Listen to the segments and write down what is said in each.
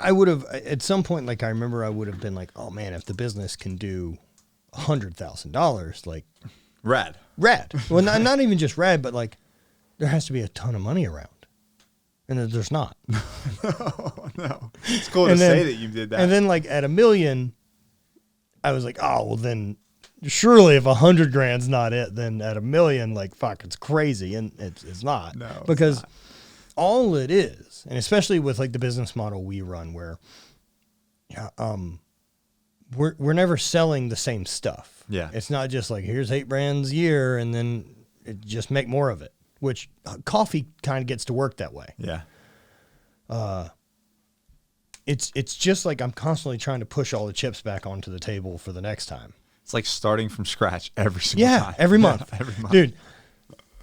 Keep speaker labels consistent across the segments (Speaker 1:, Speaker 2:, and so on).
Speaker 1: I would have at some point, like I remember I would have been like, oh man, if the business can do $100,000, like
Speaker 2: rad.
Speaker 1: Well, not even just rad, but like there has to be a ton of money around. And there's not.
Speaker 2: No. It's cool to say that you did that.
Speaker 1: And then like at $1 million, I was like, oh, well then surely if 100 grand's not it, then at $1 million, like fuck, it's crazy. And it's not.
Speaker 2: No,
Speaker 1: because
Speaker 2: not.
Speaker 1: All it is, and especially with like the business model we run where we're never selling the same stuff.
Speaker 2: Yeah.
Speaker 1: It's not just like here's 8 brands a year and then just make more of it, which coffee kind of gets to work that way.
Speaker 2: Yeah.
Speaker 1: It's just like I'm constantly trying to push all the chips back onto the table for the next time.
Speaker 2: It's like starting from scratch every single time.
Speaker 1: Every month.
Speaker 2: Yeah, every month.
Speaker 1: Dude.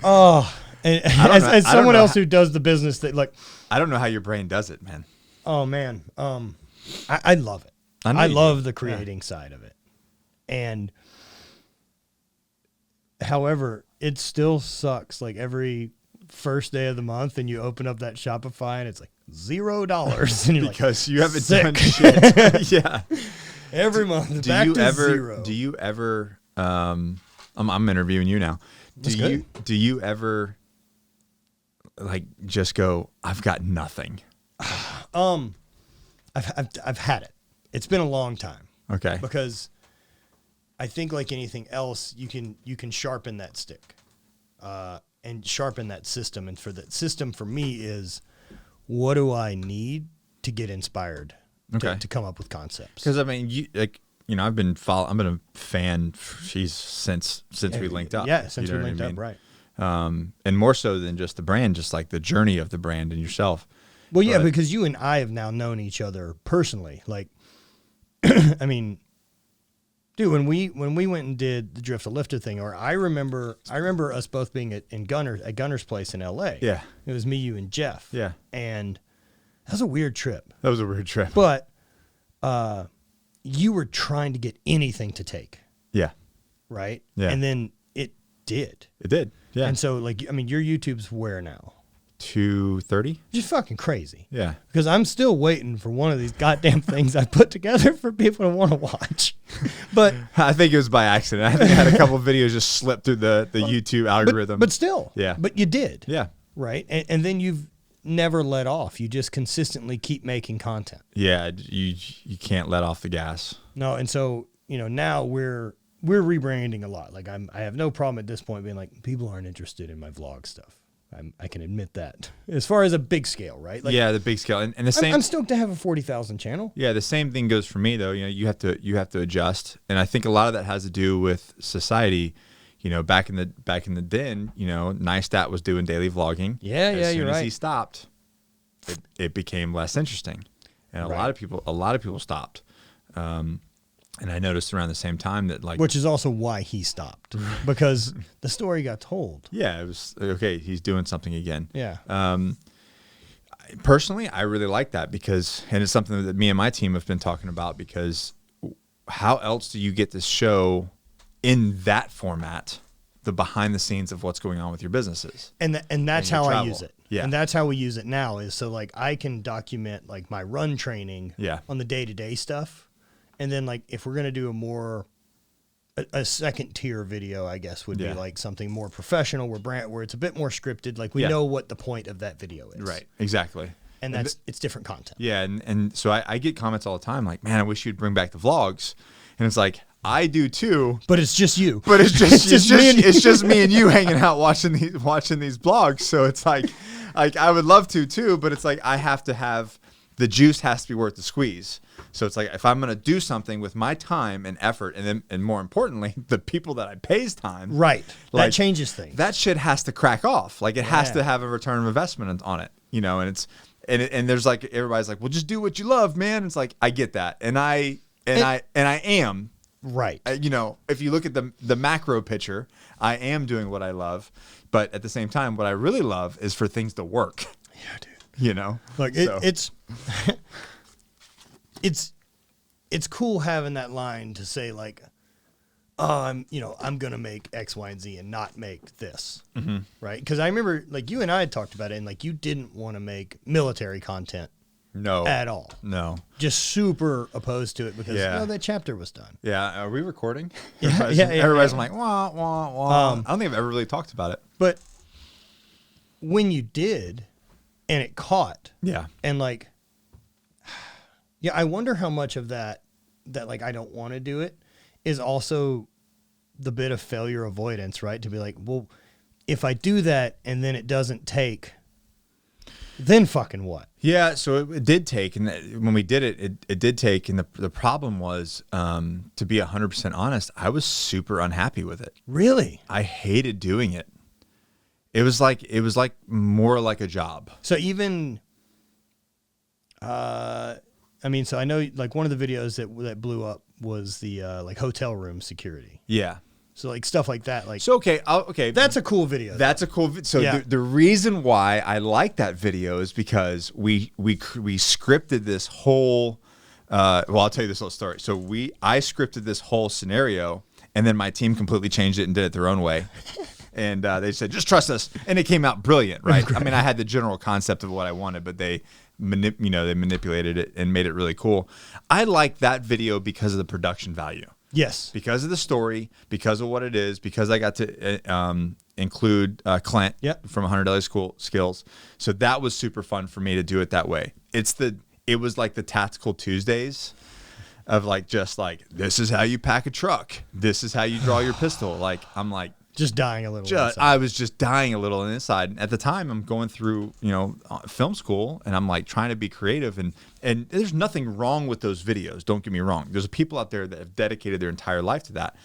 Speaker 1: Oh, and as someone else who does the business that like,
Speaker 2: I don't know how your brain does it, man.
Speaker 1: Oh man. I love it. I love the creating side of it. And however, it still sucks. Like every first day of the month and you open up that Shopify and it's like $0. And you're
Speaker 2: because
Speaker 1: like,
Speaker 2: you haven't
Speaker 1: sick.
Speaker 2: done shit. Yeah.
Speaker 1: Every month.
Speaker 2: Do you ever, I'm interviewing you now. Do you ever like just go, I've got nothing?
Speaker 1: I've had it. It's been a long time.
Speaker 2: Okay.
Speaker 1: Because I think like anything else, you can sharpen that stick, and sharpen that system. And for that system for me is, what do I need to get inspired to come up with concepts?
Speaker 2: Because I mean, I've been a fan since we linked up.
Speaker 1: Yeah, since we linked up, right.
Speaker 2: And more so than just the brand, just like the journey of the brand and yourself.
Speaker 1: Well, yeah, because you and I have now known each other personally. Like, I mean, dude, when we went and did the Drift to Lifted thing, or I remember us both being at Gunner's place in L.A.
Speaker 2: Yeah,
Speaker 1: it was me, you, and Jeff.
Speaker 2: Yeah,
Speaker 1: and that was a weird trip.
Speaker 2: But
Speaker 1: you were trying to get anything to take.
Speaker 2: Yeah.
Speaker 1: Right.
Speaker 2: Yeah.
Speaker 1: And then it did.
Speaker 2: Yeah.
Speaker 1: And so, like, I mean, your YouTube's where now?
Speaker 2: 230.
Speaker 1: Just fucking crazy.
Speaker 2: Yeah.
Speaker 1: Because I'm still waiting for one of these goddamn things I put together for people to want to watch. But
Speaker 2: I think it was by accident. I think I had a couple of videos just slip through the YouTube algorithm.
Speaker 1: But still.
Speaker 2: Yeah.
Speaker 1: But you did.
Speaker 2: Yeah.
Speaker 1: Right. And then you've never let off. You just consistently keep making content.
Speaker 2: Yeah. You can't let off the gas.
Speaker 1: No. And so, now we're rebranding a lot. Like I have no problem at this point being like, people aren't interested in my vlog stuff. I can admit that as far as a big scale, right? Like,
Speaker 2: yeah, the big scale, and the same.
Speaker 1: I'm stoked to have a 40,000 channel.
Speaker 2: Yeah, the same thing goes for me though. You have to adjust, and I think a lot of that has to do with society. Back in the den, Nystat was doing daily vlogging.
Speaker 1: Yeah, you're right.
Speaker 2: As he stopped, it became less interesting, and a lot of people stopped. And I noticed around the same time that
Speaker 1: which is also why he stopped, because the story got told.
Speaker 2: Yeah, it was okay. He's doing something again.
Speaker 1: Yeah.
Speaker 2: Personally, I really like that because, and it's something that me and my team have been talking about, because how else do you get to show in that format the behind the scenes of what's going on with your businesses?
Speaker 1: And that's how I use it.
Speaker 2: Yeah.
Speaker 1: And that's how we use it now, is so like I can document like my run training on the day-to-day stuff. And then, like, if we're going to do a second tier video, I guess would be like something more professional, where it's a bit more scripted. Like we know what the point of that video is.
Speaker 2: Right. Exactly.
Speaker 1: And it's different content.
Speaker 2: Yeah. And so I get comments all the time like, man, I wish you'd bring back the vlogs. And it's like, I do too.
Speaker 1: But it's just you.
Speaker 2: But it's just me and you hanging out watching these vlogs. So it's like I would love to too, but it's like I have to have, the juice has to be worth the squeeze. So it's like, if I'm going to do something with my time and effort, and more importantly, the people that I pay's time.
Speaker 1: Right.
Speaker 2: Like,
Speaker 1: that changes things.
Speaker 2: That shit has to crack off. Like it has to have a return of investment on it, and there's like, everybody's like, well, just do what you love, man. It's like, I get that. And I am.
Speaker 1: Right.
Speaker 2: If you look at the macro picture, I am doing what I love. But at the same time, what I really love is for things to work.
Speaker 1: Yeah, dude.
Speaker 2: Like
Speaker 1: it's cool having that line to say like, oh, I'm going to make X, Y, and Z and not make this.
Speaker 2: Mm-hmm.
Speaker 1: Right. Cause I remember like you and I had talked about it, and like, you didn't want to make military content
Speaker 2: No.
Speaker 1: At all.
Speaker 2: No.
Speaker 1: Just super opposed to it because that chapter was done.
Speaker 2: Yeah. Are we recording?
Speaker 1: Yeah.
Speaker 2: Everybody's like, wah, wah, wah. I don't think I've ever really talked about it.
Speaker 1: But when you did and it caught.
Speaker 2: Yeah.
Speaker 1: And like, yeah, I wonder how much of that like, I don't want to do it is also the bit of failure avoidance, right? To be like, well, if I do that and then it doesn't take, then fucking what?
Speaker 2: Yeah, so it did take, and when we did it, it did take, and the problem was, to be 100% honest, I was super unhappy with it.
Speaker 1: Really?
Speaker 2: I hated doing it. It was like more like a job.
Speaker 1: So even, I mean, so I know like one of the videos that blew up was the like hotel room security.
Speaker 2: Yeah.
Speaker 1: So like stuff like that, like
Speaker 2: so okay,
Speaker 1: that's a cool video.
Speaker 2: That's a cool. So the reason why I like that video is because we scripted this whole. Well, I'll tell you this little story. So I scripted this whole scenario, and then my team completely changed it and did it their own way. And they said, just trust us, and it came out brilliant, right? I mean, I had the general concept of what I wanted, but they manipulated it and made it really cool. I like that video because of the production value.
Speaker 1: Yes.
Speaker 2: Because of the story, because of what it is, because I got to include Clint from 100 Daily School Skills. So that was super fun for me to do it that way. It was like the Tactical Tuesdays of like, just like, this is how you pack a truck. This is how you draw your pistol. Like, I'm like,
Speaker 1: just dying a little.
Speaker 2: I was just dying a little on the inside. At the time, I'm going through, film school, and I'm like trying to be creative. And there's nothing wrong with those videos. Don't get me wrong. There's people out there that have dedicated their entire life to that.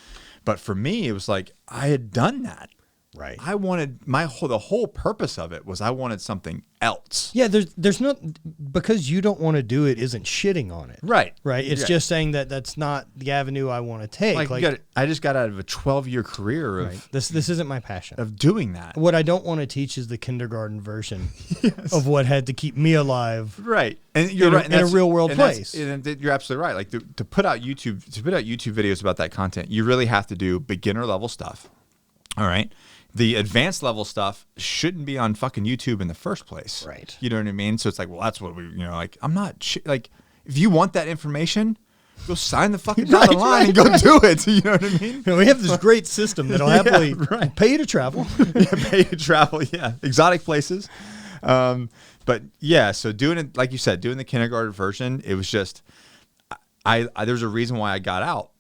Speaker 2: But for me, it was like I had done that.
Speaker 1: Right.
Speaker 2: I wanted the whole purpose of it was I wanted something else.
Speaker 1: Yeah. There's not, because you don't want to do it isn't shitting on it.
Speaker 2: Right.
Speaker 1: Right. It's just saying that that's not the avenue I want to take.
Speaker 2: I just got out of a 12-year career of
Speaker 1: this isn't my passion
Speaker 2: of doing that.
Speaker 1: What I don't want to teach is the kindergarten version of what had to keep me alive.
Speaker 2: Right. And you're right.
Speaker 1: In a real world place.
Speaker 2: And you're absolutely right. Like to put out YouTube videos about that content, you really have to do beginner level stuff. All right. The advanced level stuff shouldn't be on fucking YouTube in the first place.
Speaker 1: Right.
Speaker 2: You know what I mean? So it's like, well, that's what like, I'm not, like, if you want that information, go sign the fucking dotted line and go do it. You know what I mean?
Speaker 1: We have this great system that'll happily pay you to travel.
Speaker 2: Pay you to travel. Yeah. Exotic places. But yeah, so doing it, like you said, doing the kindergarten version, it was just, there's a reason why I got out.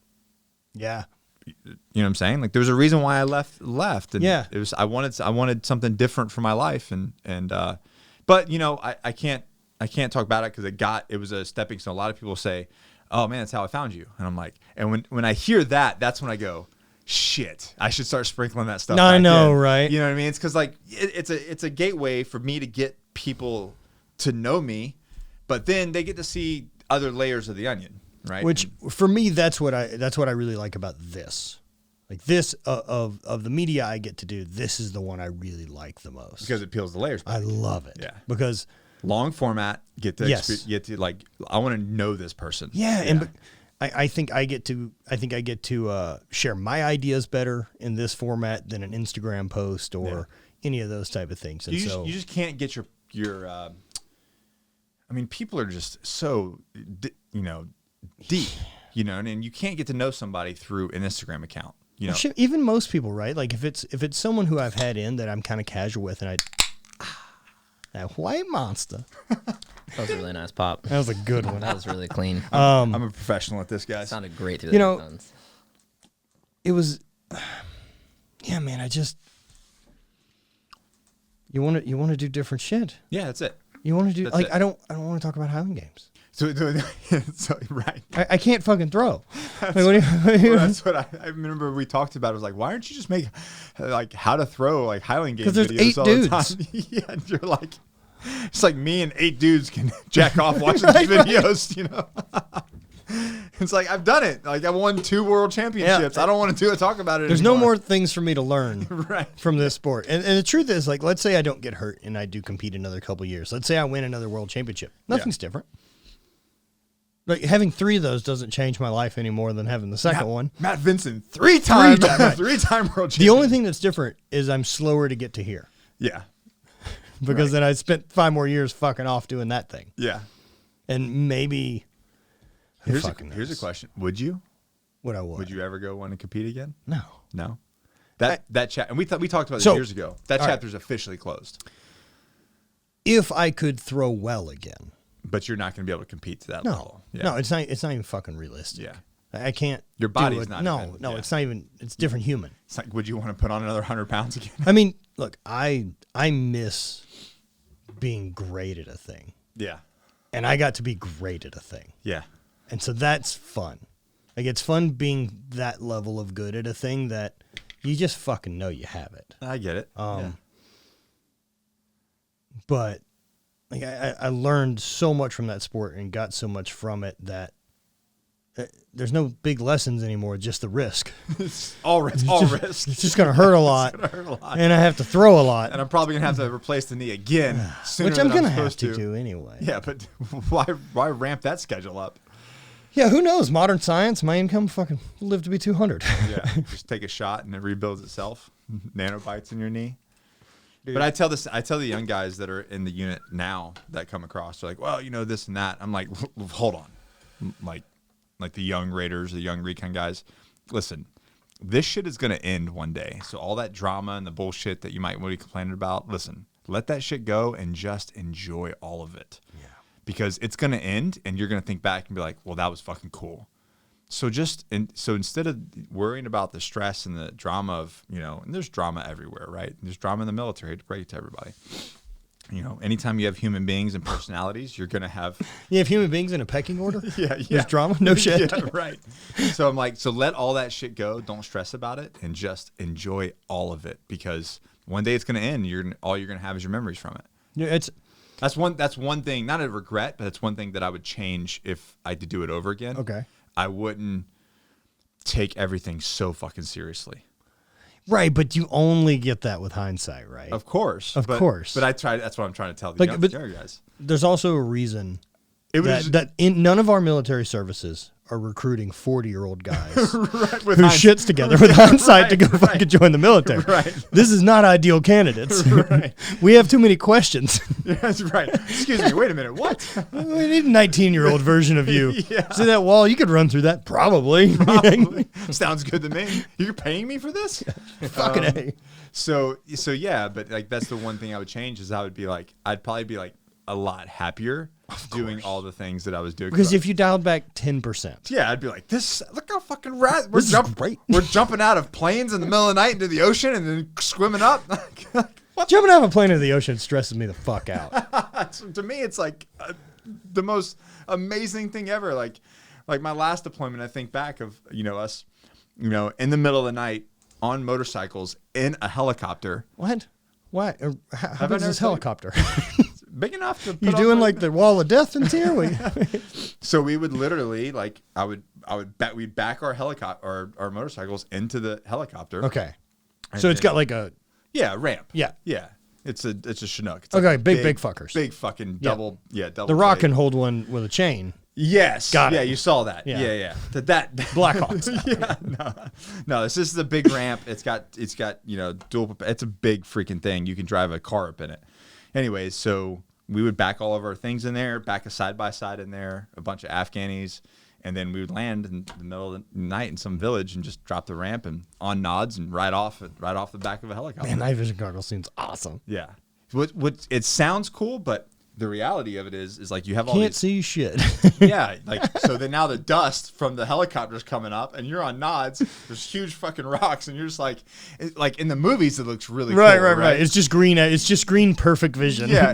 Speaker 1: Yeah.
Speaker 2: You know what I'm saying? Like there's a reason why I left. And
Speaker 1: it
Speaker 2: was, I wanted something different for my life. But I can't talk about it because it was a stepping stone. A lot of people say, oh man, that's how I found you. And I'm like, and when I hear that, that's when I go, shit, I should start sprinkling that stuff.
Speaker 1: I know,
Speaker 2: in.
Speaker 1: right?
Speaker 2: You know what I mean? It's because like, it's a gateway for me to get people to know me, but then they get to see other layers of the onion. Right.
Speaker 1: Which for me, that's what I really like about this. Like this of the media I get to do, this is the one I really like the most
Speaker 2: because it peels the layers back.
Speaker 1: I love it.
Speaker 2: Yeah.
Speaker 1: Because
Speaker 2: long format, get to like, I want to know this person.
Speaker 1: Yeah. And I think I get to share my ideas better in this format than an Instagram post or any of those type of things. And
Speaker 2: you just can't get your I mean, people are just so deep, and you can't get to know somebody through an Instagram account.
Speaker 1: Even most people, right? Like if it's someone who I've had in that I'm kind of casual with, and that white monster.
Speaker 3: That was a really nice pop.
Speaker 1: That was a good one.
Speaker 3: That was really clean.
Speaker 2: I'm a professional at this, guys.
Speaker 3: It sounded great through the headphones.
Speaker 1: It was, yeah, man. You want to do different shit.
Speaker 2: Yeah, that's it.
Speaker 1: You want to do I don't want to talk about Highland Games.
Speaker 2: So right.
Speaker 1: I can't fucking throw.
Speaker 2: That's what I remember we talked about. It was like, why aren't you just make like how to throw like Highland Games videos?
Speaker 1: Because there's 8 dudes.
Speaker 2: The time? Yeah, and you're like, it's like me and 8 dudes can jack off watching these videos. It's like I've done it. Like I won 2 world championships. I don't want to talk about it.
Speaker 1: There's
Speaker 2: anymore.
Speaker 1: no more things for me to learn
Speaker 2: right.
Speaker 1: from this sport. And the truth is, like, let's say I don't get hurt and I do compete another couple years. Let's say I win another world championship. Nothing's different. Like having 3 of those doesn't change my life any more than having the second one.
Speaker 2: Matt Vincent, 3-time world champion.
Speaker 1: The only thing that's different is I'm slower to get to here.
Speaker 2: Yeah.
Speaker 1: Because then I spent 5 more years fucking off doing that thing.
Speaker 2: Yeah.
Speaker 1: And maybe
Speaker 2: here's a question: would you?
Speaker 1: What I would?
Speaker 2: Would you ever go want to compete again?
Speaker 1: No.
Speaker 2: That chat, and we talked about this years ago. That chapter's officially closed.
Speaker 1: If I could throw well again,
Speaker 2: but you're not going to be able to compete to that level. Yeah.
Speaker 1: No, it's not. It's not even fucking realistic.
Speaker 2: Yeah,
Speaker 1: I can't.
Speaker 2: Your body's not.
Speaker 1: No, it's not even. It's different human.
Speaker 2: It's like, would you want to put on another 100 pounds again?
Speaker 1: I mean, look, I miss being great at a thing.
Speaker 2: Yeah,
Speaker 1: and I got to be great at a thing.
Speaker 2: Yeah,
Speaker 1: and so that's fun. Like it's fun being that level of good at a thing that you just fucking know you have it.
Speaker 2: I get it.
Speaker 1: But like I learned so much from that sport and got so much from it that there's no big lessons anymore, just the risk.
Speaker 2: all risk.
Speaker 1: It's just going to hurt a lot. And I have to throw a lot.
Speaker 2: And I'm probably going to have to replace the knee again sooner
Speaker 1: Which I'm
Speaker 2: going to
Speaker 1: have to do anyway.
Speaker 2: Yeah, but why ramp that schedule up?
Speaker 1: Yeah, who knows? Modern science, my income fucking live to be 200.
Speaker 2: Yeah, just take a shot and it rebuilds itself. Nanobites in your knee. Dude. But I tell the young guys that are in the unit now that come across, they're like, well, this and that. I'm like, hold on. Like the young Raiders, the young recon guys, listen, this shit is going to end one day. So all that drama and the bullshit that you might be complaining about, listen, let that shit go and just enjoy all of it. Yeah. Because it's going to end and you're going to think back and be like, well, that was fucking cool. So instead of worrying about the stress and the drama of, and there's drama everywhere, right? There's drama in the military, to break it to everybody. Anytime you have human beings and personalities, you're going to have...
Speaker 1: You have human beings in a pecking order?
Speaker 2: Yeah.
Speaker 1: There's drama? No shit.
Speaker 2: Yeah, right. So I'm like, so let all that shit go. Don't stress about it and just enjoy all of it because one day it's going to end. All you're going to have is your memories from it.
Speaker 1: Yeah,
Speaker 2: That's one thing, not a regret, but that's one thing that I would change if I had to do it over again.
Speaker 1: Okay.
Speaker 2: I wouldn't take everything so fucking seriously.
Speaker 1: Right, but you only get that with hindsight, right?
Speaker 2: Of course. But I try. That's what I'm trying to tell the younger guys.
Speaker 1: There's also a reason that in none of our military services are recruiting 40-year-old guys
Speaker 2: right,
Speaker 1: who shits together with hindsight to go fucking join the military. Right. This is not ideal candidates. Right. We have too many questions.
Speaker 2: That's right. Excuse me. Wait a minute. What?
Speaker 1: We need a 19-year-old version of you. Yeah. See that wall? You could run through that. Probably.
Speaker 2: Sounds good to me. You're paying me for this?
Speaker 1: Fucking A.
Speaker 2: So yeah, but like that's the one thing I would change is I'd probably be like a lot happier doing all the things that I was doing.
Speaker 1: Because if you dialed back 10%.
Speaker 2: Yeah, I'd be like, look how fucking rad. We're jumping out of planes in the middle of the night into the ocean and then swimming up.
Speaker 1: Jumping out of a plane into the ocean stresses me the fuck out.
Speaker 2: To me, it's like the most amazing thing ever. Like my last deployment, I think back of, us, in the middle of the night on motorcycles in a helicopter.
Speaker 1: What? Why? How big is this helicopter?
Speaker 2: Big enough to put
Speaker 1: you doing like the wall of death in here?
Speaker 2: So we would literally we'd back our helicopter, our motorcycles into the helicopter.
Speaker 1: Okay. So it's got like a
Speaker 2: ramp.
Speaker 1: Yeah.
Speaker 2: Yeah. It's a Chinook. It's
Speaker 1: okay, like big fuckers.
Speaker 2: Big fucking double. Yeah, double.
Speaker 1: The Rock can hold one with a chain.
Speaker 2: Yes.
Speaker 1: Got it.
Speaker 2: Yeah, you saw that. Yeah. That
Speaker 1: Blackhawks.
Speaker 2: Yeah. No. This is a big ramp. It's got dual. It's a big freaking thing. You can drive a car up in it. Anyways, so we would back all of our things in there, back a side-by-side in there, a bunch of Afghanis, and then we would land in the middle of the night in some village and just drop the ramp and on nods and right off the back of a helicopter.
Speaker 1: Man, night vision goggles seems awesome.
Speaker 2: Yeah. What it sounds cool, but the reality of it is like you have all
Speaker 1: can't see shit.
Speaker 2: Yeah, like so then now the dust from the helicopter's coming up and you're on nods. There's huge fucking rocks and you're just like in the movies it looks really cool. Right.
Speaker 1: It's just green. It's just green, perfect vision.
Speaker 2: Yeah.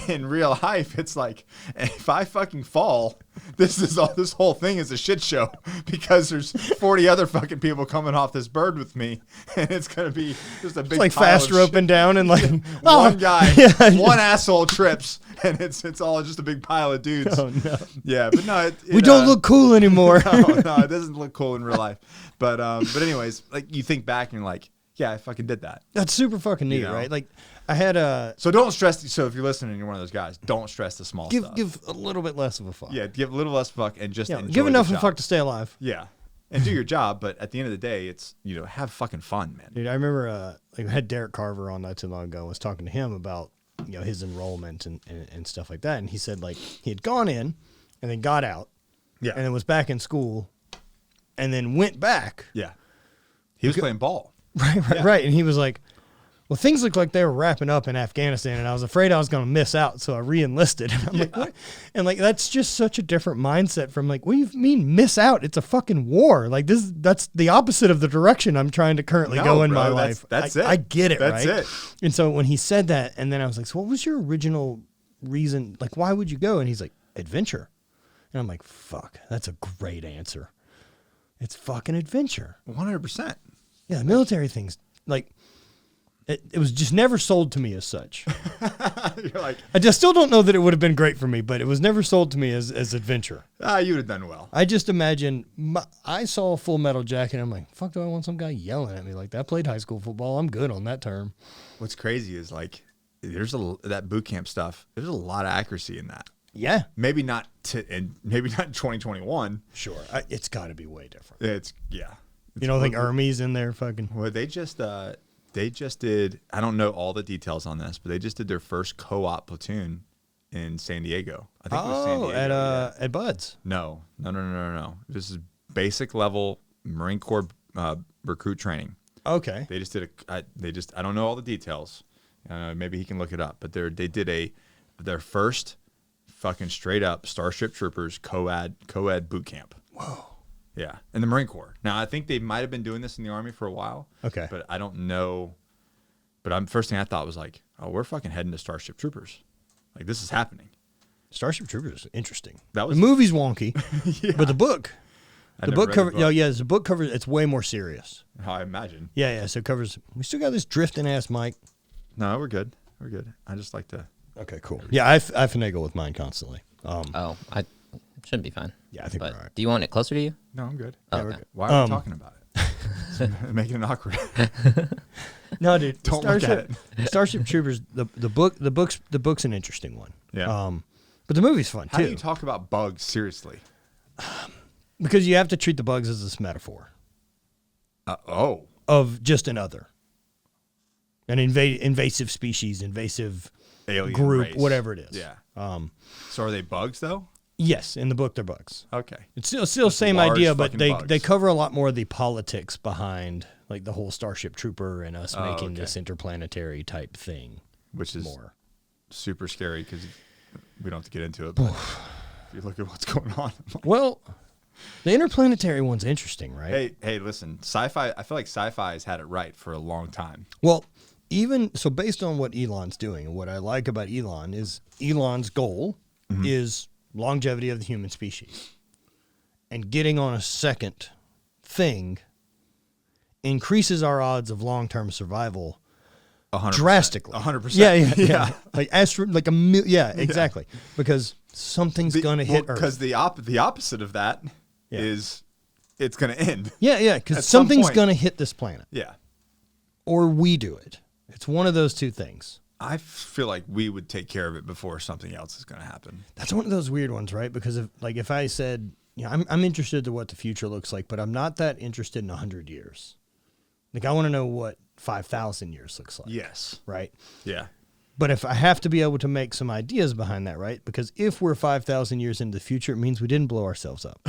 Speaker 2: In real life, it's like if I fucking fall, this whole thing is a shit show because there's 40 other fucking people coming off this bird with me, and it's gonna be just a big. It's
Speaker 1: like fast roping down and like
Speaker 2: one guy, one asshole trips. And it's all just a big pile of dudes. Oh no! Yeah, but no,
Speaker 1: we don't look cool anymore.
Speaker 2: No, it doesn't look cool in real life. But anyways, like you think back and you're like, yeah, I fucking did that.
Speaker 1: That's super fucking neat, right? Like I had a.
Speaker 2: So don't stress. So if you're listening and you're one of those guys, don't stress the small stuff.
Speaker 1: Give a little bit less of a fuck.
Speaker 2: Yeah, give a little less fuck and just enjoy
Speaker 1: give enough
Speaker 2: of
Speaker 1: a fuck to stay alive.
Speaker 2: Yeah, and do your job. But at the end of the day, it's have fucking fun, man.
Speaker 1: Dude, I remember I had Derek Carver on not too long ago. I was talking to him about his enrollment and stuff like that. And he said like he had gone in and then got out, and then was back in school, and then went back.
Speaker 2: Yeah, he was playing ball.
Speaker 1: Right. And he was like, well, things looked like they were wrapping up in Afghanistan, and I was afraid I was going to miss out, so I re-enlisted. And I'm like, what? And like, that's just such a different mindset from like, what do you mean miss out? It's a fucking war. Like that's the opposite of the direction I'm trying to currently go in my life.
Speaker 2: That's it.
Speaker 1: I get it,
Speaker 2: that's
Speaker 1: right?
Speaker 2: It.
Speaker 1: And so when he said that, and then I was like, so what was your original reason? Like, why would you go? And he's like, adventure. And I'm like, fuck, that's a great answer. It's fucking adventure.
Speaker 2: 100%.
Speaker 1: Yeah, the military things, like, it was just never sold to me as such.
Speaker 2: You're like,
Speaker 1: I just still don't know that it would have been great for me, but it was never sold to me as adventure.
Speaker 2: You would have done well.
Speaker 1: I just imagine, I saw Full Metal Jacket, and I'm like, fuck, do I want some guy yelling at me like that? I played high school football. I'm good on that term.
Speaker 2: What's crazy is like, there's that boot camp stuff. There's a lot of accuracy in that.
Speaker 1: Yeah.
Speaker 2: Maybe not in 2021.
Speaker 1: Sure. It's got to be way different.
Speaker 2: You
Speaker 1: don't think Army's in there fucking?
Speaker 2: Well, they just did, I don't know all the details on this, but they just did their first co-op platoon in San Diego. I think it was San Diego.
Speaker 1: At Bud's.
Speaker 2: No. This is basic level Marine Corps recruit training.
Speaker 1: Okay.
Speaker 2: They just did I don't know all the details. Maybe he can look it up, but they did their first fucking straight up Starship Troopers co-ed boot camp.
Speaker 1: Whoa.
Speaker 2: Yeah, in the Marine Corps. Now, I think they might have been doing this in the Army for a while.
Speaker 1: Okay.
Speaker 2: But I don't know. But first thing I thought was like, oh, we're fucking heading to Starship Troopers. Like, this is happening.
Speaker 1: Starship Troopers is interesting.
Speaker 2: The
Speaker 1: movie's wonky, but the book.
Speaker 2: The book
Speaker 1: covers, it's way more serious.
Speaker 2: I imagine.
Speaker 1: Yeah, so it covers, we still got this drifting ass mic.
Speaker 2: No, we're good. I just like to.
Speaker 1: Okay, cool. Yeah, I finagle with mine constantly.
Speaker 3: I should be fine.
Speaker 1: Yeah, I think we're all right.
Speaker 3: Do you want it closer to you?
Speaker 2: No, I'm good.
Speaker 3: Oh,
Speaker 1: yeah, we're
Speaker 3: okay.
Speaker 1: good.
Speaker 2: Why are we talking about it? Making it awkward.
Speaker 1: No, dude.
Speaker 2: Don't look at it.
Speaker 1: Starship Troopers, the book's an interesting one.
Speaker 2: Yeah.
Speaker 1: But the movie's fun, too.
Speaker 2: How do you talk about bugs seriously?
Speaker 1: Because you have to treat the bugs as this metaphor. Of just another. An invasive species, invasive
Speaker 2: alien
Speaker 1: group,
Speaker 2: race.
Speaker 1: Whatever it is.
Speaker 2: Yeah. So are they bugs, though?
Speaker 1: Yes, in the book they're bugs.
Speaker 2: Okay.
Speaker 1: It's still same idea, but they
Speaker 2: bugs.
Speaker 1: cover a lot more of the politics behind like the whole Starship Trooper and us making this interplanetary type thing.
Speaker 2: Which is
Speaker 1: more
Speaker 2: super scary because we don't have to get into it, but if you look at what's going on.
Speaker 1: Well, the interplanetary one's interesting, right?
Speaker 2: Hey, listen, sci-fi, I feel like sci-fi has had it right for a long time.
Speaker 1: Well, even so, based on what Elon's doing, and what I like about Elon is Elon's goal is longevity of the human species. And getting on a second thing increases our odds of long-term survival
Speaker 2: 100%.
Speaker 1: Drastically.
Speaker 2: 100%.
Speaker 1: Yeah. Exactly. Because something's going to hit Earth.
Speaker 2: Because the opposite of that is it's going to end.
Speaker 1: Yeah, because something's going to hit this planet.
Speaker 2: Yeah.
Speaker 1: Or we do it. It's one of those two things.
Speaker 2: I feel like we would take care of it before something else is going to happen.
Speaker 1: That's one of those weird ones, right? Because if I said, I'm interested in what the future looks like, but I'm not that interested in 100 years. Like, I want to know what 5,000 years looks like.
Speaker 2: Yes.
Speaker 1: Right?
Speaker 2: Yeah.
Speaker 1: But if I have to be able to make some ideas behind that, right? Because if we're 5,000 years into the future, it means we didn't blow ourselves up.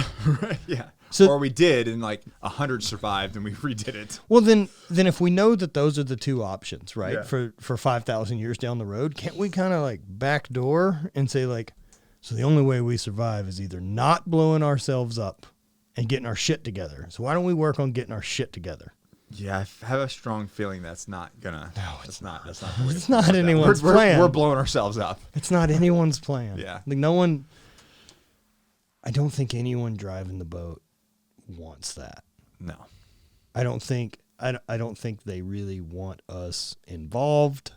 Speaker 2: Right, yeah. Or we did, and like 100 survived, and we redid it.
Speaker 1: Well, then if we know that those are the two options, right,
Speaker 2: Yeah.
Speaker 1: for 5,000 years down the road, can't we kind of like backdoor and say like, so the only way we survive is either not blowing ourselves up and getting our shit together. So why don't we work on getting our shit together?
Speaker 2: Yeah, I have a strong feeling that's not gonna. No, it's not. That's not.
Speaker 1: It's not anyone's plan.
Speaker 2: We're blowing ourselves up.
Speaker 1: It's not anyone's plan.
Speaker 2: Yeah.
Speaker 1: Like no one. I don't think anyone driving the boat wants that.
Speaker 2: No.
Speaker 1: I don't think they really want us involved.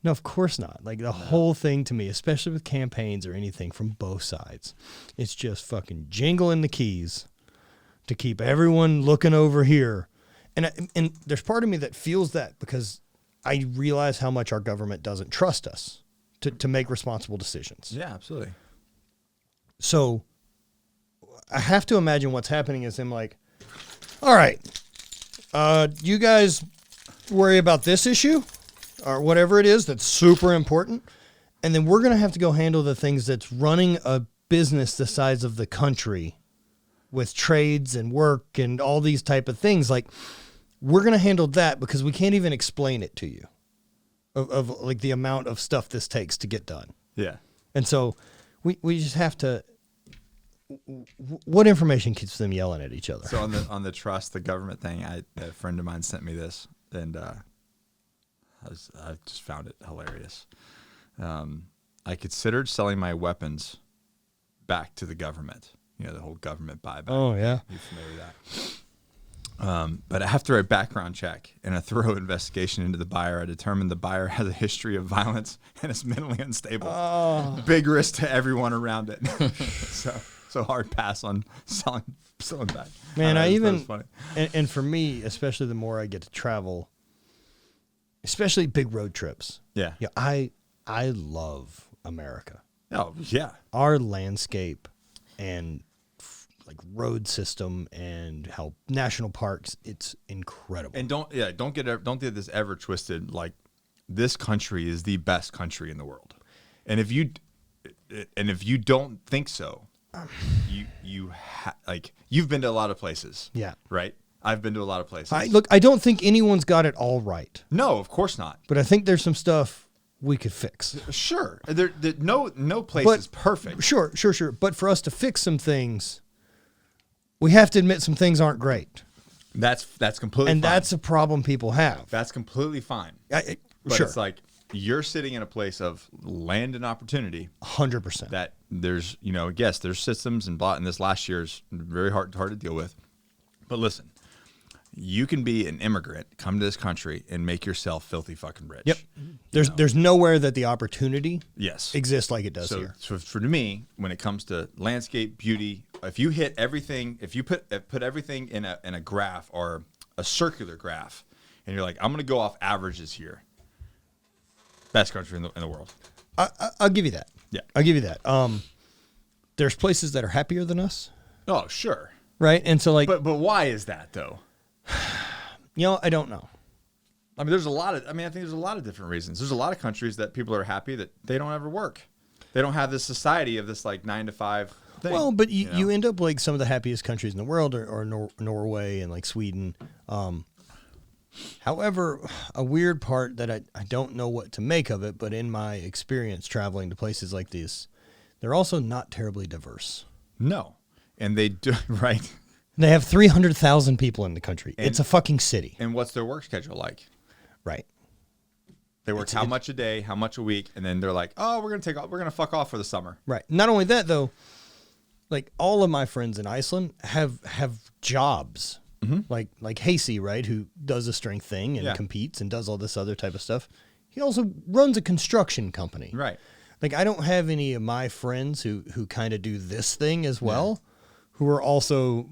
Speaker 1: No, of course not. Like the whole thing to me, especially with campaigns or anything from both sides, it's just fucking jingling the keys to keep everyone looking over here. And there's part of me that feels that because I realize how much our government doesn't trust us to make responsible decisions.
Speaker 2: Yeah, absolutely.
Speaker 1: So I have to imagine what's happening is them like, all right, you guys worry about this issue. or whatever it is that's super important. And then we're going to have to go handle the things that's running a business the size of the country with trades and work and all these type of things. Like, we're going to handle that because we can't even explain it to you of like the amount of stuff this takes to get done.
Speaker 2: Yeah.
Speaker 1: And so we just have to, what information keeps them yelling at each other?
Speaker 2: So on the trust, the government thing, a friend of mine sent me this, and I just found it hilarious. I considered selling my weapons back to the government. You know, the whole government buyback.
Speaker 1: Oh, yeah.
Speaker 2: You familiar with that? But after a background check and a thorough investigation into the buyer, I determined the buyer has a history of violence and is mentally unstable.
Speaker 1: Oh.
Speaker 2: Big risk to everyone around it. So hard pass on selling back.
Speaker 1: Man, I even,
Speaker 2: funny.
Speaker 1: And for me, especially the more I get to travel, especially big road trips.
Speaker 2: Yeah.
Speaker 1: Yeah, I love America.
Speaker 2: Oh, yeah.
Speaker 1: Our landscape and like road system and how national parks, it's incredible.
Speaker 2: And don't get this ever twisted. Like, this country is the best country in the world. And if you don't think so, you've been to a lot of places.
Speaker 1: Yeah.
Speaker 2: Right? I've been to a lot of places.
Speaker 1: I don't think anyone's got it all right.
Speaker 2: No, of course not.
Speaker 1: But I think there's some stuff we could fix.
Speaker 2: Sure. No place is perfect.
Speaker 1: Sure. But for us to fix some things, we have to admit some things aren't great.
Speaker 2: That's completely
Speaker 1: and
Speaker 2: fine.
Speaker 1: that's a problem people have.
Speaker 2: That's completely fine.
Speaker 1: But
Speaker 2: sure. It's like you're sitting in a place of land and opportunity.
Speaker 1: 100%.
Speaker 2: That there's, yes, there's systems and this last year's very hard to deal with. But listen, you can be an immigrant, come to this country, and make yourself filthy fucking rich.
Speaker 1: Yep. There's nowhere that the opportunity exists like it does
Speaker 2: so,
Speaker 1: here.
Speaker 2: So for me, when it comes to landscape, beauty, if you hit everything, if you put everything in a graph or a circular graph, and you're like, I'm going to go off averages here, best country in the world.
Speaker 1: I'll give you that.
Speaker 2: Yeah.
Speaker 1: I'll give you that. There's places that are happier than us.
Speaker 2: Oh, sure.
Speaker 1: Right? And so like...
Speaker 2: But why is that, though?
Speaker 1: I don't know.
Speaker 2: I mean, I think there's a lot of different reasons. There's a lot of countries that people are happy that they don't ever work. They don't have this society of this like 9 to 5 thing.
Speaker 1: Well, but you end up like some of the happiest countries in the world or Norway and like Sweden. However, a weird part that I don't know what to make of it, but in my experience traveling to places like these, they're also not terribly diverse.
Speaker 2: No. And they do, right?
Speaker 1: They have 300,000 people in the country. It's a fucking city.
Speaker 2: And what's their work schedule like?
Speaker 1: Right.
Speaker 2: They work how much a day, how much a week, and then they're like, "Oh, we're gonna fuck off for the summer."
Speaker 1: Right. Not only that though, like all of my friends in Iceland have jobs. Mm-hmm. Like Hasey, right, who does a strength thing and competes and does all this other type of stuff. He also runs a construction company.
Speaker 2: Right.
Speaker 1: Like I don't have any of my friends who kind of do this thing as well, who are also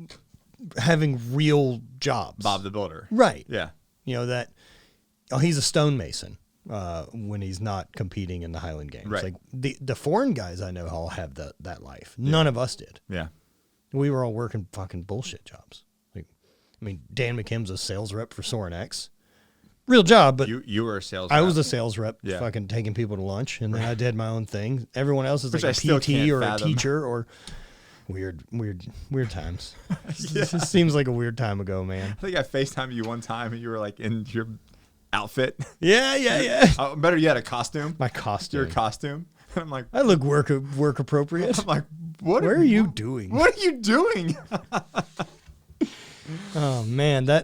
Speaker 1: having real jobs.
Speaker 2: Bob the Builder.
Speaker 1: Right.
Speaker 2: Yeah.
Speaker 1: He's a stonemason when he's not competing in the Highland Games.
Speaker 2: Right.
Speaker 1: Like the foreign guys I know all have that life. None of us did.
Speaker 2: Yeah.
Speaker 1: We were all working fucking bullshit jobs. Dan McKim's a sales rep for Soren X. Real job, but
Speaker 2: you were a sales rep.
Speaker 1: I was a sales rep, fucking taking people to lunch, and then I did my own thing. Everyone else is like a PT or a teacher or weird times. This seems like a weird time ago, man.
Speaker 2: I think I FaceTimed you one time, and you were like in your outfit.
Speaker 1: Yeah.
Speaker 2: Better yet, a costume.
Speaker 1: My costume.
Speaker 2: Your costume. I'm like,
Speaker 1: I look work appropriate.
Speaker 2: I'm like,
Speaker 1: what are you doing?
Speaker 2: What are you doing?
Speaker 1: Oh man, I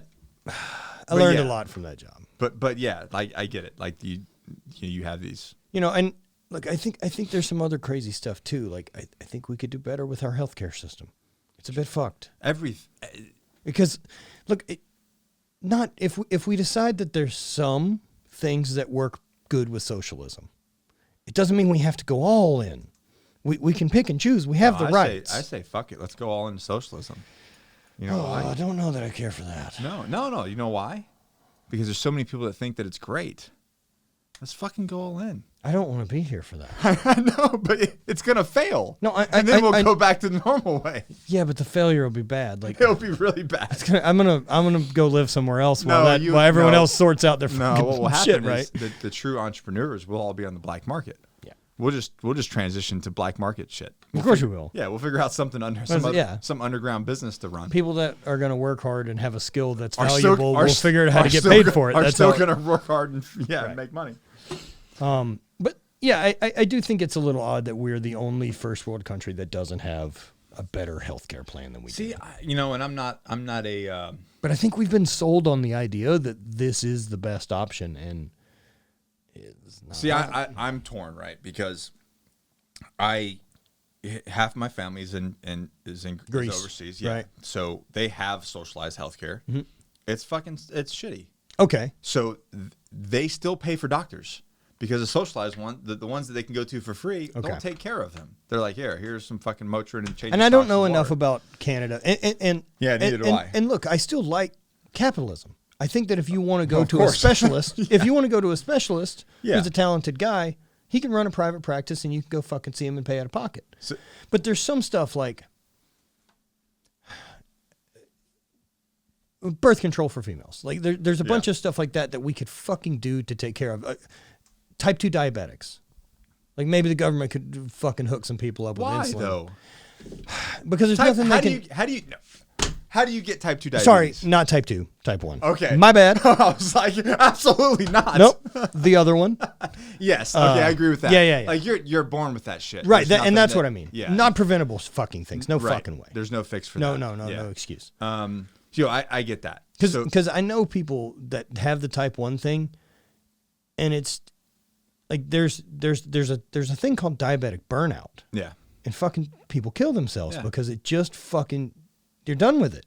Speaker 1: learned a lot from that job.
Speaker 2: But yeah, like I get it. Like you have these.
Speaker 1: And look, I think there's some other crazy stuff too. Like I think we could do better with our healthcare system. It's a bit fucked. Because look, if we decide that there's some things that work good with socialism, it doesn't mean we have to go all in. We can pick and choose. We have the rights.
Speaker 2: I say fuck it. Let's go all into socialism.
Speaker 1: Why? I don't know that I care for that.
Speaker 2: No. You know why? Because there's so many people that think that it's great. Let's fucking go all in.
Speaker 1: I don't want to be here for that.
Speaker 2: I know, but it's gonna fail.
Speaker 1: No,
Speaker 2: and then we'll go back to the normal way.
Speaker 1: Yeah, but the failure will be bad. Like
Speaker 2: it'll be really bad.
Speaker 1: I'm gonna go live somewhere else while everyone else sorts out their
Speaker 2: what will
Speaker 1: shit.
Speaker 2: Happen
Speaker 1: right?
Speaker 2: Is the true entrepreneurs will all be on the black market.
Speaker 1: Yeah,
Speaker 2: we'll just transition to black market shit.
Speaker 1: Of course we will.
Speaker 2: Yeah, we'll figure out something some underground business to run.
Speaker 1: People that are gonna work hard and have a skill that's valuable will figure out how to get paid for it.
Speaker 2: Are
Speaker 1: that's
Speaker 2: still gonna work hard and make money.
Speaker 1: But yeah, I do think it's a little odd that we're the only first world country that doesn't have a better healthcare plan than we do.
Speaker 2: See, and I'm not a.
Speaker 1: But I think we've been sold on the idea that this is the best option, and it's not.
Speaker 2: See, I'm torn, right? Because half my family is in
Speaker 1: Greece,
Speaker 2: is overseas, yeah.
Speaker 1: Right.
Speaker 2: So they have socialized healthcare.
Speaker 1: Mm-hmm.
Speaker 2: It's shitty.
Speaker 1: Okay.
Speaker 2: So they still pay for doctors. Because the socialized one, the ones that they can go to for free, don't take care of them. They're like, here's some fucking Motrin and change.
Speaker 1: And I don't know enough about Canada. And
Speaker 2: neither do I.
Speaker 1: And look, I still like capitalism. I think that if you want to go to a specialist, if you want to go to a specialist who's a talented guy, he can run a private practice and you can go fucking see him and pay out of pocket. But there's some stuff like birth control for females. Like there's a bunch of stuff like that we could fucking do to take care of. Type 2 diabetics. Like maybe the government could fucking hook some people up with insulin.
Speaker 2: Why though?
Speaker 1: Because there's nothing they can...
Speaker 2: How do you get type 2 diabetes?
Speaker 1: Sorry, not type 2, type 1.
Speaker 2: Okay.
Speaker 1: My bad.
Speaker 2: I was like, absolutely not.
Speaker 1: Nope. The other one.
Speaker 2: Yes. Okay, I agree with that.
Speaker 1: Yeah.
Speaker 2: Like you're born with that shit.
Speaker 1: Right, and that's what I mean.
Speaker 2: Yeah.
Speaker 1: Not preventable fucking things. No fucking way.
Speaker 2: There's no fix for
Speaker 1: that.
Speaker 2: No
Speaker 1: excuse.
Speaker 2: I get that.
Speaker 1: Because I know people that have the type 1 thing, and it's like there's a thing called diabetic burnout.
Speaker 2: Yeah.
Speaker 1: And fucking people kill themselves because it just fucking, you're done with it.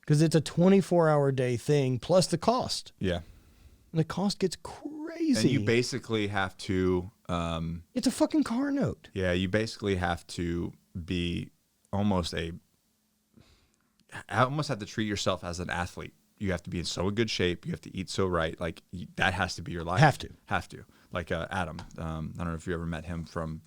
Speaker 1: Because it's a 24-hour day thing plus the cost.
Speaker 2: Yeah.
Speaker 1: And the cost gets crazy.
Speaker 2: And you basically have to...
Speaker 1: it's a fucking car note.
Speaker 2: Yeah, you basically have to be I almost have to treat yourself as an athlete. You have to be in so good shape. You have to eat so right. Like that has to be your life.
Speaker 1: Have to.
Speaker 2: Like Adam. I don't know if you ever met him from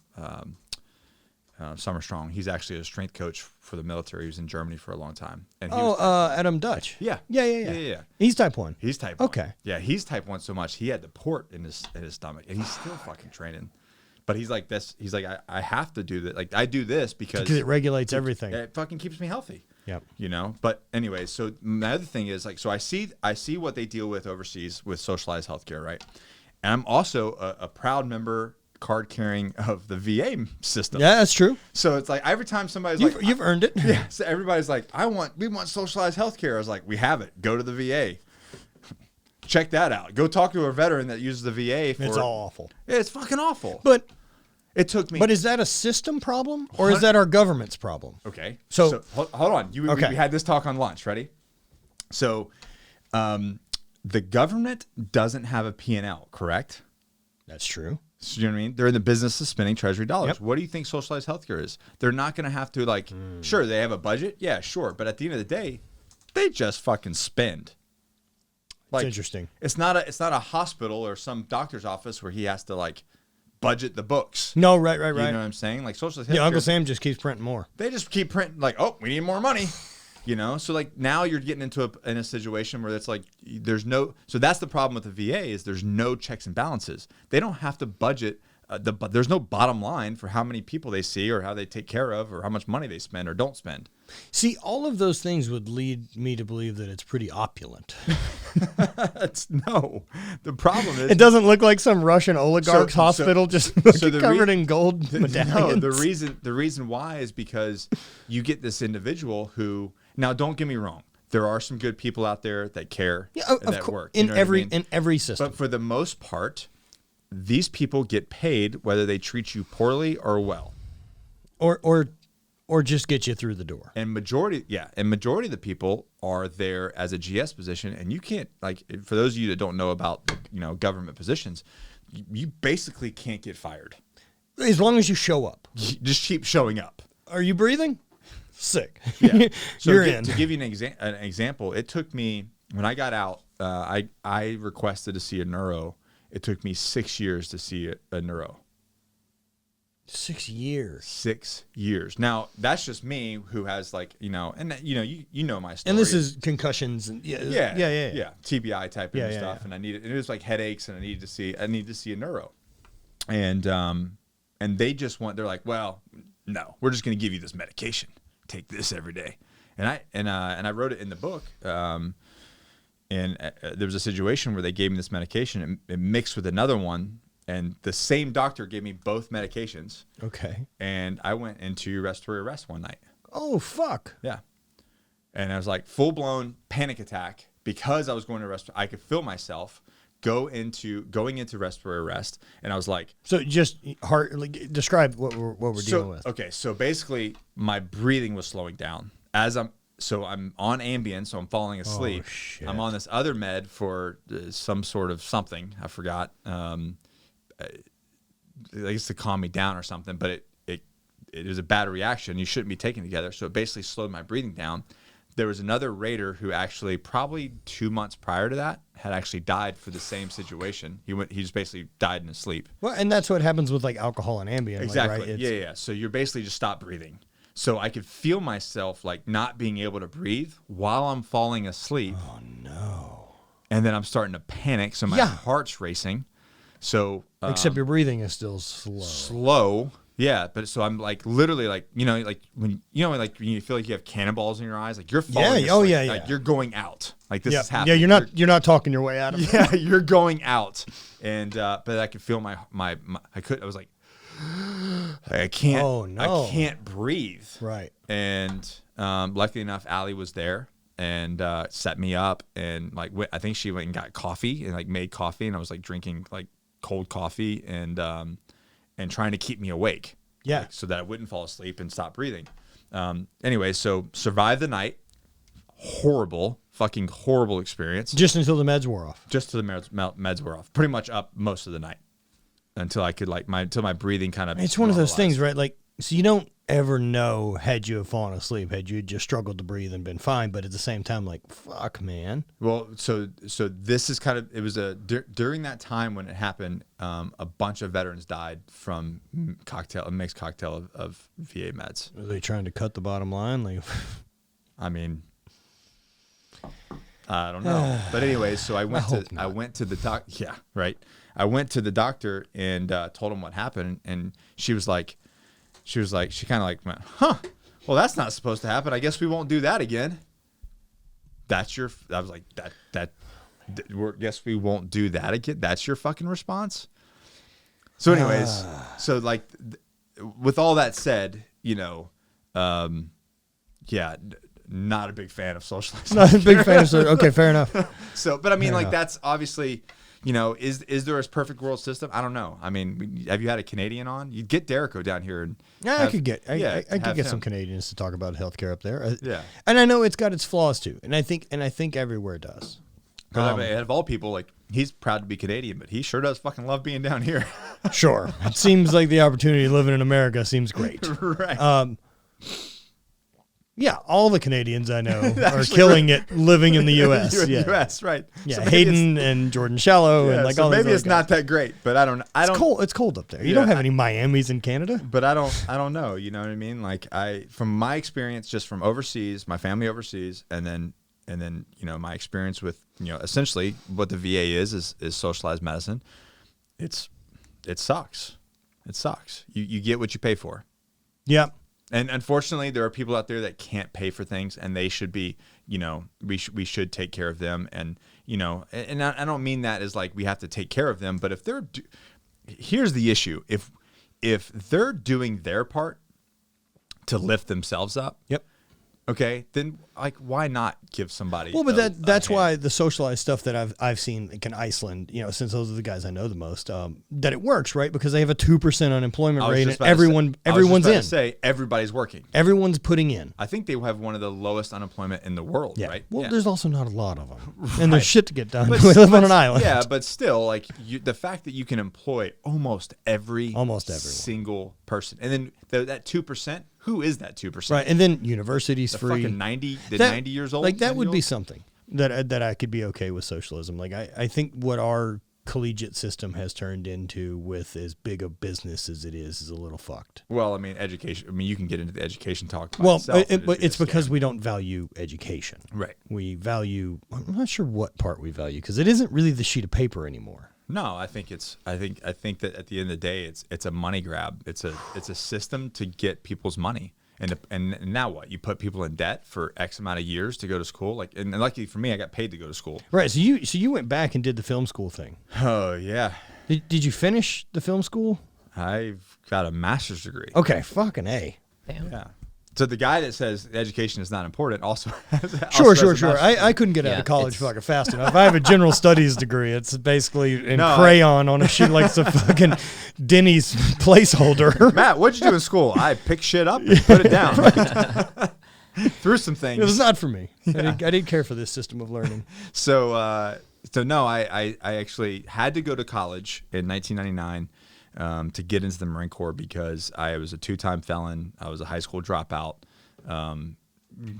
Speaker 2: Summer Strong. He's actually a strength coach for the military. He was in Germany for a long time. And
Speaker 1: Adam Dutch.
Speaker 2: Yeah.
Speaker 1: He's type 1.
Speaker 2: He's type 1.
Speaker 1: Okay.
Speaker 2: Yeah, he's type 1 so much he had the port in his stomach, and he's still fucking training. But he's like this. He's like, I have to do that. Like I do this because
Speaker 1: it regulates everything.
Speaker 2: It fucking keeps me healthy.
Speaker 1: Yep.
Speaker 2: But anyway, so my other thing is like, so I see what they deal with overseas with socialized healthcare, right? And I'm also a proud member, card carrying of the VA system.
Speaker 1: Yeah, that's true.
Speaker 2: So it's like every time somebody's
Speaker 1: you've earned it.
Speaker 2: Yeah. So everybody's like, we want socialized healthcare. I was like, we have it. Go to the VA. Check that out. Go talk to a veteran that uses the VA.
Speaker 1: It's all awful.
Speaker 2: It's fucking awful.
Speaker 1: But
Speaker 2: it took me.
Speaker 1: But is that a system problem or is that our government's problem?
Speaker 2: Okay.
Speaker 1: So
Speaker 2: hold on. We had this talk on lunch. Ready? So, the government doesn't have a P&L, correct?
Speaker 1: That's true.
Speaker 2: So, you know what I mean? They're in the business of spending treasury dollars. Yep. What do you think socialized healthcare is? They're not going to have to sure, they have a budget. Yeah, sure. But at the end of the day, they just fucking spend.
Speaker 1: It's interesting.
Speaker 2: It's not a hospital or some doctor's office where he has to budget the books.
Speaker 1: No, right.
Speaker 2: You know what I'm saying? Like socialized healthcare.
Speaker 1: Yeah, Uncle Sam just keeps printing more.
Speaker 2: They just keep printing we need more money. So now you're getting into a situation where it's like so that's the problem with the VA is there's no checks and balances. They don't have to budget there's no bottom line for how many people they see or how they take care of or how much money they spend or don't spend.
Speaker 1: See, all of those things would lead me to believe that it's pretty opulent.
Speaker 2: No. The problem is...
Speaker 1: It doesn't look like some Russian oligarch's hospital just covered in gold medallions.
Speaker 2: No, the reason why is because you get this individual who... Now, don't get me wrong. There are some good people out there that care and that work.
Speaker 1: In every system.
Speaker 2: But for the most part, these people get paid whether they treat you poorly or well.
Speaker 1: Or just get you through the door.
Speaker 2: And majority of the people are there as a GS position, and you can't for those of you that don't know about government positions, you basically can't get fired
Speaker 1: as long as you show up.
Speaker 2: You just keep showing up.
Speaker 1: Are you breathing? Sick.
Speaker 2: Yeah. So
Speaker 1: you're in.
Speaker 2: To give you an example, it took me when I got out. I requested to see a neuro, It took me 6 years to see a neuro.
Speaker 1: 6 years.
Speaker 2: 6 years. Now that's just me, who has like you know my story.
Speaker 1: And this is concussions and yeah,
Speaker 2: TBI type of stuff. And it was like headaches, and I need to see a neuro, and they just they're like, well, no, we're just going to give you this medication. Take this every day, and I wrote it in the book. And there was a situation where they gave me this medication, and it mixed with another one. And the same doctor gave me both medications.
Speaker 1: Okay.
Speaker 2: And I went into respiratory arrest one night.
Speaker 1: Oh, fuck.
Speaker 2: Yeah. And I was like full-blown panic attack because I was going to respiratory. I could feel myself going into respiratory arrest. And I was like.
Speaker 1: So just describe what we're dealing with.
Speaker 2: Okay. So basically my breathing was slowing down as I'm on Ambien, so I'm falling asleep.
Speaker 1: Oh, shit.
Speaker 2: I'm on this other med for some sort of something. I forgot. I guess to calm me down or something, but it was a bad reaction. You shouldn't be taken together. So it basically slowed my breathing down. There was another Raider who actually probably 2 months prior to that had actually died for the same situation. He just basically died in his sleep.
Speaker 1: Well, and that's what happens with like alcohol and Ambien.
Speaker 2: Exactly.
Speaker 1: Like, right?
Speaker 2: Yeah. So you're basically just stop breathing. So I could feel myself like not being able to breathe while I'm falling asleep.
Speaker 1: Oh no.
Speaker 2: And then I'm starting to panic. So my heart's racing. So
Speaker 1: except your breathing is still
Speaker 2: slow. Yeah, but so I'm like literally like when you feel like you have cannonballs in your eyes, like you're falling asleep, like you're going out, like this is happening.
Speaker 1: Yeah, you're not talking your way out of it.
Speaker 2: Yeah, you're going out, and but I could feel I was like I can't. Oh no, I can't breathe.
Speaker 1: Right.
Speaker 2: And luckily enough, Allie was there and set me up, and like I think she went and got coffee and like made coffee, and I was like drinking like cold coffee and trying to keep me awake.
Speaker 1: Yeah.
Speaker 2: Like, so that I wouldn't fall asleep and stop breathing. Anyway, so survived the night. Fucking horrible experience.
Speaker 1: Just until the meds wore off.
Speaker 2: Just till the meds wore off. Pretty much up most of the night until I could until my breathing kind of.
Speaker 1: It's one of those things, right? Like, so you don't ever know had you have fallen asleep, had you just struggled to breathe and been fine, but at the same time, like, fuck, man.
Speaker 2: Well, so this is kind of, it was during that time when it happened, a bunch of veterans died from a mixed cocktail of VA meds.
Speaker 1: Are they trying to cut the bottom line? Like,
Speaker 2: I mean, I don't know. But anyway, so I went to the doc. Yeah, right. I went to the doctor and told him what happened, and she kind of like went, huh, well, that's not supposed to happen. I guess we won't do that again. I was like, guess we won't do that again. That's your fucking response. So anyways, so like with all that said, not a big fan of socializing.
Speaker 1: Not a big fan of okay, fair enough.
Speaker 2: So, but I mean, like that's obviously, is there a perfect world system? I don't know. I mean, have you had a Canadian on? You'd get Derico down here, and
Speaker 1: I could get some Canadians to talk about healthcare up there.
Speaker 2: Yeah,
Speaker 1: and I know it's got its flaws too, and I think everywhere does.
Speaker 2: But of all people, like he's proud to be Canadian, but he sure does fucking love being down here.
Speaker 1: Sure, it seems like the opportunity living in America seems great.
Speaker 2: Right.
Speaker 1: Yeah, all the Canadians I know are killing it living in the U.S.
Speaker 2: U.S. Right.
Speaker 1: Yeah, so Hayden and Jordan Shallow and like
Speaker 2: so
Speaker 1: all these
Speaker 2: maybe it's not that great, but I don't.
Speaker 1: It's cold up there. You don't have any Miamis in Canada.
Speaker 2: But I don't know. You know what I mean? Like from my experience, just from overseas, my family overseas, and then my experience with essentially what the VA is socialized medicine. It sucks. It sucks. You get what you pay for.
Speaker 1: Yeah.
Speaker 2: And unfortunately, there are people out there that can't pay for things, and they should be, we should take care of them. And, and I don't mean that as like we have to take care of them, but if here's the issue. If they're doing their part to lift themselves up.
Speaker 1: Yep.
Speaker 2: Okay, then like why not give somebody?
Speaker 1: Well, but that's why the socialized stuff that I've seen in Iceland, since those are the guys I know the most, that it works, right? Because they have a 2% unemployment rate, and everyone's in.
Speaker 2: Say everybody's working.
Speaker 1: Everyone's putting in.
Speaker 2: I think they have one of the lowest unemployment in the world, right?
Speaker 1: Well, there's also not a lot of them, and there's shit to get done. We live on an island.
Speaker 2: Yeah, but still, like the fact that you can employ almost every single person, and then that 2%. Who is that 2%?
Speaker 1: Right, and then universities free.
Speaker 2: Fucking 90 years old.
Speaker 1: Like that would be something that I could be okay with socialism. Like I think what our collegiate system has turned into with as big a business as it is a little fucked.
Speaker 2: Well, I mean, education. I mean, you can get into the education talk.
Speaker 1: But it's because we don't value education.
Speaker 2: Right.
Speaker 1: We value. I'm not sure what part we value because it isn't really the sheet of paper anymore.
Speaker 2: No, I think I think that at the end of the day, it's a money grab. It's a system to get people's money. And now what? You put people in debt for X amount of years to go to school. Like, and luckily for me, I got paid to go to school.
Speaker 1: Right. So you went back and did the film school thing.
Speaker 2: Oh yeah.
Speaker 1: Did you finish the film school?
Speaker 2: I've got a master's degree.
Speaker 1: Okay. Fucking A.
Speaker 3: Damn.
Speaker 2: Yeah. So the guy that says education is not important also has
Speaker 1: Sure. I couldn't get out of college fucking fast enough. I have a general studies degree. It's basically in crayon on a sheet like some fucking Denny's placeholder.
Speaker 2: Matt, what'd you do in school? I picked shit up and put it down. Threw some things.
Speaker 1: It was not for me. Yeah. I didn't care for this system of learning.
Speaker 2: So no, I actually had to go to college in 1999. To get into the Marine Corps because I was a 2-time felon. I was a high school dropout.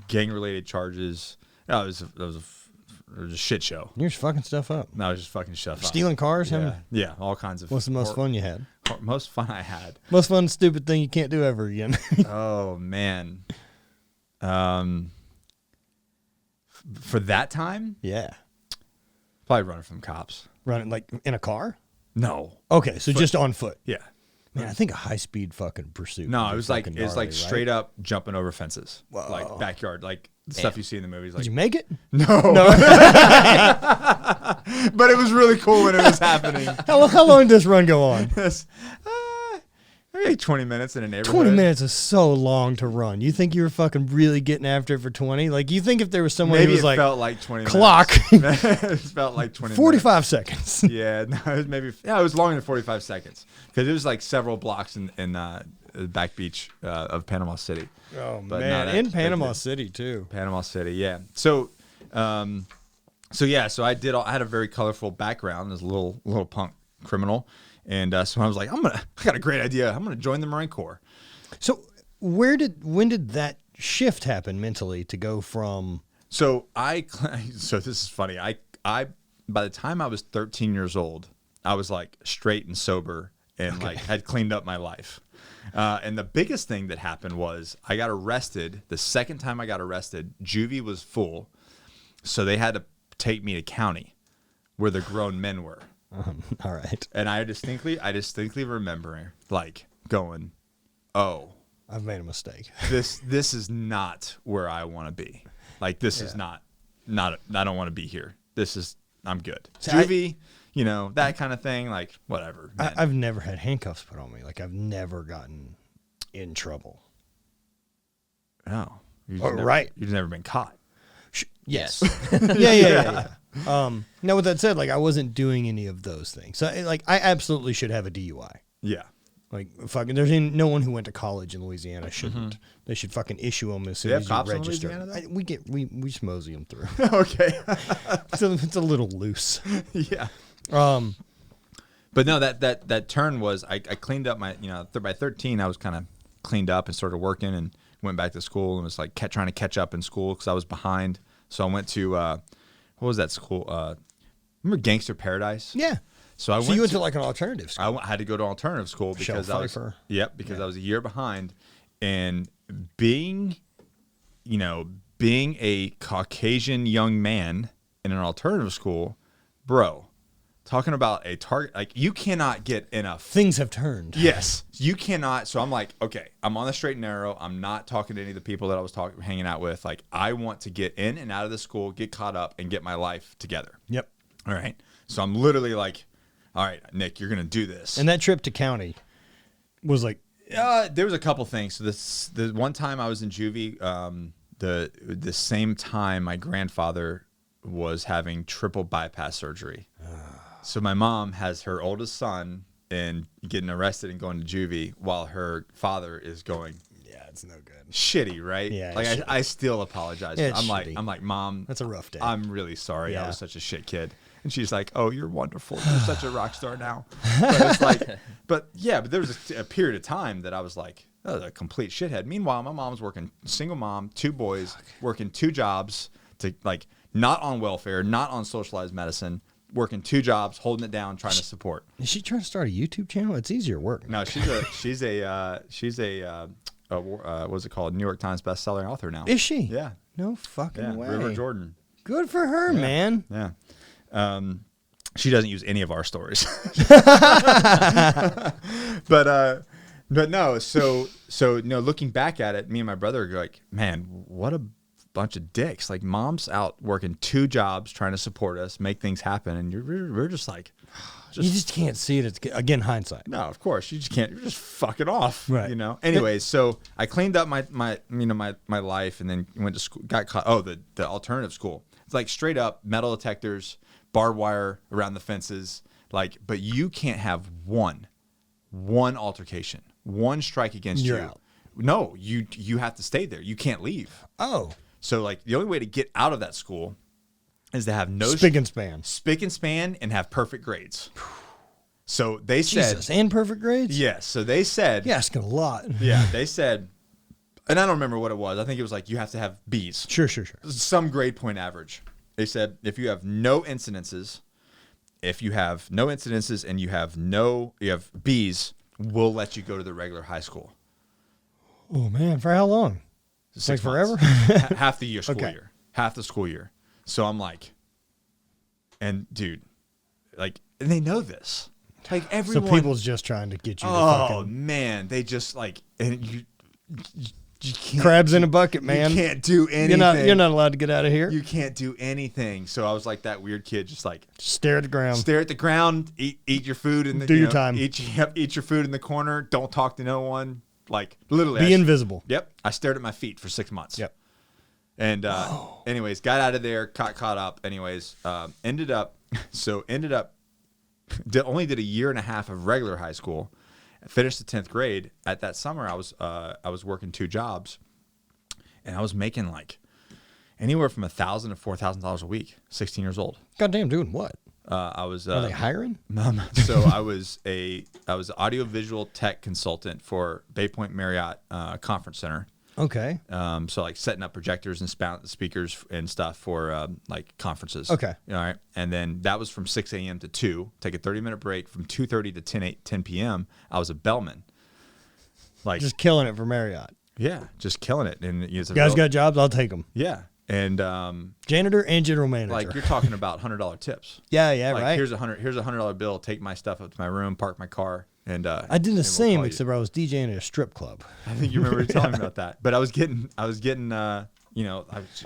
Speaker 2: Gang-related charges. It was a shit show.
Speaker 1: You're just fucking stuff up.
Speaker 2: No, I was just fucking stuff up.
Speaker 1: Stealing cars?
Speaker 2: Yeah, all kinds of.
Speaker 1: What's the most fun you had?
Speaker 2: Most fun I had.
Speaker 1: Most fun, stupid thing you can't do ever again.
Speaker 2: Oh, man. For that time?
Speaker 1: Yeah.
Speaker 2: Probably running from cops.
Speaker 1: Running like in a car?
Speaker 2: No.
Speaker 1: Okay, so just on foot.
Speaker 2: Yeah.
Speaker 1: Man, I think a high-speed fucking pursuit.
Speaker 2: No, it was like
Speaker 1: gnarly,
Speaker 2: straight up jumping over fences,
Speaker 1: Whoa.
Speaker 2: like backyard, like stuff you see in the movies. Like,
Speaker 1: did you make it?
Speaker 2: No. But it was really cool when it was happening.
Speaker 1: How long did this run go on?
Speaker 2: Maybe 20 minutes in a neighborhood.
Speaker 1: 20 minutes is so long to run. You think you were fucking really getting after it for 20? Like, you think if there was someone who was like,
Speaker 2: felt like 20
Speaker 1: clock.
Speaker 2: minutes. It felt like 20
Speaker 1: 45 seconds.
Speaker 2: Yeah, no, it was longer than 45 seconds because it was like several blocks in the back beach of Panama City.
Speaker 1: Oh,
Speaker 2: but
Speaker 1: man.
Speaker 2: No,
Speaker 1: in Panama City, too.
Speaker 2: Panama City, yeah. So I had a very colorful background as a little punk criminal. And so I was like, I got a great idea. I'm going to join the Marine Corps.
Speaker 1: So when did that shift happen mentally to go from?
Speaker 2: So this is funny. I by the time I was 13 years old, I was like straight and sober and like had cleaned up my life. And the biggest thing that happened was I got arrested. The second time I got arrested, juvie was full. So they had to take me to county where the grown men were.
Speaker 1: All right.
Speaker 2: And I distinctly remember like going, oh,
Speaker 1: I've made a mistake.
Speaker 2: This is not where I want to be. Like this is not I don't want to be here. I'm good. So juvie, that kind of thing. Like whatever.
Speaker 1: I've never had handcuffs put on me. Like I've never gotten in trouble.
Speaker 2: Oh,
Speaker 1: right.
Speaker 2: You've never been caught.
Speaker 1: Yes. Yeah. Now with that said, like I wasn't doing any of those things. So like I absolutely should have a DUI.
Speaker 2: Yeah.
Speaker 1: Like fucking, there's no one who went to college in Louisiana shouldn't. Mm-hmm. They should fucking issue them as soon as you register. We just mosey them through.
Speaker 2: Okay.
Speaker 1: It's a little loose.
Speaker 2: Yeah. But no, that turn was I cleaned up my by 13 I was kind of cleaned up and started working and went back to school and was like trying to catch up in school because I was behind. So I went to what was that school? Remember Gangster Paradise?
Speaker 1: Yeah.
Speaker 2: So
Speaker 1: you went to like an alternative school.
Speaker 2: I had to go to alternative school because I was I was a year behind, and being a Caucasian young man in an alternative school, bro. Talking about a target, like you cannot get enough.
Speaker 1: Things have turned.
Speaker 2: Yes, you cannot. So I'm like, okay, I'm on the straight and narrow. I'm not talking to any of the people that I was hanging out with. Like, I want to get in and out of the school, get caught up, and get my life together.
Speaker 1: Yep.
Speaker 2: All right. So I'm literally like, all right, Nick, you're gonna do this.
Speaker 1: And that trip to county was like,
Speaker 2: there was a couple things. So the one time I was in juvie, the same time my grandfather was having triple bypass surgery. So my mom has her oldest son and getting arrested and going to juvie while her father is going.
Speaker 1: Yeah, it's no good.
Speaker 2: Shitty, right?
Speaker 1: Yeah.
Speaker 2: Like I still apologize.
Speaker 1: Yeah,
Speaker 2: I'm like, Mom,
Speaker 1: that's a rough day.
Speaker 2: I'm really sorry.
Speaker 1: Yeah.
Speaker 2: I was such a shit kid. And she's like, oh, you're wonderful. You're such a rock star now. But it's like, but there was a period of time that I was like, oh, a complete shithead. Meanwhile, my mom's working, single mom, 2 boys, working 2 jobs to like not on welfare, not on socialized medicine, working 2 jobs, holding it down, trying to support.
Speaker 1: Is she trying to start a YouTube channel? It's easier work.
Speaker 2: No, she's a what's it called? New York Times bestselling author now.
Speaker 1: Is she?
Speaker 2: Yeah.
Speaker 1: No fucking way.
Speaker 2: River Jordan.
Speaker 1: Good for her, man.
Speaker 2: Yeah. She doesn't use any of our stories. But no, so looking back at it, me and my brother are like, man, what a bunch of dicks. Like, mom's out working 2 jobs trying to support us, make things happen, and we're just like,
Speaker 1: you just can't see it. It's again hindsight.
Speaker 2: No, of course you just can't. You're just fucking off,
Speaker 1: right?
Speaker 2: Anyways, so I cleaned up my life, and then went to school. Got caught. Oh, the alternative school. It's like straight up metal detectors, barbed wire around the fences. Like, but you can't have one altercation, one strike against you.
Speaker 1: You're out.
Speaker 2: No, you have to stay there. You can't leave.
Speaker 1: Oh.
Speaker 2: So, like, the only way to get out of that school is to have no
Speaker 1: spick and span,
Speaker 2: and have perfect grades. So they said,
Speaker 1: and perfect grades.
Speaker 2: Yes. So they said,
Speaker 1: you're asking a lot.
Speaker 2: Yeah, they said, and I don't remember what it was. I think it was like you have to have B's.
Speaker 1: Sure.
Speaker 2: Some grade point average. They said if you have no incidences, and you have B's, we'll let you go to the regular high school.
Speaker 1: Oh man, for how long?
Speaker 2: 6
Speaker 1: months.
Speaker 2: Forever? Half the year,
Speaker 1: okay.
Speaker 2: year. Half the school year. So I'm like, and dude, like, and they know this. Like, everyone.
Speaker 1: So people's just trying to get you to fucking.
Speaker 2: Man, they just like, and you can't.
Speaker 1: Crabs in a bucket, man.
Speaker 2: You can't do anything.
Speaker 1: You're not allowed to get out of here.
Speaker 2: You can't do anything. So I was like that weird kid, just like.
Speaker 1: Stare at the ground.
Speaker 2: Stare at the ground, eat your food. In the,
Speaker 1: do your time.
Speaker 2: Eat your food in the corner. Don't talk to no one. Like, literally.
Speaker 1: Be invisible.
Speaker 2: Yep. I stared at my feet for 6 months.
Speaker 1: Yep.
Speaker 2: And anyways, got out of there, caught up. Anyways, ended up, only did a year and a half of regular high school. Finished the 10th grade. At that summer, I was working 2 jobs, and I was making like anywhere from $1,000 to $4,000 a week. 16 years old.
Speaker 1: Goddamn, doing what?
Speaker 2: I was.
Speaker 1: Are they hiring?
Speaker 2: So I was an audiovisual tech consultant for Bay Point Marriott Conference Center.
Speaker 1: Okay.
Speaker 2: So like setting up projectors and speakers and stuff for like conferences.
Speaker 1: Okay.
Speaker 2: All right. And then that was from 6 a.m. to 2. Take a 30-minute break from 2:30 to 10 p.m. I was a bellman. Like,
Speaker 1: just killing it for Marriott.
Speaker 2: Yeah, just killing it. And
Speaker 1: you guys got jobs, I'll take them.
Speaker 2: Yeah. And
Speaker 1: janitor and general manager.
Speaker 2: Like, you're talking about $100 tips.
Speaker 1: Yeah,
Speaker 2: like,
Speaker 1: right.
Speaker 2: Here's a $100 bill. Take my stuff up to my room, park my car. And
Speaker 1: I did the same, except I was DJing at a strip club.
Speaker 2: I think you remember telling me about that. But I was getting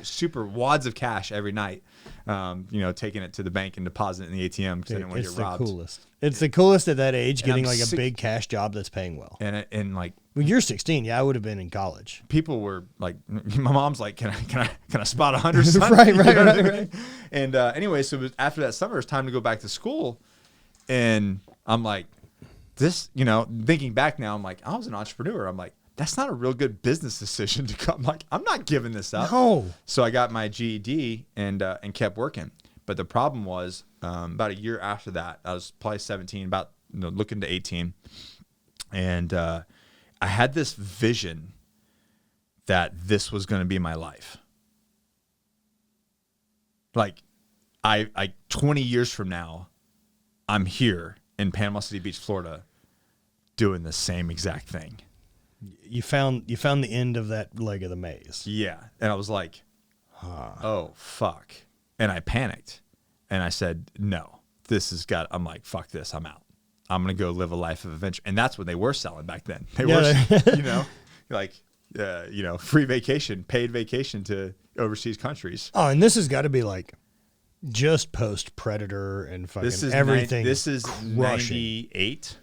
Speaker 2: super wads of cash every night. Taking it to the bank and depositing it in the ATM because I didn't want to get robbed.
Speaker 1: It's the coolest. It's the coolest at that age, getting like a big cash job that's paying well.
Speaker 2: And like,
Speaker 1: when you're 16, yeah, I would have been in college.
Speaker 2: People were like, my mom's like, can I spot 100? Son?
Speaker 1: right.
Speaker 2: And anyway, so it was, after that summer, it was time to go back to school, and I'm like, this, thinking back now, I'm like, I was an entrepreneur. I'm like, that's not a real good business decision to come. Like, I'm not giving this up.
Speaker 1: No.
Speaker 2: So I got my GED and kept working. But the problem was, about a year after that, I was probably 17, about looking to 18, and I had this vision that this was going to be my life. Like, I 20 years from now, I'm here in Panama City Beach, Florida, doing the same exact thing.
Speaker 1: You found the end of that leg of the maze.
Speaker 2: Yeah. And I was like, oh, fuck. And I panicked. And I said, no, I'm like, fuck this. I'm out. I'm going to go live a life of adventure. And that's what they were selling back then. They were, free vacation, paid vacation to overseas countries.
Speaker 1: Oh, and this has got to be like just post Predator and fucking everything.
Speaker 2: This is
Speaker 1: crushing.
Speaker 2: 98.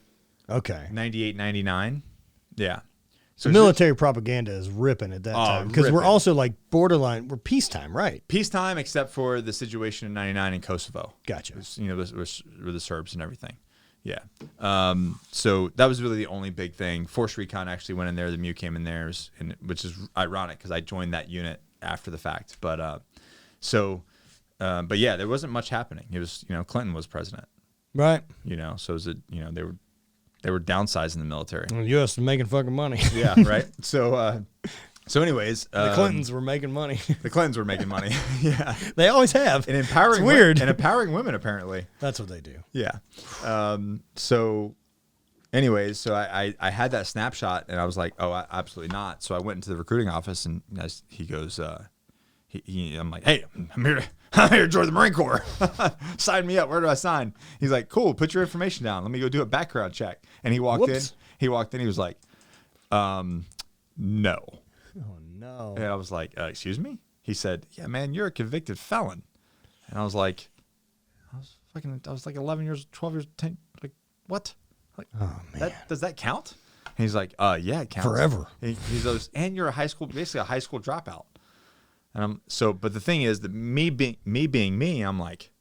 Speaker 1: Okay.
Speaker 2: 98, 99. Yeah. So
Speaker 1: military propaganda is ripping at that time because we're also like borderline. We're peacetime, right?
Speaker 2: Peacetime, except for the situation in '99 in Kosovo.
Speaker 1: Gotcha.
Speaker 2: With the Serbs and everything. Yeah. So that was really the only big thing. Force Recon actually went in there. The MEU came in there, which is ironic because I joined that unit after the fact. But yeah, there wasn't much happening. It was Clinton was president,
Speaker 1: right?
Speaker 2: So it was they were downsizing the military.
Speaker 1: The U.S. is making fucking money.
Speaker 2: Yeah, right. So So anyways,
Speaker 1: the Clintons were making money.
Speaker 2: The Clintons were making money. Yeah,
Speaker 1: they always have.
Speaker 2: And empowering,
Speaker 1: it's weird.
Speaker 2: And empowering women apparently.
Speaker 1: That's what they do.
Speaker 2: Yeah. So, anyways, so I had that snapshot, and I was like, oh, absolutely not. So I went into the recruiting office, and he goes, I'm like, hey, I'm here to join the Marine Corps. Sign me up. Where do I sign? He's like, cool. Put your information down. Let me go do a background check. And he walked in. He was like, no.
Speaker 1: Oh no.
Speaker 2: And I was like, excuse me? He said, yeah, man, you're a convicted felon. And I was like, I was like 11 years, 12 years, 10, like, what? Like,
Speaker 1: oh man.
Speaker 2: Does that count? And he's like, yeah, it counts.
Speaker 1: Forever.
Speaker 2: He goes, and you're basically a high school dropout. And but the thing is that me being me, I'm like,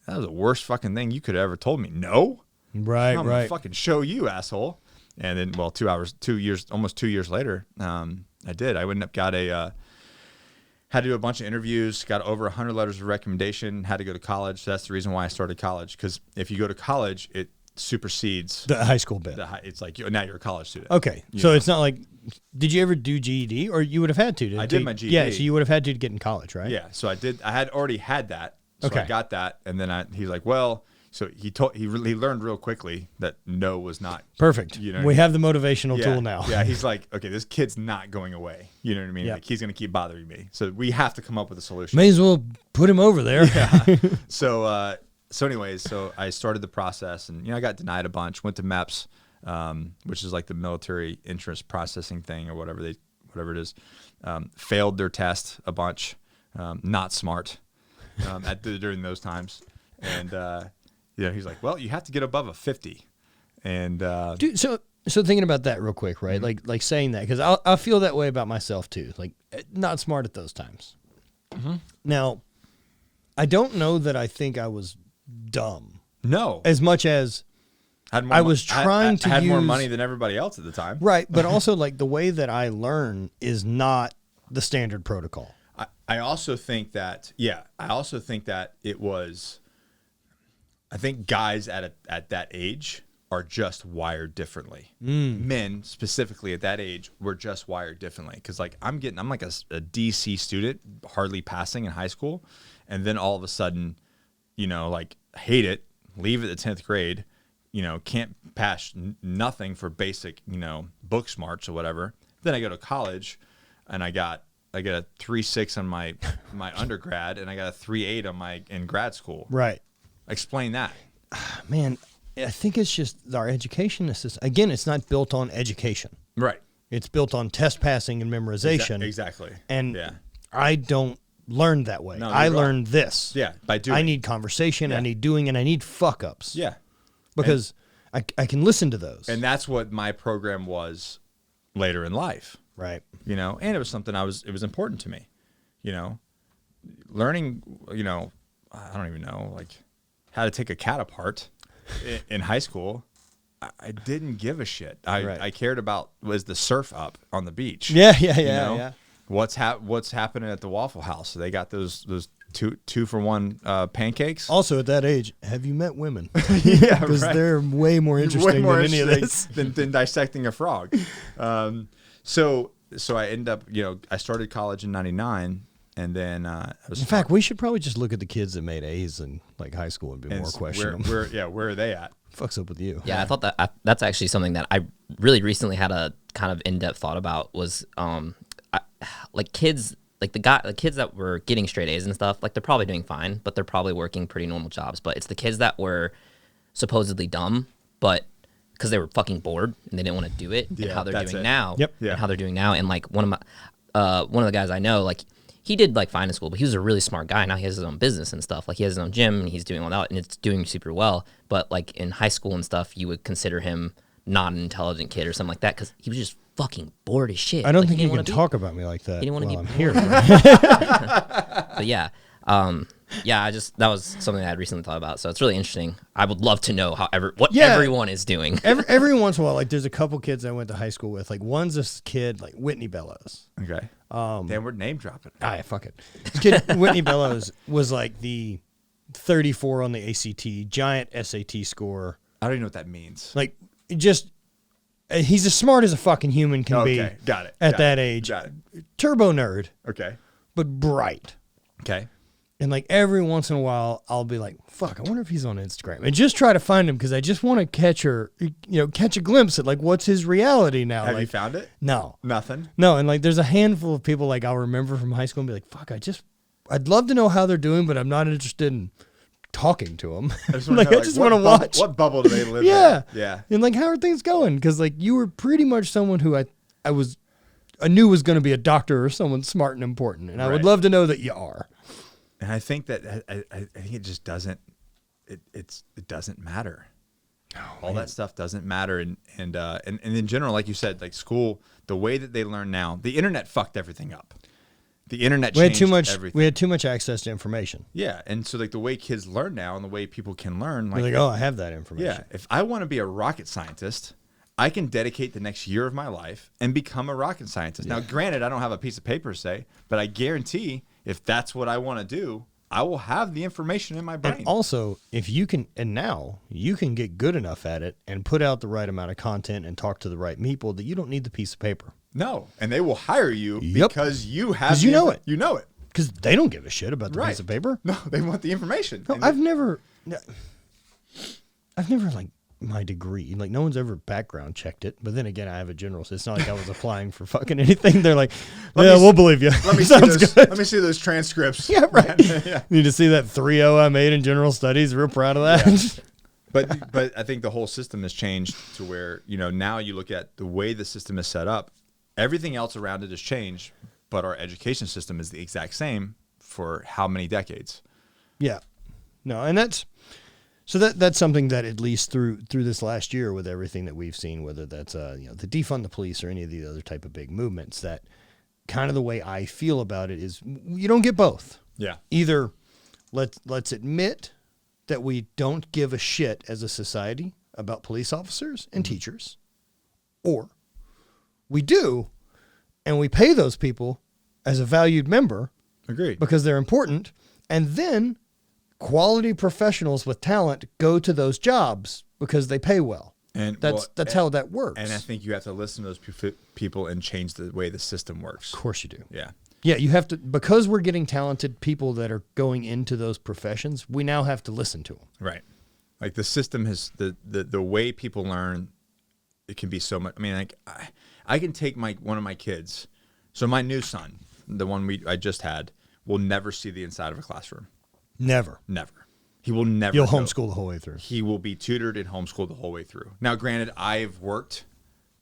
Speaker 2: that was the worst fucking thing you could have ever told me. No.
Speaker 1: Right,
Speaker 2: I'm gonna fucking show you, asshole. And then, well, almost 2 years later, I did. I ended up had to do a bunch of interviews, got over 100 letters of recommendation, had to go to college. So that's the reason why I started college, because if you go to college, it supersedes
Speaker 1: the high school bit.
Speaker 2: It's like now you're a college student.
Speaker 1: Okay, so it's not like, did you ever do GED, or you would have had to?
Speaker 2: I did my GED.
Speaker 1: Yeah, so you would have had to get in college, right?
Speaker 2: Yeah, so I did. I had already had that. So
Speaker 1: okay.
Speaker 2: I got that, and then he's like, well. So he learned real quickly that no was not
Speaker 1: perfect.
Speaker 2: You know,
Speaker 1: we have the motivational tool now.
Speaker 2: Yeah, he's like, okay, this kid's not going away. You know what I mean?
Speaker 1: Yep.
Speaker 2: Like, he's going to keep bothering me. So we have to come up with a solution.
Speaker 1: May as well put him over there.
Speaker 2: Yeah. So anyways, so I started the process, and I got denied a bunch. Went to MEPS, which is like the military interest processing thing or whatever it is. Failed their test a bunch. Not smart during those times, and. He's like, well, you have to get above a 50. And
Speaker 1: dude, so thinking about that real quick, right? Mm-hmm. Like saying that, because I feel that way about myself too. Like, not smart at those times. Mm-hmm. Now, I don't know that I think I was dumb.
Speaker 2: No.
Speaker 1: As much as I was trying to
Speaker 2: had more money than everybody else at the time.
Speaker 1: Right, but also like the way that I learn is not the standard protocol.
Speaker 2: I also think that it was. I think guys at that age are just wired differently. Men specifically at that age were just wired differently. Because like I'm like a DC student, hardly passing in high school, and then all of a sudden, like hate it, leave at the 10th grade, can't pass nothing for basic, book smarts or whatever. Then I go to college, and I get a 3.6 on my undergrad, and I got a 3.8 in grad school.
Speaker 1: Right. Explain
Speaker 2: that.
Speaker 1: Man, I think it's just our education system. Again, it's not built on education.
Speaker 2: Right.
Speaker 1: It's built on test passing and memorization.
Speaker 2: Exactly.
Speaker 1: And I don't learn that way.
Speaker 2: No,
Speaker 1: I learned this.
Speaker 2: Yeah, by doing.
Speaker 1: I need conversation, I need doing, and I need fuck-ups.
Speaker 2: Yeah.
Speaker 1: Because I can listen to those.
Speaker 2: And that's what my program was later in life.
Speaker 1: Right.
Speaker 2: And it was something it was important to me. Learning, I don't even know, like, how to take a cat apart in high school. I didn't give a shit. I cared about was the surf up on the beach.
Speaker 1: Yeah.
Speaker 2: What's happening at the Waffle House? So they got those 2-for-1 pancakes.
Speaker 1: Also at that age, have you met women?
Speaker 2: Yeah,
Speaker 1: because they're way more interesting than any of this
Speaker 2: than dissecting a frog. So I ended up, I started college in '99. And then in
Speaker 1: fact, we should probably just look at the kids that made A's in like high school and be more question them.
Speaker 2: Where are they at?
Speaker 1: Fuck's up with you?
Speaker 3: Yeah, I thought that's actually something that I really recently had a kind of in-depth thought about was like kids, like the kids that were getting straight A's and stuff, like they're probably doing fine, but they're probably working pretty normal jobs. But it's the kids that were supposedly dumb, but because they were fucking bored and they didn't want to do it, and how they're doing now, and how they're doing now. And like one of the guys I know, like. He did like fine in school, but he was a really smart guy. Now he has his own business and stuff. Like he has his own gym and he's doing all that and it's doing super well. But like in high school and stuff, you would consider him not an intelligent kid or something like that because he was just fucking bored as shit.
Speaker 1: I don't think you can talk about me like that.
Speaker 3: He didn't want to
Speaker 1: I'm here.
Speaker 3: But yeah, that was something I had recently thought about. So it's really interesting. I would love to know what everyone is doing.
Speaker 1: Every once in a while, like there's a couple kids I went to high school with. Like one's this kid, like Whitney Bellows.
Speaker 2: Okay. Damn, we're name dropping.
Speaker 1: Fuck it. This kid, Whitney Bellows, was like the 34 on the ACT, giant SAT score.
Speaker 2: I don't even know what that means.
Speaker 1: Like just He's as smart as a fucking human can be.
Speaker 2: Okay, got it.
Speaker 1: At that age.
Speaker 2: Got it.
Speaker 1: Turbo nerd.
Speaker 2: Okay.
Speaker 1: But bright.
Speaker 2: Okay.
Speaker 1: And like every once in a while, I'll be like, fuck, I wonder if he's on Instagram. And just try to find him because I just want to catch a glimpse at like what's his reality now.
Speaker 2: Have
Speaker 1: like,
Speaker 2: you found it?
Speaker 1: No.
Speaker 2: Nothing?
Speaker 1: No, and like there's a handful of people like I'll remember from high school and be like, fuck, I'd love to know how they're doing, but I'm not interested in talking to them. I just want to watch.
Speaker 2: What bubble do they live in? Yeah.
Speaker 1: And like, how are things going? Because like you were pretty much someone who I knew was going to be a doctor or someone smart and important. And I would love to know that you are.
Speaker 2: And I think that I think it just doesn't it doesn't matter. All that stuff doesn't matter. And in general, like you said, like school, the way that they learn now, the internet fucked everything up. The internet changed everything.
Speaker 1: We had too much access to information.
Speaker 2: Yeah, and so like the way kids learn now and the way people can learn, like,
Speaker 1: oh, I have that information.
Speaker 2: Yeah, if I want to be a rocket scientist, I can dedicate the next year of my life and become a rocket scientist. Now, granted, I don't have a piece of paper to say, but I guarantee if that's what I want to do, I will have the information in my brain.
Speaker 1: And also, if you can, and now you can get good enough at it and put out the right amount of content and talk to the right people that you don't need the piece of paper.
Speaker 2: No, and they will hire you because you have.
Speaker 1: Because you know it.
Speaker 2: You know it.
Speaker 1: Because they don't give a shit about the piece of paper.
Speaker 2: No, they want the information.
Speaker 1: No, I've never like my degree. Like no one's ever background checked it. But then again, I have a general, so it's not like I was applying for fucking anything. They're like, we'll believe you.
Speaker 2: Let me see those transcripts.
Speaker 1: Yeah, right. Yeah. Need to see that 3.0 I made in general studies. Real proud of that.
Speaker 2: Yeah. But I think the whole system has changed to where now you look at the way the system is set up. Everything else around it has changed, but our education system is the exact same for how many decades?
Speaker 1: Yeah. No, and that's something that at least through this last year with everything that we've seen, whether that's the defund the police or any of the other type of big movements, that kind of the way I feel about it is you don't get both.
Speaker 2: Yeah.
Speaker 1: Either let's admit that we don't give a shit as a society about police officers and teachers, or we do, and we pay those people as a valued member.
Speaker 2: Agreed.
Speaker 1: Because they're important, and then quality professionals with talent go to those jobs because they pay well. And that's how that works.
Speaker 2: And I think you have to listen to those people and change the way the system works.
Speaker 1: Of course you do.
Speaker 2: Yeah.
Speaker 1: Yeah, you have to, because we're getting talented people that are going into those professions, we now have to listen to them.
Speaker 2: Right. Like the system has, the way people learn, it can be so much. I mean, like I can take one of my kids. So my new son, the one I just had, will never see the inside of a classroom.
Speaker 1: Never.
Speaker 2: He will never.
Speaker 1: You'll homeschool the whole way through.
Speaker 2: He will be tutored and homeschooled the whole way through. Now, granted, I've worked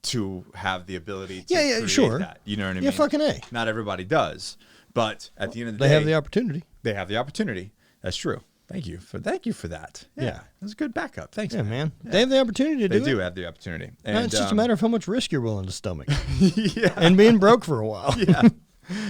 Speaker 2: to have the ability to create that. You know what I mean?
Speaker 1: Yeah, fucking A.
Speaker 2: Not everybody does. But at the end of the day,
Speaker 1: they have the opportunity.
Speaker 2: They have the opportunity. That's true. Thank you for that. Yeah. That's a good backup. Thanks,
Speaker 1: man. Yeah. They have the opportunity to do it.
Speaker 2: They do have the opportunity.
Speaker 1: And it's just a matter of how much risk you're willing to stomach.
Speaker 2: Yeah.
Speaker 1: And being broke for a while.
Speaker 2: Yeah.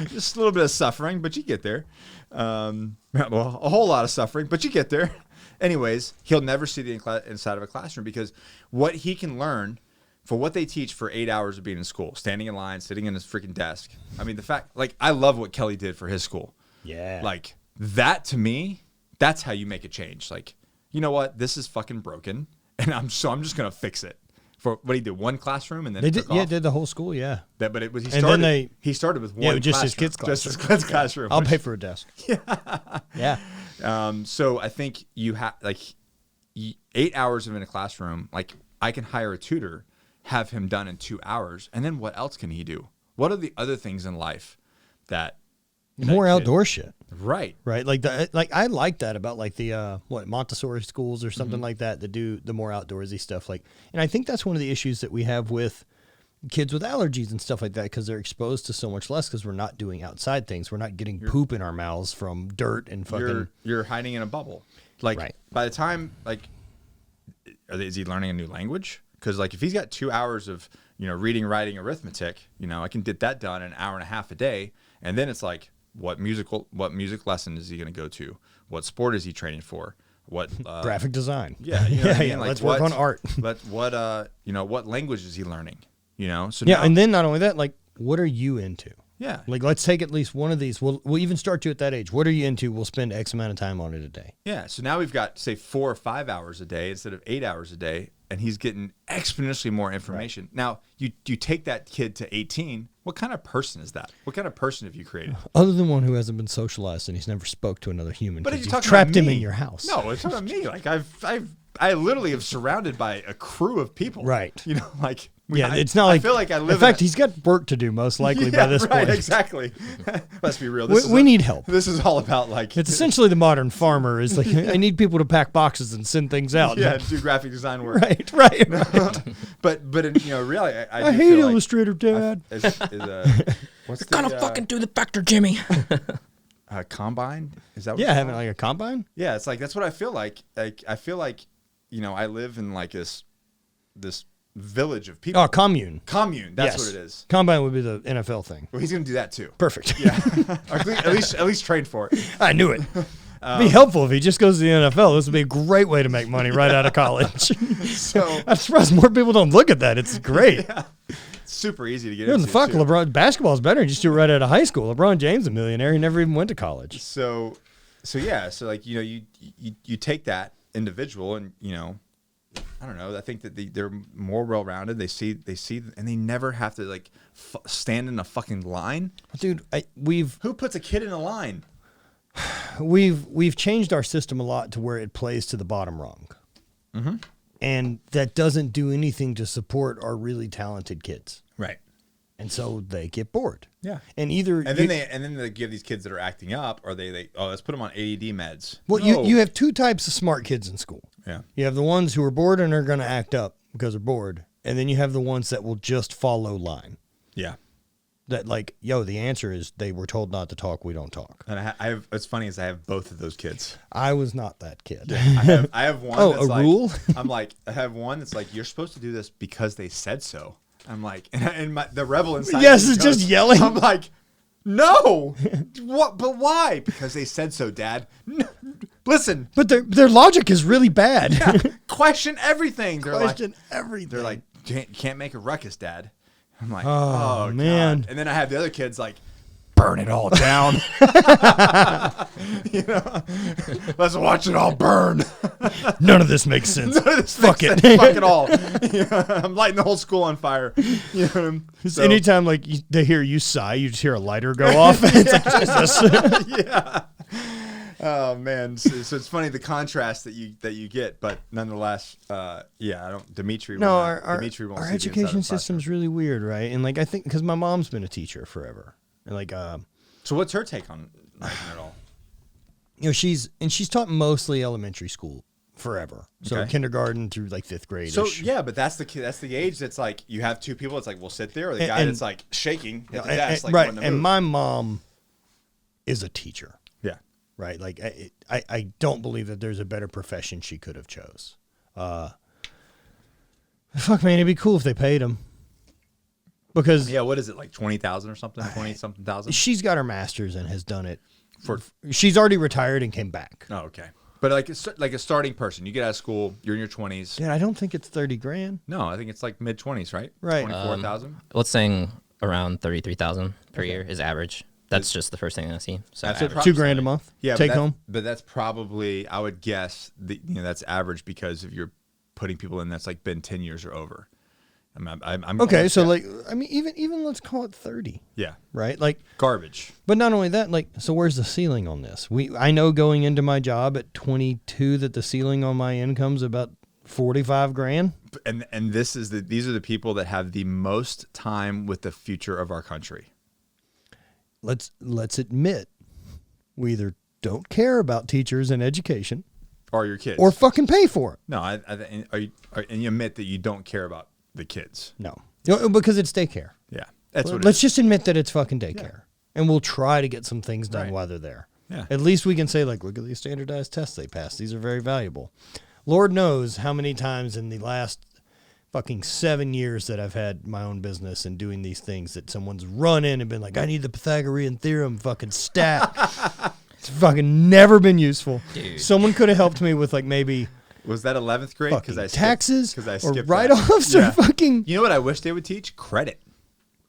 Speaker 2: Just a little bit of suffering, but you get there. Well, a whole lot of suffering, but you get there. Anyways, he'll never see the inside of a classroom because what he can learn for what they teach for 8 hours of being in school, standing in line, sitting in his freaking desk. I mean, the fact, like, I love what Kelly did for his school.
Speaker 1: Yeah.
Speaker 2: Like, that to me, that's how you make a change. Like, you know what? This is fucking broken, and I'm just going to fix it. For what he did, one classroom, and then
Speaker 1: did the whole school, yeah.
Speaker 2: He started with one.
Speaker 1: Just his kids' classroom.
Speaker 2: Just his kids' classroom.
Speaker 1: I'll pay for a desk.
Speaker 2: Yeah. So I think you have 8 hours in a classroom. Like I can hire a tutor, have him done in 2 hours, and then what else can he do? What are the other things in life that
Speaker 1: more outdoor shit?
Speaker 2: Right.
Speaker 1: Like I like that about like the Montessori schools or something like that do the more outdoorsy stuff. Like, and I think that's one of the issues that we have with kids with allergies and stuff like that because they're exposed to so much less because we're not doing outside things. We're not getting poop in our mouths from dirt and fucking.
Speaker 2: You're hiding in a bubble. Like by the time is he learning a new language? Because like if he's got 2 hours of reading, writing, arithmetic, I can get that done in an hour and a half a day, and then it's like. What music lesson is he going to go to? What sport is he training for? What
Speaker 1: graphic design?
Speaker 2: Yeah, yeah. Like
Speaker 1: let's work on art.
Speaker 2: What language is he learning? So
Speaker 1: and then not only that, like, what are you into?
Speaker 2: Yeah.
Speaker 1: Like, let's take at least one of these. We'll even start you at that age. What are you into? We'll spend X amount of time on it a day.
Speaker 2: Yeah. So now we've got, say, 4 or 5 hours a day instead of 8 hours a day, and he's getting exponentially more information. Right. Now, you take that kid to 18. What kind of person is that? What kind of person have you created?
Speaker 1: Other than one who hasn't been socialized and he's never spoke to another human.
Speaker 2: But
Speaker 1: you trapped him in your house.
Speaker 2: No, it's not me. Like I literally am surrounded by a crew of people.
Speaker 1: Right.
Speaker 2: You know, like.
Speaker 1: It's not like.
Speaker 2: I feel like I live.
Speaker 1: In fact, he's got work to do most likely by this point.
Speaker 2: Exactly. Let's be real.
Speaker 1: We need help.
Speaker 2: This is all about like.
Speaker 1: It's essentially the modern farmer. Is like, I need people to pack boxes and send things out.
Speaker 2: Yeah, do graphic design work.
Speaker 1: Right.
Speaker 2: but really, I
Speaker 1: hate Illustrator, Dad.
Speaker 3: You're gonna fucking do the vector, Jimmy.
Speaker 2: Combine? Is that? What
Speaker 1: having like a combine.
Speaker 2: Yeah, it's like that's what I feel like. Like I feel like, I live in like this village of people.
Speaker 1: Oh, commune.
Speaker 2: That's what it is.
Speaker 1: Combine would be the NFL thing.
Speaker 2: Well, he's gonna do that too.
Speaker 1: Perfect.
Speaker 2: Yeah. at least train for it.
Speaker 1: I knew it. It'd be helpful if he just goes to the NFL. This would be a great way to make money right out of college.
Speaker 2: So
Speaker 1: I'm surprised more people don't look at that. It's great.
Speaker 2: Yeah. It's super easy to get into.
Speaker 1: Fuck, LeBron basketball's better. You just do it right out of high school. LeBron James is a millionaire. He never even went to college.
Speaker 2: So like you take that individual and I don't know. I think that they're more well-rounded. They see, and they never have to like stand in a fucking line.
Speaker 1: Dude,
Speaker 2: who puts a kid in a line?
Speaker 1: We've changed our system a lot to where it plays to the bottom rung, and that doesn't do anything to support our really talented kids.
Speaker 2: Right.
Speaker 1: And so they get bored.
Speaker 2: Yeah.
Speaker 1: And
Speaker 2: then they give these kids that are acting up, or let's put them on AED meds.
Speaker 1: Well, you have two types of smart kids in school.
Speaker 2: Yeah. You
Speaker 1: have the ones who are bored and are going to act up because they're bored. And then you have the ones that will just follow line.
Speaker 2: Yeah.
Speaker 1: That like, the answer is they were told not to talk. We don't talk.
Speaker 2: And I have, what's funny is I have both of those kids.
Speaker 1: I was not that kid.
Speaker 2: Yeah, I have one.
Speaker 1: That's
Speaker 2: like,
Speaker 1: rule?
Speaker 2: I'm like, I have one that's like, you're supposed to do this because they said so. I'm like, and the rebel inside.
Speaker 1: Yes, it's just yelling.
Speaker 2: I'm like, no. What? But why? Because they said so, Dad. No, listen.
Speaker 1: But their logic is really bad.
Speaker 2: Yeah, question everything.
Speaker 1: Everything.
Speaker 2: They're like, can't make a ruckus, Dad. I'm like,
Speaker 1: oh man.
Speaker 2: God. And then I have the other kids like, burn it all down. Let's watch it all burn.
Speaker 1: None of this makes sense.
Speaker 2: Fuck it. Fuck it all. I'm lighting the whole school on fire. So,
Speaker 1: anytime like they hear you sigh, you just hear a lighter go off. It's like Jesus.
Speaker 2: Yeah. Oh man. So it's funny the contrast that you get, but nonetheless, I don't. Dimitri.
Speaker 1: No,
Speaker 2: our
Speaker 1: education system's really weird, right? And like I think because my mom's been a teacher forever. And like,
Speaker 2: so what's her take on it all?
Speaker 1: She's taught mostly elementary school forever. So kindergarten through like 5th grade.
Speaker 2: So but that's the age that's like you have two people. It's like we'll sit there, or the guy that's like shaking at the desk, like
Speaker 1: right. And my mom is a teacher.
Speaker 2: Yeah.
Speaker 1: Right. Like I don't believe that there's a better profession she could have chose. Fuck man, it'd be cool if they paid him. Because
Speaker 2: what is it like 20,000 or something? 20-something thousand.
Speaker 1: She's got her master's and has done it she's already retired and came back.
Speaker 2: Oh, okay. But like a starting person, you get out of school, you're in your 20s.
Speaker 1: Dude, I don't think it's 30 grand.
Speaker 2: No, I think it's like mid 20s, right?
Speaker 1: Right.
Speaker 2: 24,000.
Speaker 3: Let's saying around 33,000 per year is average. That's just the first thing I see. So
Speaker 2: that's
Speaker 1: $2,000 a month.
Speaker 2: Yeah,
Speaker 1: take home.
Speaker 2: But that's probably, I would guess that's average because if you're putting people in that's like been 10 years or over. I'm
Speaker 1: okay, so like even let's call it 30.
Speaker 2: Yeah.
Speaker 1: Right? Like
Speaker 2: garbage.
Speaker 1: But not only that, like so where's the ceiling on this? I know going into my job at 22 that the ceiling on my income's about 45 grand.
Speaker 2: And these are the people that have the most time with the future of our country.
Speaker 1: Let's admit we either don't care about teachers and education
Speaker 2: or your kids
Speaker 1: or fucking pay for it.
Speaker 2: No, and you admit that you don't care about the kids.
Speaker 1: No, because it's daycare.
Speaker 2: Yeah, that's what.
Speaker 1: Let's just admit that it's fucking daycare, and we'll try to get some things done while they're there.
Speaker 2: Yeah.
Speaker 1: At least we can say like, look at these standardized tests they passed. These are very valuable. Lord knows how many times in the last fucking 7 years that I've had my own business and doing these things that someone's run in and been like, I need the Pythagorean theorem fucking stat. It's fucking never been useful. Dude. Someone could have helped me with like maybe.
Speaker 2: Was that 11th grade?
Speaker 1: Because taxes
Speaker 2: or
Speaker 1: write-offs or fucking.
Speaker 2: You know what I wish they would teach? Credit.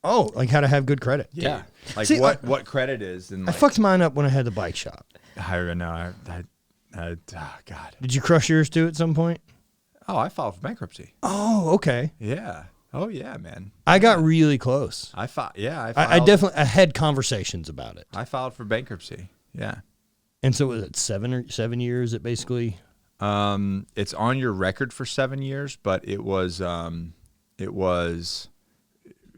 Speaker 1: Oh, like how to have good credit.
Speaker 2: Yeah. Like see, what credit is. And like,
Speaker 1: I fucked mine up when I had the bike shop.
Speaker 2: I know. Oh, God.
Speaker 1: Did you crush yours too at some point?
Speaker 2: Oh, I filed for bankruptcy.
Speaker 1: Oh, okay.
Speaker 2: Yeah. Oh, yeah, man.
Speaker 1: I got really close.
Speaker 2: I
Speaker 1: definitely had conversations about it.
Speaker 2: I filed for bankruptcy. Yeah.
Speaker 1: And so was it 7 years? It basically.
Speaker 2: It's on your record for 7 years, but it was.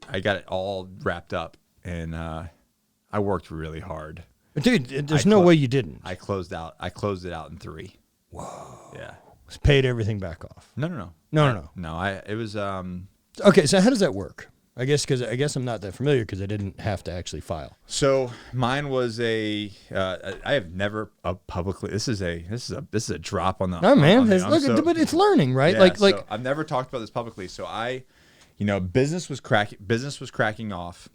Speaker 2: I got it all wrapped up, and I worked really hard.
Speaker 1: Dude, there's no way you didn't.
Speaker 2: I closed it out in 3.
Speaker 1: Whoa.
Speaker 2: Yeah.
Speaker 1: Paid everything back off.
Speaker 2: No.
Speaker 1: No.
Speaker 2: It was.
Speaker 1: Okay, so how does that work? I guess I'm not that familiar because I didn't have to actually file.
Speaker 2: So mine was I have never publicly. This is a drop on the.
Speaker 1: No, man. But it's learning, right?
Speaker 2: Yeah, like I've never talked about this publicly. So business was cracking off.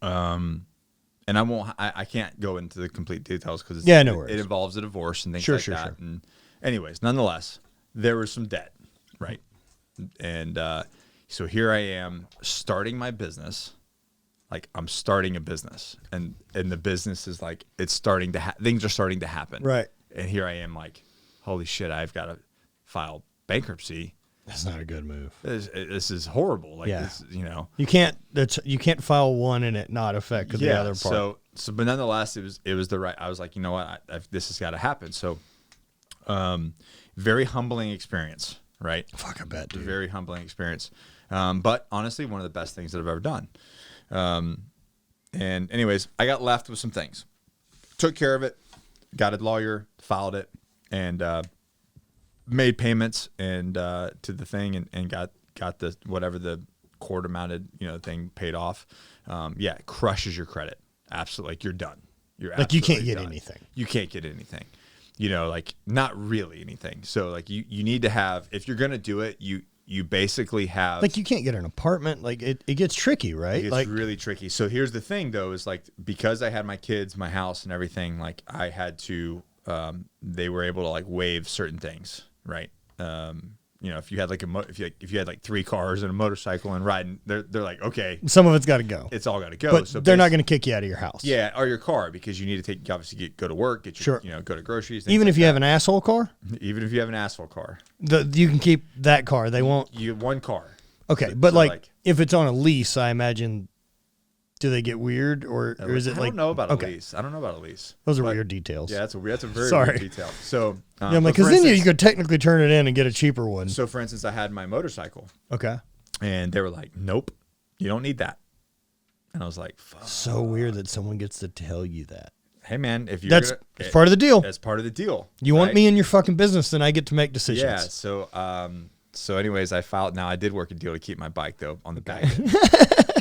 Speaker 2: And I can't go into the complete details because
Speaker 1: no worries.
Speaker 2: It involves a divorce and things like that. Sure. And anyways, nonetheless, there was some debt, right? And so here I am starting my business. Like I'm starting a business, and the business is like it's starting to things are starting to happen,
Speaker 1: right?
Speaker 2: And here I am, like, holy shit, I've got to file bankruptcy.
Speaker 1: That's not a good move.
Speaker 2: This is horrible. Like, this,
Speaker 1: you can't file one and it not affect the other part.
Speaker 2: So, but nonetheless, it was the right. I was like, you know what, this has got to happen. So, very humbling experience, right?
Speaker 1: Fuck, I bet, dude.
Speaker 2: Very humbling experience. But honestly, one of the best things that I've ever done. And anyways, I got left with some things. Took care of it. Got a lawyer, filed it, and made payments and to the thing and got the whatever the court amounted thing paid off. It crushes your credit. Absolutely, like you're done. You're
Speaker 1: like you can't get
Speaker 2: done.
Speaker 1: anything.
Speaker 2: You can't get anything. Like not really anything. So like you need to have, if you're gonna do it, you basically have,
Speaker 1: like, you can't get an apartment. Like it gets tricky, right?
Speaker 2: It gets really tricky. So here's the thing though, is like, because I had my kids, my house and everything, like I had to, they were able to like waive certain things. Right. If you had like if you had like 3 cars and a motorcycle and riding, they're like, okay,
Speaker 1: some of it's got to go.
Speaker 2: It's all got to go.
Speaker 1: But so they're not going to kick you out of your house.
Speaker 2: Yeah, or your car, because you need to go to work, get your, go to groceries.
Speaker 1: Even if you have an asshole car.
Speaker 2: Even if you have an asshole car,
Speaker 1: you can keep that car. They won't.
Speaker 2: You have one car.
Speaker 1: Okay, but like if it's on a lease, I imagine. Do they get weird, or is it like?
Speaker 2: I don't know about a lease. I don't know about a lease.
Speaker 1: Those are weird details.
Speaker 2: Yeah, that's a very weird detail. So
Speaker 1: because then you could technically turn it in and get a cheaper one.
Speaker 2: So for instance, I had my motorcycle.
Speaker 1: Okay.
Speaker 2: And they were like, "Nope, you don't need that." And I was like, "Fuck."
Speaker 1: So weird that someone gets to tell you that.
Speaker 2: Hey man, if you
Speaker 1: it's part of the deal.
Speaker 2: That's part of the deal.
Speaker 1: You want me in your fucking business, then I get to make decisions.
Speaker 2: Yeah. So anyways, I filed. Now I did work a deal to keep my bike though on the back.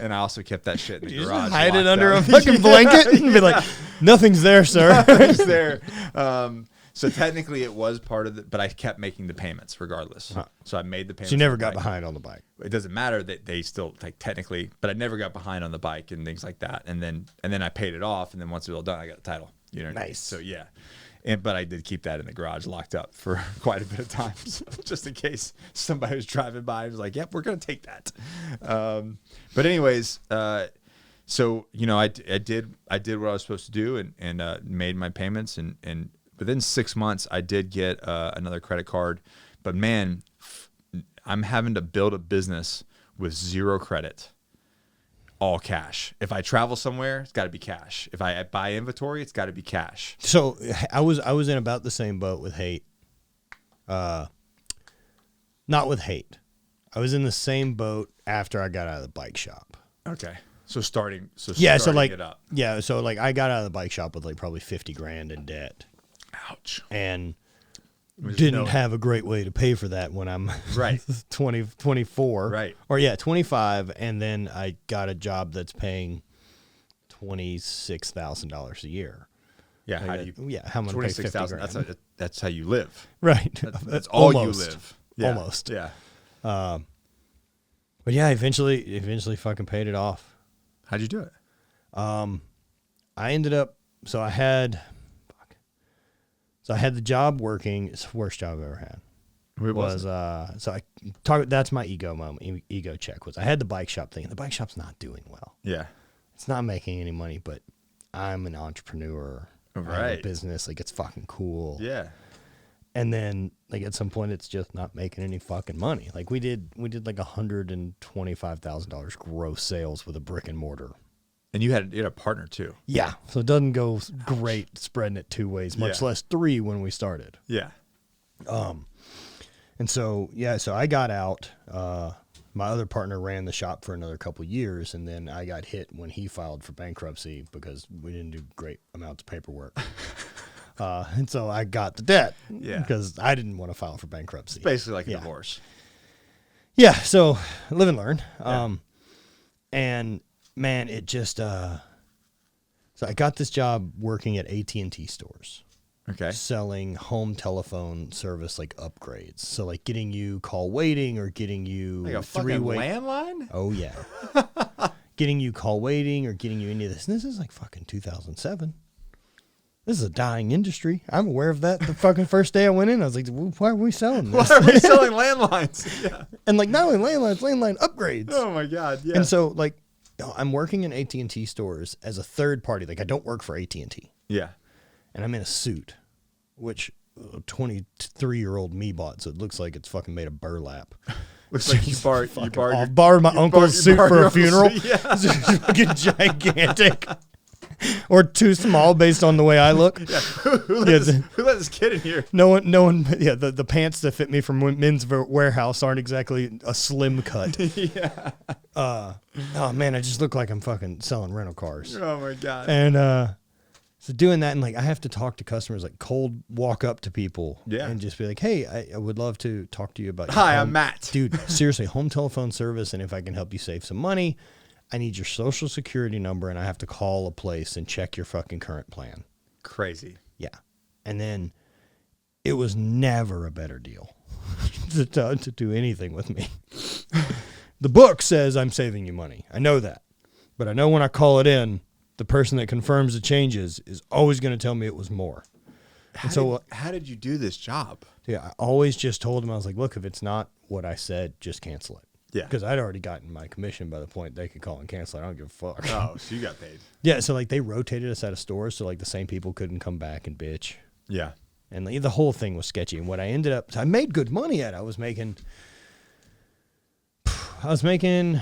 Speaker 2: And I also kept that shit in the garage.
Speaker 1: Just hide it under a fucking blanket and be like, "Nothing's there, sir."
Speaker 2: Nothing's there. So technically, it was part of but I kept making the payments regardless. Huh. So I made the payments.
Speaker 1: So you never got behind on the bike.
Speaker 2: It doesn't matter that they still technically, but I never got behind on the bike and things like that. And then I paid it off, and then once it was all done, I got the title.
Speaker 1: Nice.
Speaker 2: So yeah. But I did keep that in the garage locked up for quite a bit of time, so just in case somebody was driving by and was like, "Yep, we're gonna take that." But anyways, so I did what I was supposed to do and made my payments and within 6 months I did get another credit card. But man, I'm having to build a business with 0 credit. All cash. If I travel somewhere, it's got to be cash. If I buy inventory, it's got to be cash.
Speaker 1: So I was in about the same boat with HVIII. Not with HVIII. I was in the same boat after I got out of the bike shop.
Speaker 2: Okay. So starting it up.
Speaker 1: Yeah. So like I got out of the bike shop with like probably 50 grand in debt.
Speaker 2: Ouch.
Speaker 1: And didn't have a great way to pay for that when I'm 24.
Speaker 2: Right.
Speaker 1: Or 25. And then I got a job that's paying $26,000 a year.
Speaker 2: Yeah.
Speaker 1: How much?
Speaker 2: $26,000. That's how you live.
Speaker 1: Right.
Speaker 2: That's all you live.
Speaker 1: Yeah. Almost.
Speaker 2: Yeah.
Speaker 1: But yeah, eventually fucking paid it off.
Speaker 2: How'd you do it?
Speaker 1: I ended up, so I had the job working. It's the worst job I've ever had. was so I talk. That's my ego moment. Ego check was I had the bike shop thing, and the bike shop's not doing well.
Speaker 2: Yeah,
Speaker 1: it's not making any money, but I'm an entrepreneur. Right, I have a business, like it's fucking cool.
Speaker 2: Yeah,
Speaker 1: and then like at some point, it's just not making any fucking money. Like we did like $125,000 gross sales with a brick and mortar.
Speaker 2: And you had a partner too.
Speaker 1: Yeah, so it doesn't go great spreading it two ways, much less three when we started.
Speaker 2: Yeah.
Speaker 1: And so so I got out. My other partner ran the shop for another couple years, and then I got hit when he filed for bankruptcy because we didn't do great amounts of paperwork. And so I got the debt because I didn't want to file for bankruptcy.
Speaker 2: It's basically like a divorce.
Speaker 1: Yeah, so live and learn. And man, it just so I got this job working at AT&T stores.
Speaker 2: Okay.
Speaker 1: Selling home telephone service like upgrades. So like getting you call waiting or getting you
Speaker 2: like a three-way landline?
Speaker 1: Oh yeah. Getting you call waiting or getting you any of this. And this is like fucking 2007. This is a dying industry. I'm aware of that. The fucking first day I went in, I was like, why are we selling this?
Speaker 2: Why are we selling landlines? Yeah.
Speaker 1: And like not only landlines, landline upgrades.
Speaker 2: Oh my God. Yeah.
Speaker 1: And so like I'm working in AT&T stores as a third party. Like I don't work for AT&T.
Speaker 2: Yeah.
Speaker 1: And I'm in a suit, which a 23-year-old me bought, so it looks like it's fucking made of burlap.
Speaker 2: Looks like you
Speaker 1: borrowed my uncle's suit for a funeral.
Speaker 2: Yeah.
Speaker 1: It's fucking gigantic. Or too small based on the way I look.
Speaker 2: Yeah. Who let this kid in here?
Speaker 1: No one. Yeah, the pants that fit me from Men's Warehouse aren't exactly a slim cut.
Speaker 2: Yeah.
Speaker 1: Oh man, I just look like I'm fucking selling rental cars.
Speaker 2: Oh my God.
Speaker 1: And so doing that, and like I have to talk to customers, like cold walk up to people, and just be like, "Hey, I would love to talk to you about."
Speaker 2: Hi, I'm Matt.
Speaker 1: Dude, seriously, home telephone service, and if I can help you save some money, I need your social security number, and I have to call a place and check your fucking current plan.
Speaker 2: Crazy.
Speaker 1: Yeah, and then it was never a better deal to do anything with me. The book says I'm saving you money. I know that, but I know when I call it in, the person that confirms the changes is always going to tell me it was more.
Speaker 2: How did you do this job?
Speaker 1: Yeah, I always just told him, I was like, look, if it's not what I said, just cancel it.
Speaker 2: Yeah.
Speaker 1: Because I'd already gotten my commission by the point they could call and cancel it. I don't give a fuck.
Speaker 2: Oh, so you got paid.
Speaker 1: Yeah, so like they rotated us out of stores, so like the same people couldn't come back and bitch.
Speaker 2: Yeah.
Speaker 1: And like, the whole thing was sketchy. And what I ended up, I made good money at it. I was making, $1,200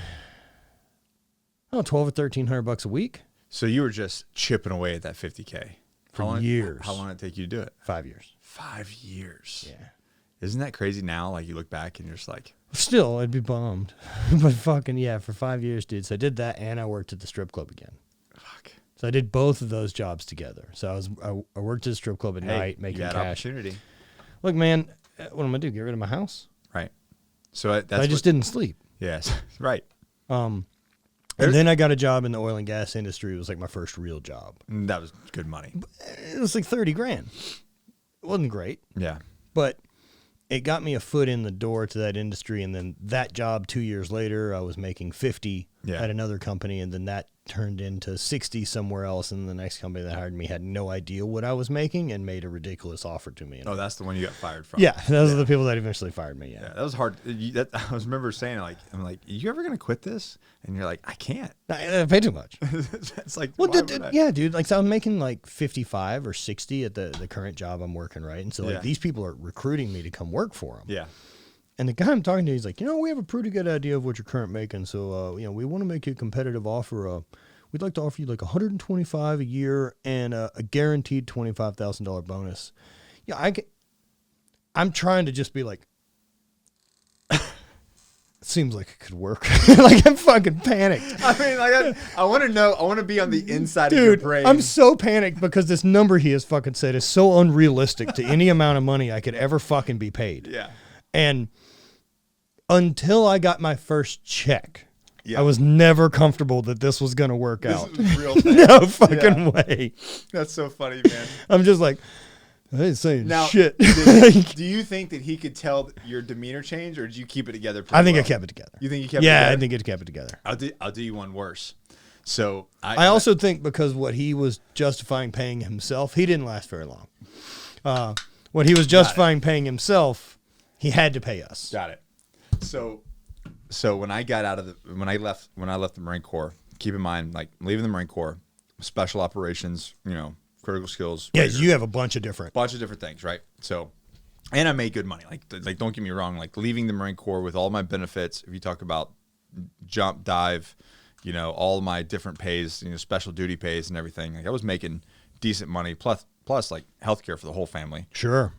Speaker 1: or $1,300 a week.
Speaker 2: So you were just chipping away at that $50K
Speaker 1: for years.
Speaker 2: How long did it take you to do it?
Speaker 1: 5 years.
Speaker 2: 5 years.
Speaker 1: Yeah.
Speaker 2: Isn't that crazy now? Like you look back and you're just like,
Speaker 1: still, I'd be bummed. But fucking yeah, for 5 years, dude. So I did that, and I worked at the strip club again.
Speaker 2: Fuck.
Speaker 1: So I did both of those jobs together. So I worked at the strip club at night making cash.
Speaker 2: Opportunity.
Speaker 1: Look, man, what am I gonna do? Get rid of my house?
Speaker 2: Right. So
Speaker 1: I just didn't sleep.
Speaker 2: Yes. Right.
Speaker 1: And then I got a job in the oil and gas industry. It was like my first real job.
Speaker 2: That was good money.
Speaker 1: It was like $30,000. It wasn't great.
Speaker 2: Yeah.
Speaker 1: But it got me a foot in the door to that industry. And then that job 2 years later, I was making 50 at another company. And then that turned into 60 somewhere else. And the next company that hired me had no idea what I was making and made a ridiculous offer to me.
Speaker 2: Oh, that's the one you got fired from.
Speaker 1: Yeah. Those are the people that eventually fired me.
Speaker 2: Yeah, that was hard. I remember saying, like, I'm like, you ever going to quit this? And you're like, I can't.
Speaker 1: I pay too much.
Speaker 2: It's like,
Speaker 1: well, dude. Like, so I'm making like 55 or 60 at the current job I'm working, right? And so like these people are recruiting me to come work for them.
Speaker 2: Yeah.
Speaker 1: And the guy I'm talking to, he's like, we have a pretty good idea of what you're current making. So, we want to make you a competitive offer. We'd like to offer you like $125 a year and a guaranteed $25,000 bonus. Yeah, I'm trying to just be like, seems like it could work. Like I'm fucking panicked.
Speaker 2: I mean, like I want to know. I want to be on the inside of your brain.
Speaker 1: I'm so panicked because this number he has fucking said is so unrealistic to any amount of money I could ever fucking be paid.
Speaker 2: Yeah.
Speaker 1: And until I got my first check, I was never comfortable that this was going to work out.
Speaker 2: This is real thing.
Speaker 1: No fucking way.
Speaker 2: That's so funny, man.
Speaker 1: I'm just like, I ain't saying shit.
Speaker 2: Do you think that he could tell your demeanor change, or did you keep it together?
Speaker 1: I think I kept it together.
Speaker 2: You think you kept it together?
Speaker 1: Yeah, I think I kept it together.
Speaker 2: I'll do you one worse. So
Speaker 1: I also think because what he was justifying paying himself, he didn't last very long. What he was justifying paying himself, He had to pay us.
Speaker 2: Got it. So when I got out of when I left the Marine Corps, keep in mind, like, I'm leaving the Marine Corps, special operations, critical skills.
Speaker 1: Yeah, you have a bunch of different
Speaker 2: things, right? So, and I made good money. Like don't get me wrong. Like, leaving the Marine Corps with all my benefits, if you talk about jump, dive, all my different pays, special duty pays and everything. Like, I was making decent money plus like healthcare for the whole family.
Speaker 1: Sure.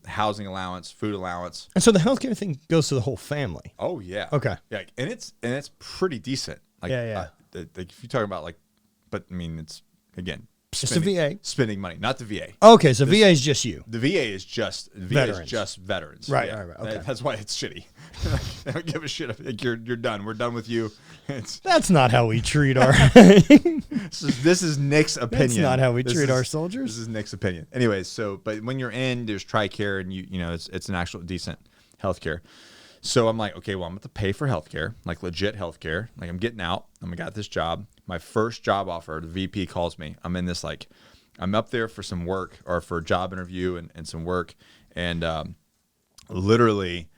Speaker 2: Housing allowance, food allowance.
Speaker 1: And so the healthcare thing goes to the whole family.
Speaker 2: Oh yeah.
Speaker 1: Okay.
Speaker 2: Yeah, and it's pretty decent. Like,
Speaker 1: yeah.
Speaker 2: Like, if you're talking about, like, but I mean, it's, again,
Speaker 1: it's the VA.
Speaker 2: Spending money, not the VA.
Speaker 1: Okay, so VA is just you.
Speaker 2: The VA is just veterans.
Speaker 1: Right,
Speaker 2: yeah.
Speaker 1: right. Okay.
Speaker 2: That's why it's shitty. They don't give a shit if, like, you're done. We're done with you.
Speaker 1: That's not how we treat our.
Speaker 2: This is Nick's opinion.
Speaker 1: That's not how we treat our soldiers.
Speaker 2: This is Nick's opinion. Anyways, but when you're in, there's TRICARE, and it's an actual decent healthcare. So I'm like, okay, well, I'm going to pay for healthcare, like legit healthcare. Like, I'm getting out. I got this job. My first job offer, the VP calls me. I'm in this, like, I'm up there for some work, or for a job interview and some work. And literally,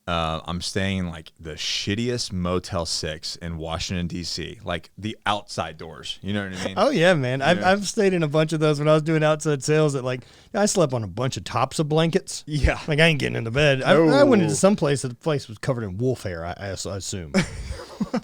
Speaker 2: I'm staying in, like, the shittiest Motel 6 in Washington, D.C., like the outside doors. You know what I mean?
Speaker 1: Oh, yeah, man. I've stayed in a bunch of those when I was doing outside sales. That, like, I slept on a bunch of tops of blankets.
Speaker 2: Yeah.
Speaker 1: Like, I ain't getting into bed.
Speaker 2: No.
Speaker 1: I went into some place that the place was covered in wolf hair, I assume.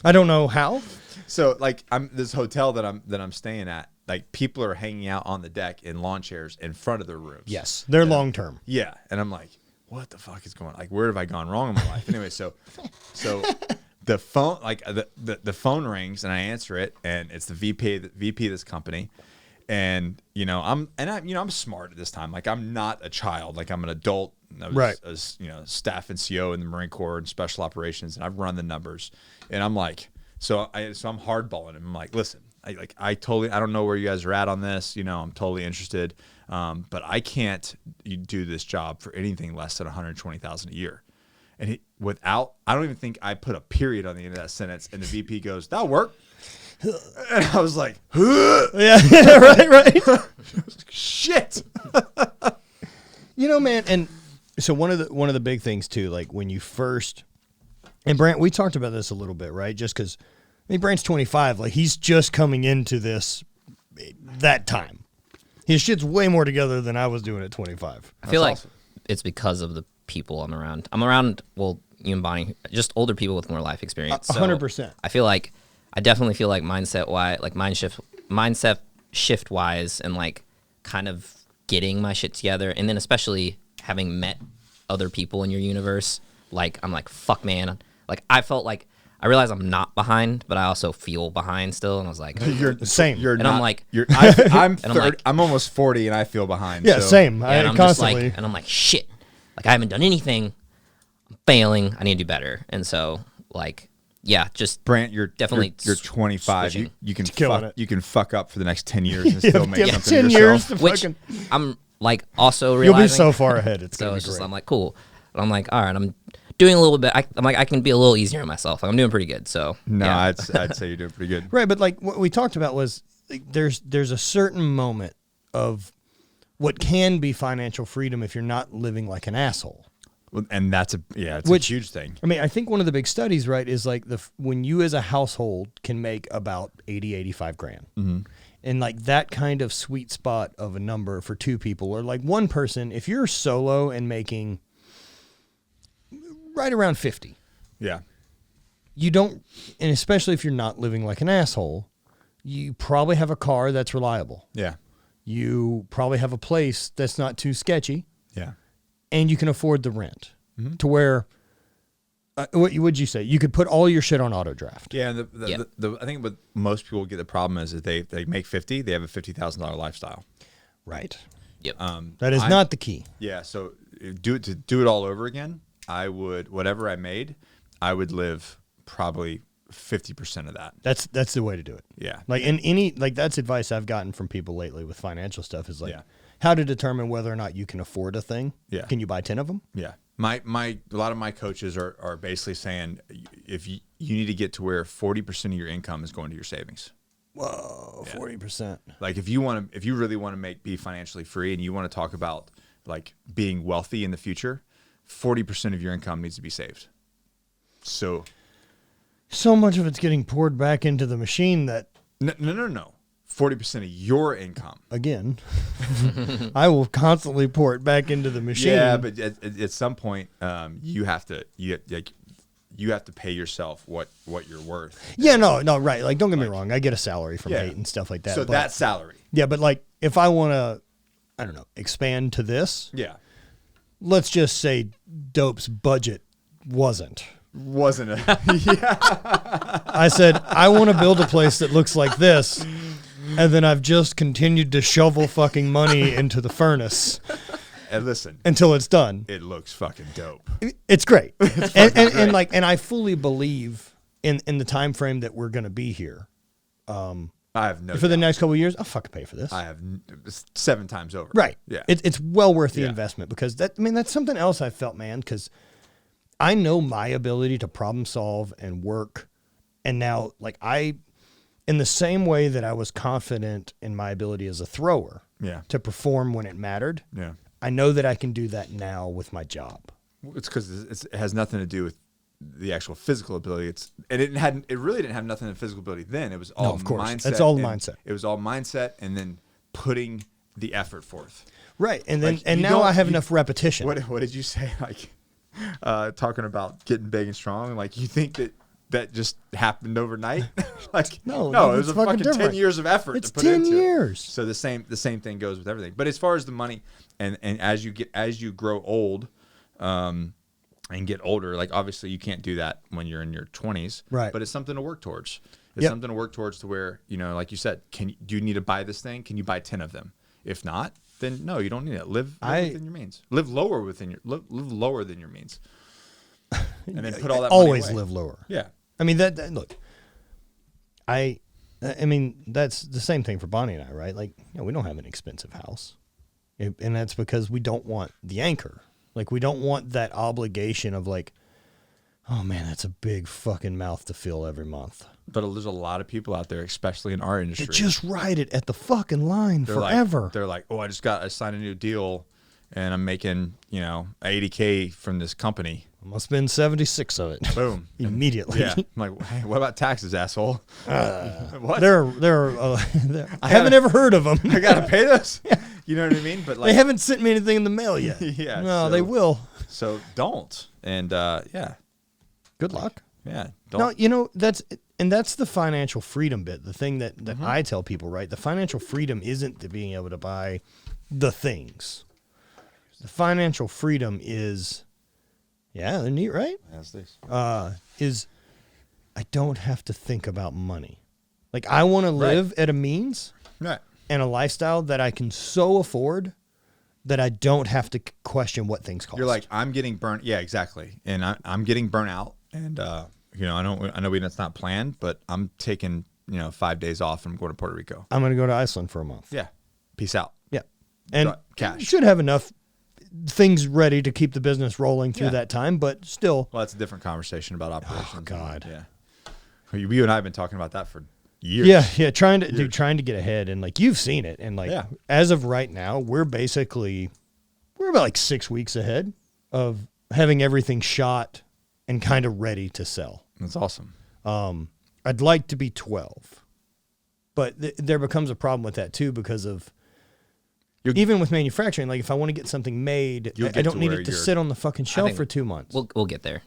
Speaker 1: I don't know how.
Speaker 2: So, like, this hotel that I'm staying at, like, people are hanging out on the deck in lawn chairs in front of their rooms.
Speaker 1: Yes. They're long term.
Speaker 2: Yeah. And I'm like, what the fuck is going on? Like, where have I gone wrong in my life? Anyway, so the phone, like, the phone rings, and I answer it, and it's the VP of this company. And, I'm smart at this time. Like, I'm not a child. Like, I'm an adult. I was, staff NCO in the Marine Corps and special operations, and I've run the numbers. And I'm like, so I'm hardballing him. I'm like, listen, I don't know where you guys are at on this. I'm totally interested. But I can't do this job for anything less than $120,000 a year. And I don't even think I put a period on the end of that sentence. And the VP goes, that'll work. And I was like,
Speaker 1: yeah, right.
Speaker 2: Shit.
Speaker 1: Man, and so one of the big things too, like, when you first, and Brant, we talked about this a little bit, right? Just because, Brant's 25, like, he's just coming into this that time. His shit's way more together than I was doing at 25.
Speaker 3: I feel like it's because of the people I'm around. I'm around, well, you and Bonnie, just older people with more life experience.
Speaker 1: 100%.
Speaker 3: I definitely feel like mindset shift wise, and, like, kind of getting my shit together, and then especially having met other people in your universe. Like, I'm like, fuck, man. Like, I realize I'm not behind, but I also feel behind still. And I was like,
Speaker 1: you're the same.
Speaker 2: I'm almost 40 and I feel behind.
Speaker 1: Yeah,
Speaker 2: so.
Speaker 1: same.
Speaker 3: Yeah, and I'm constantly. Just like, and I'm like, shit. Like, I haven't done anything. I'm failing. I need to do better. And so, like, yeah, just
Speaker 2: Brant, you're 25. You can fuck up for the next 10 years and still make something
Speaker 1: 10
Speaker 2: yourself.
Speaker 1: years.
Speaker 3: Which I'm, like, also realizing.
Speaker 1: You'll be so far ahead. It's
Speaker 3: so
Speaker 1: gonna
Speaker 3: it's
Speaker 1: be
Speaker 3: just,
Speaker 1: great.
Speaker 3: I'm like, cool. But I'm like, all right, I'm doing a little bit. I'm like, I can be a little easier on myself. Like, I'm doing pretty good. So
Speaker 2: no,
Speaker 3: yeah.
Speaker 2: I'd say you're doing pretty good.
Speaker 1: Right, but, like, what we talked about was, like, there's a certain moment of what can be financial freedom if you're not living like an asshole.
Speaker 2: And that's a huge thing.
Speaker 1: I think one of the big studies, right, is like when you as a household can make about 85 grand.
Speaker 2: Mm-hmm.
Speaker 1: And, like, that kind of sweet spot of a number for two people, or, like, one person, if you're solo and making right around 50.
Speaker 2: Yeah.
Speaker 1: You don't, and especially if you're not living like an asshole, you probably have a car that's reliable.
Speaker 2: Yeah.
Speaker 1: You probably have a place that's not too sketchy.
Speaker 2: Yeah.
Speaker 1: And you can afford the rent to where, what would you say? You could put all your shit on auto draft.
Speaker 2: Yeah. I think what most people get the problem is that they make 50, they have a $50,000 lifestyle.
Speaker 1: Right.
Speaker 3: Yep.
Speaker 1: That is not the key.
Speaker 2: Yeah. So do it all over again. I would, whatever I made, I would live probably 50% of that.
Speaker 1: That's the way to do it.
Speaker 2: Yeah.
Speaker 1: Like, that's advice I've gotten from people lately with financial stuff is, like, how to determine whether or not you can afford a thing. Yeah. Can you buy 10 of them?
Speaker 2: Yeah. A lot of my coaches are basically saying if you need to get to where 40% of your income is going to your savings.
Speaker 1: Whoa, 40%.
Speaker 2: Like, if you really want to be financially free, and you want to talk about, like, being wealthy in the future, 40% of your income needs to be saved. So
Speaker 1: much of it's getting poured back into the machine that...
Speaker 2: No. 40% of your income.
Speaker 1: Again, I will constantly pour it back into the machine.
Speaker 2: Yeah, but at some point, you have to pay yourself what you're worth.
Speaker 1: Yeah, no, right. Like, don't get me wrong. I get a salary from HVIII and stuff like that.
Speaker 2: So that salary.
Speaker 1: Yeah, but like, if I want to, I don't know, expand to this.
Speaker 2: Yeah.
Speaker 1: Let's just say Dope's budget wasn't
Speaker 2: it?
Speaker 1: Yeah. I said, I want to build a place that looks like this. And then I've just continued to shovel fucking money into the furnace.
Speaker 2: And listen,
Speaker 1: until it's done.
Speaker 2: It looks fucking dope.
Speaker 1: It's great. And I fully believe in the time frame that we're going to be here.
Speaker 2: I have no
Speaker 1: for the next couple of years, I'll fucking pay for this.
Speaker 2: I have 7 times over.
Speaker 1: Right.
Speaker 2: Yeah.
Speaker 1: It's well worth the investment because that's something else I felt, man, because I know my ability to problem solve and work. And now, like, in the same way that I was confident in my ability as a thrower to perform when it mattered, I know that I can do that now with my job.
Speaker 2: It's because it has nothing to do with the actual physical ability. It really didn't have nothing to do with physical ability then. It was all mindset.
Speaker 1: It's all mindset.
Speaker 2: It was all mindset and then putting the effort forth.
Speaker 1: Right. And then now I have enough repetition.
Speaker 2: What did you say? Like talking about getting big and strong. Like, you think that just happened overnight? Like, no, it was a fucking different. 10 years of effort to put into it. 10
Speaker 1: years.
Speaker 2: So the same thing goes with everything. But as far as the money and as you grow old, and get older, like, obviously you can't do that when you're in your 20s.
Speaker 1: Right.
Speaker 2: But it's something to work towards. It's something to work towards to where, like you said, do you need to buy this thing? Can you buy 10 of them? If not, then no, you don't need it. Live within your means. Live lower live lower than your means. And then put all that
Speaker 1: always
Speaker 2: money away.
Speaker 1: Live lower.
Speaker 2: Yeah.
Speaker 1: I mean, look, I mean, that's the same thing for Bonnie and I, right? Like, we don't have an expensive house. And that's because we don't want the anchor. Like, we don't want that obligation of like, oh man, that's a big fucking mouth to fill every month.
Speaker 2: But there's a lot of people out there, especially in our industry.
Speaker 1: They just ride it at the fucking line forever.
Speaker 2: They're like, oh, I signed a new deal and I'm making, $80K from this company.
Speaker 1: I'm gonna spend 76 of it.
Speaker 2: Boom.
Speaker 1: Immediately.
Speaker 2: Yeah. I'm like, hey, what about taxes, asshole?
Speaker 1: What? I haven't ever heard of them.
Speaker 2: I gotta pay this. You know what I mean? But like,
Speaker 1: they haven't sent me anything in the mail yet.
Speaker 2: Yeah.
Speaker 1: No, they will.
Speaker 2: So don't. And
Speaker 1: good luck.
Speaker 2: Yeah. Don't.
Speaker 1: No, that's the financial freedom bit. The thing that I tell people, right? The financial freedom isn't the being able to buy the things. The financial freedom is, they're neat, right?
Speaker 2: Yes, these.
Speaker 1: Is I don't have to think about money. Like, I want to live at a means and a lifestyle that I can so afford that I don't have to question what things cost.
Speaker 2: You're like, I'm getting burnt. Yeah, exactly. And I'm getting burnt out. And, I know that's not planned, but I'm taking, 5 days off and I'm going to Puerto Rico.
Speaker 1: I'm going to go to Iceland for a month.
Speaker 2: Yeah. Peace out.
Speaker 1: Yeah. And
Speaker 2: cash.
Speaker 1: Should have enough things ready to keep the business rolling through that time, but still.
Speaker 2: Well, that's a different conversation about operations.
Speaker 1: Oh, God.
Speaker 2: Yeah. You and I have been talking about that for years.
Speaker 1: Yeah. Trying to get ahead. And like, you've seen it. And like, as of right now, we're about like 6 weeks ahead of having everything shot and kind of ready to sell.
Speaker 2: That's awesome.
Speaker 1: I'd like to be 12, but there becomes a problem with that too, because of even with manufacturing. Like, if I want to get something made, I don't need it to sit on the fucking shelf for 2 months.
Speaker 3: We'll get there.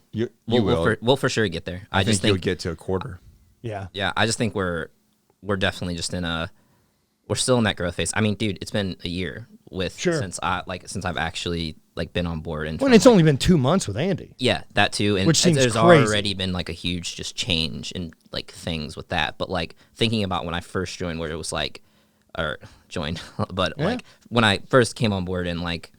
Speaker 2: We'll
Speaker 3: for sure get there.
Speaker 2: I just think you'll get to a quarter.
Speaker 1: Yeah.
Speaker 3: Yeah. I just think we're definitely just we're still in that growth phase. I mean, dude, it's been a year since I've actually been on board. And
Speaker 1: it's only been 2 months with Andy.
Speaker 3: Yeah, that too. And
Speaker 1: which seems
Speaker 3: there's
Speaker 1: crazy.
Speaker 3: already been like a huge just change in like things with that. But like thinking about when I first joined, where it was like, like when I first came on board and like,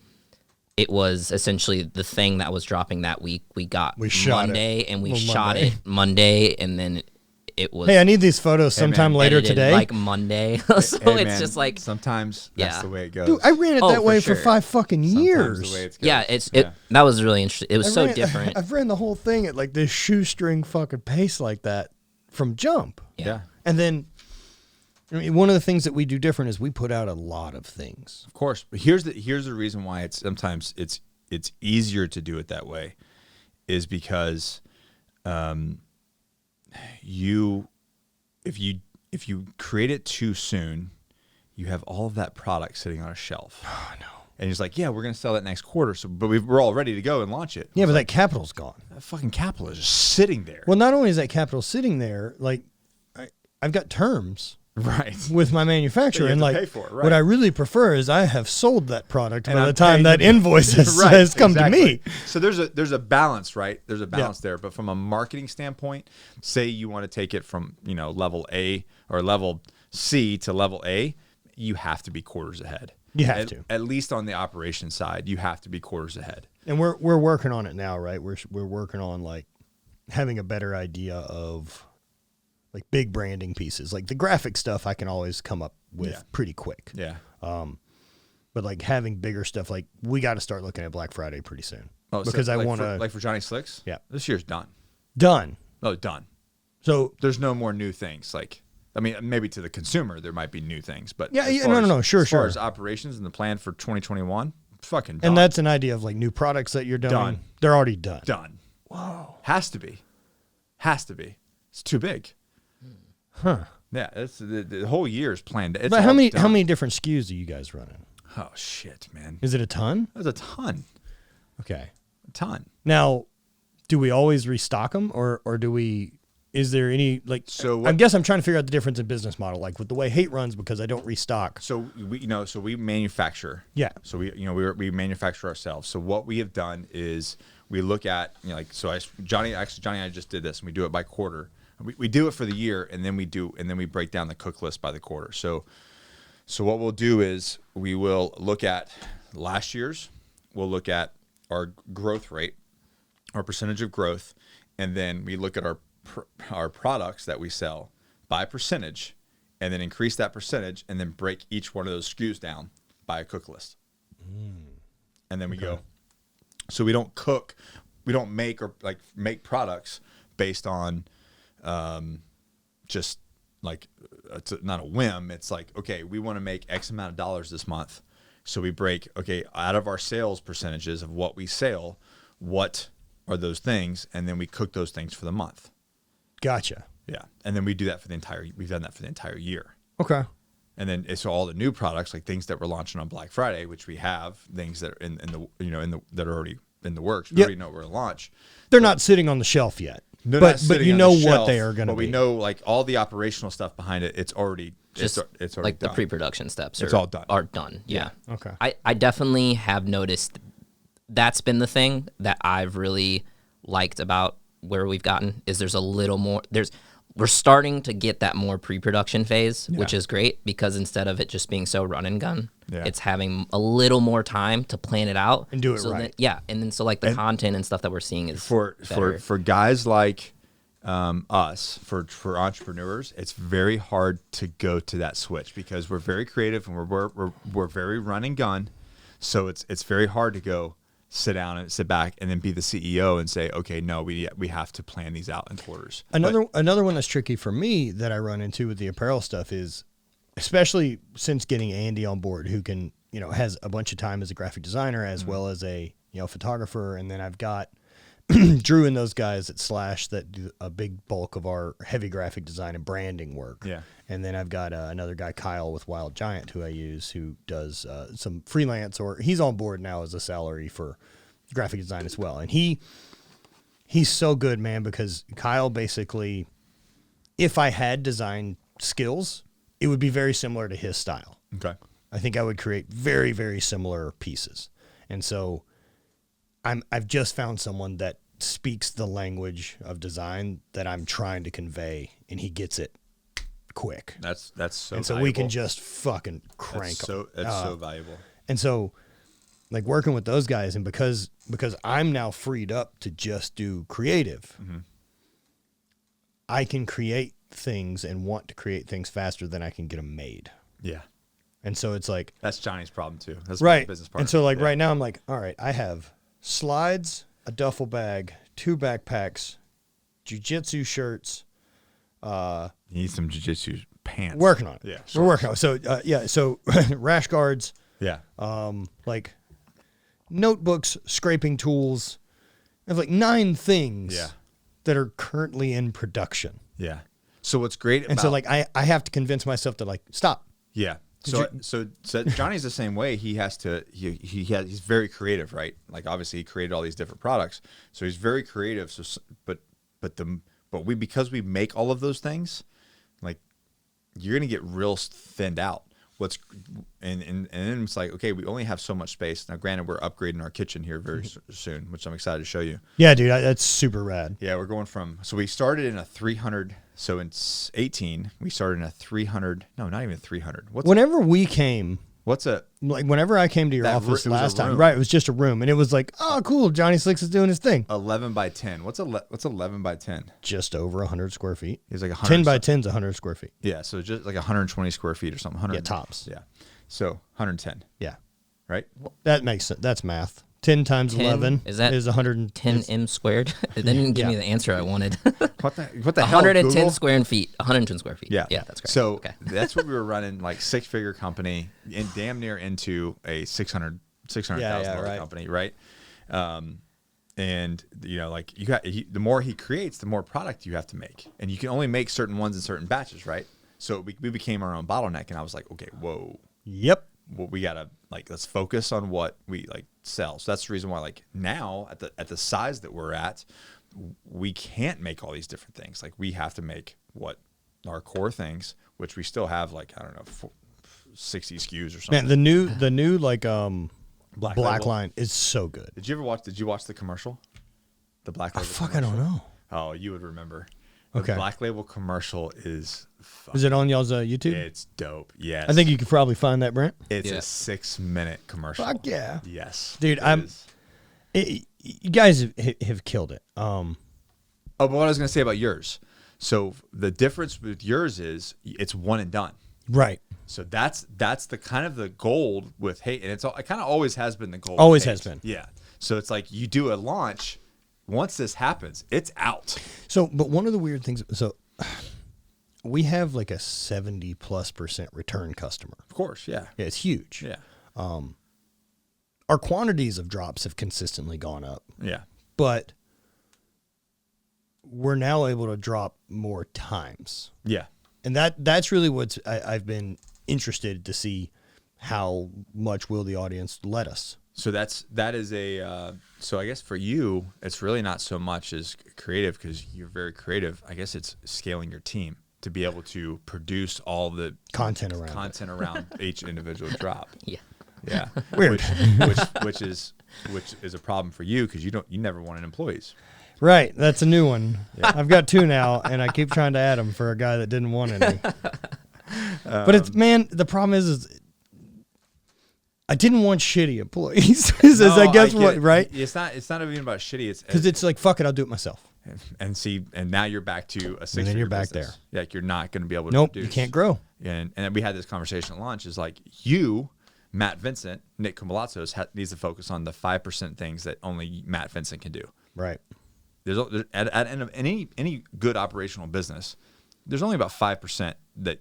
Speaker 3: it was essentially the thing that was dropping that week. We shot Monday it. And we shot it Monday, and then it was.
Speaker 1: Hey, I need these photos sometime later today.
Speaker 3: Like Monday, so it's just like
Speaker 2: sometimes that's the way it goes.
Speaker 1: Dude, I ran it that way for 5 fucking years.
Speaker 2: The way it goes.
Speaker 3: That was really interesting. It was so different.
Speaker 1: I've ran the whole thing at like this shoestring fucking pace like that from jump.
Speaker 2: Yeah.
Speaker 1: And then, I mean, one of the things that we do different is we put out a lot of things.
Speaker 2: Of course, but here's the reason why it's it's easier to do it that way is because if you create it too soon, you have all of that product sitting on a shelf.
Speaker 1: Oh, no.
Speaker 2: And he's like, yeah, we're going to sell that next quarter. So, but we're all ready to go and launch it.
Speaker 1: Yeah, but that capital's gone.
Speaker 2: That fucking capital is just sitting there.
Speaker 1: Well, not only is that capital sitting there, like I've got terms
Speaker 2: right
Speaker 1: with my manufacturer, and like
Speaker 2: pay for it, right.
Speaker 1: What I really prefer is I have sold that product by the time that invoice has come to me.
Speaker 2: So there's a balance, right? There's a balance there. But from a marketing standpoint, say you want to take it from level A or level C to level A, you have to be quarters ahead.
Speaker 1: You have to.
Speaker 2: At least on the operations side, you have to be quarters ahead.
Speaker 1: And we're working on it now, right? We're working on like having a better idea of like big branding pieces. Like the graphic stuff I can always come up with pretty quick.
Speaker 2: Yeah.
Speaker 1: But like having bigger stuff, like we got to start looking at Black Friday pretty soon.
Speaker 2: Oh,
Speaker 1: because
Speaker 2: so
Speaker 1: I
Speaker 2: like
Speaker 1: want to
Speaker 2: for Johnny Slicks?
Speaker 1: Yeah.
Speaker 2: This year's done.
Speaker 1: Done.
Speaker 2: Oh, done.
Speaker 1: So
Speaker 2: there's no more new things. Like, I mean, maybe to the consumer there might be new things, but
Speaker 1: no, sure.
Speaker 2: As far as operations and the plan for 2021, fucking done.
Speaker 1: And that's an idea of like new products that you're doing.
Speaker 2: Done.
Speaker 1: They're already done.
Speaker 2: Done.
Speaker 1: Whoa.
Speaker 2: Has to be. It's too big.
Speaker 1: Huh.
Speaker 2: Yeah, it's the whole year is planned. It's
Speaker 1: but how many different SKUs are you guys running?
Speaker 2: Oh shit, man.
Speaker 1: Is it a ton?
Speaker 2: There's a ton.
Speaker 1: Okay.
Speaker 2: A ton.
Speaker 1: Now, do we always restock them, or do we? Is there any like?
Speaker 2: So
Speaker 1: I guess I'm trying to figure out the difference in business model, like with the way HVIII runs, because I don't restock.
Speaker 2: So we manufacture.
Speaker 1: Yeah.
Speaker 2: So we manufacture ourselves. So what we have done is we look at Johnny and I just did this, and we do it by quarter. We do it for the year, and then we break down the cook list by the quarter. So what we'll do is we will look at last year's, we'll look at our growth rate, our percentage of growth, and then we look at our products that we sell by percentage, and then increase that percentage, and then break each one of those SKUs down by a cook list. And then we go. So we don't make products based on just like it's not a whim. It's like, okay, we want to make X amount of dollars this month. So we break, out of our sales percentages of what we sell, what are those things? And then we cook those things for the month.
Speaker 1: Gotcha.
Speaker 2: Yeah. And then we do that we've done that for the entire year.
Speaker 1: Okay.
Speaker 2: And then so all the new products, like things that we're launching on Black Friday, which we have, things that are that are already in the works. We already know we're going to launch.
Speaker 1: They're not sitting on the shelf yet.
Speaker 2: No,
Speaker 1: but you know what they are going to be.
Speaker 2: But we know like all the operational stuff behind it. It's already it's already
Speaker 3: like
Speaker 2: done.
Speaker 3: the pre-production steps.
Speaker 2: It's all done.
Speaker 3: Are done. Yeah.
Speaker 1: Okay.
Speaker 3: I definitely have noticed that's been the thing that I've really liked about where we've gotten is there's a little more. We're starting to get that more pre-production phase, which is great because instead of it just being so run and gun, it's having a little more time to plan it out
Speaker 1: and do it right.
Speaker 3: And then so like the content and stuff that we're seeing is
Speaker 2: for guys like us, for entrepreneurs, it's very hard to go to that switch because we're very creative and we're very run and gun, so it's very hard to go sit back and then be the CEO and say, okay, no, we have to plan these out in quarters.
Speaker 1: Another one that's tricky for me that I run into with the apparel stuff is, especially since getting Andy on board, who can, has a bunch of time as a graphic designer as well as a, photographer. And then I've got Drew and those guys at Slash that do a big bulk of our heavy graphic design and branding work. Yeah. And then I've got another guy, Kyle, with Wild Giant, who I use, who does some freelance, or he's on board now as a salary for graphic design as well. And he's so good, man, because Kyle basically, if I had design skills, it would be very similar to his style.
Speaker 2: Okay.
Speaker 1: I think I would create very, very similar pieces. And so I've just found someone that speaks the language of design that I'm trying to convey, and he gets it quick.
Speaker 2: That's so.
Speaker 1: And so
Speaker 2: valuable.
Speaker 1: we can just fucking crank them.
Speaker 2: That's so valuable.
Speaker 1: And so, like working with those guys, and because I'm now freed up to just do creative, I can create things and want to create things faster than I can get them made.
Speaker 2: Yeah.
Speaker 1: And so it's like
Speaker 2: that's Johnny's problem too. That's
Speaker 1: right.
Speaker 2: Business partner.
Speaker 1: And so like right now I'm like, all right, I have slides, a duffel bag, 2 backpacks, jiu-jitsu shirts.
Speaker 2: You need some jiu-jitsu pants.
Speaker 1: Working on it.
Speaker 2: Yeah.
Speaker 1: We're working on it. So so rash guards.
Speaker 2: Yeah.
Speaker 1: Like notebooks, scraping tools. I have like 9 things that are currently in production.
Speaker 2: Yeah. So what's great
Speaker 1: and so like I have to convince myself to like stop.
Speaker 2: Yeah. So Johnny's the same way. He has to. He's very creative, right? Like obviously he created all these different products, so he's very creative. So because we make all of those things, like you're gonna get real thinned out. And then it's like, okay, we only have so much space. Now, granted, we're upgrading our kitchen here very soon, which I'm excited to show you.
Speaker 1: Yeah, dude, that's super rad.
Speaker 2: Yeah, we're going so we started in a 300. So in 18, we started in a 300. No, not even 300.
Speaker 1: Whenever we came, whenever I came to your office last time, right? It was just a room, and it was like, oh, cool, Johnny Slicks is doing his thing.
Speaker 2: 11 by 10. What's 11 by 10?
Speaker 1: Just over 100 square feet.
Speaker 2: It's like
Speaker 1: 10 by 10 is 100 square feet.
Speaker 2: Yeah, so just like 120 square feet or something. 100.
Speaker 1: Yeah, tops.
Speaker 2: Yeah, so 110.
Speaker 1: Yeah,
Speaker 2: right.
Speaker 1: That makes sense. That's math. 10 times 11 is 110
Speaker 3: m squared. It didn't give me the answer I wanted.
Speaker 2: What the hell?
Speaker 3: 110
Speaker 2: Google?
Speaker 3: square feet. 110 square feet.
Speaker 2: Yeah,
Speaker 3: that's correct.
Speaker 2: So that's what we were running, like 6-figure company, and damn near into a $600,000 company, right? And you know, like the more he creates, the more product you have to make, and you can only make certain ones in certain batches, right? So we became our own bottleneck, and I was like, okay, whoa,
Speaker 1: yep.
Speaker 2: Well, we gotta let's focus on what we sell. So that's the reason why now at the size that we're at, we can't make all these different things. Like we have to make what our core things, which we still have 60 SKUs or something.
Speaker 1: Man, the new black line is so good.
Speaker 2: Did you watch the commercial? The Black Label
Speaker 1: commercial?
Speaker 2: I
Speaker 1: don't know.
Speaker 2: Oh, you would remember. The Black Label commercial is
Speaker 1: it on y'all's YouTube?
Speaker 2: It's dope. Yes.
Speaker 1: I think you could probably find that, Brent.
Speaker 2: It's a 6-minute commercial.
Speaker 1: Fuck yeah.
Speaker 2: Yes.
Speaker 1: Dude, you guys have killed it.
Speaker 2: But what I was going to say about yours. So the difference with yours is it's one and done.
Speaker 1: Right.
Speaker 2: So that's the kind of the gold with Hate, and it kind of always has been the gold.
Speaker 1: Always has been.
Speaker 2: Yeah. So it's like you do a launch. Once this happens, it's out.
Speaker 1: So, but one of the weird things, we have like a 70+% return customer.
Speaker 2: Of course, yeah.
Speaker 1: Yeah, it's huge.
Speaker 2: Yeah.
Speaker 1: Our quantities of drops have consistently gone up.
Speaker 2: Yeah.
Speaker 1: But we're now able to drop more times.
Speaker 2: Yeah.
Speaker 1: And that's really what I've been interested to see, how much will the audience let us.
Speaker 2: So that is so I guess for you, it's really not so much as creative because you're very creative. I guess it's scaling your team to be able to produce all the
Speaker 1: content around
Speaker 2: each individual drop.
Speaker 3: Yeah.
Speaker 2: Yeah.
Speaker 1: Weird.
Speaker 2: Which is a problem for you because you never wanted employees.
Speaker 1: Right. That's a new one. Yeah. I've got 2 now, and I keep trying to add them for a guy that didn't want any. But the problem is I didn't want shitty employees. I guess what, right?
Speaker 2: It's not even about shitty. It's
Speaker 1: because it's like, fuck it, I'll do it myself.
Speaker 2: And now you're back to a 6-figure
Speaker 1: and then you're back
Speaker 2: business.
Speaker 1: there.
Speaker 2: Like you're not going to be able to
Speaker 1: produce. You can't grow.
Speaker 2: And we had this conversation at lunch. Is like you, Matt Vincent, Nick Koumalatsos needs to focus on the 5% things that only Matt Vincent can do.
Speaker 1: Right.
Speaker 2: At the end of any good operational business, there's only about 5% that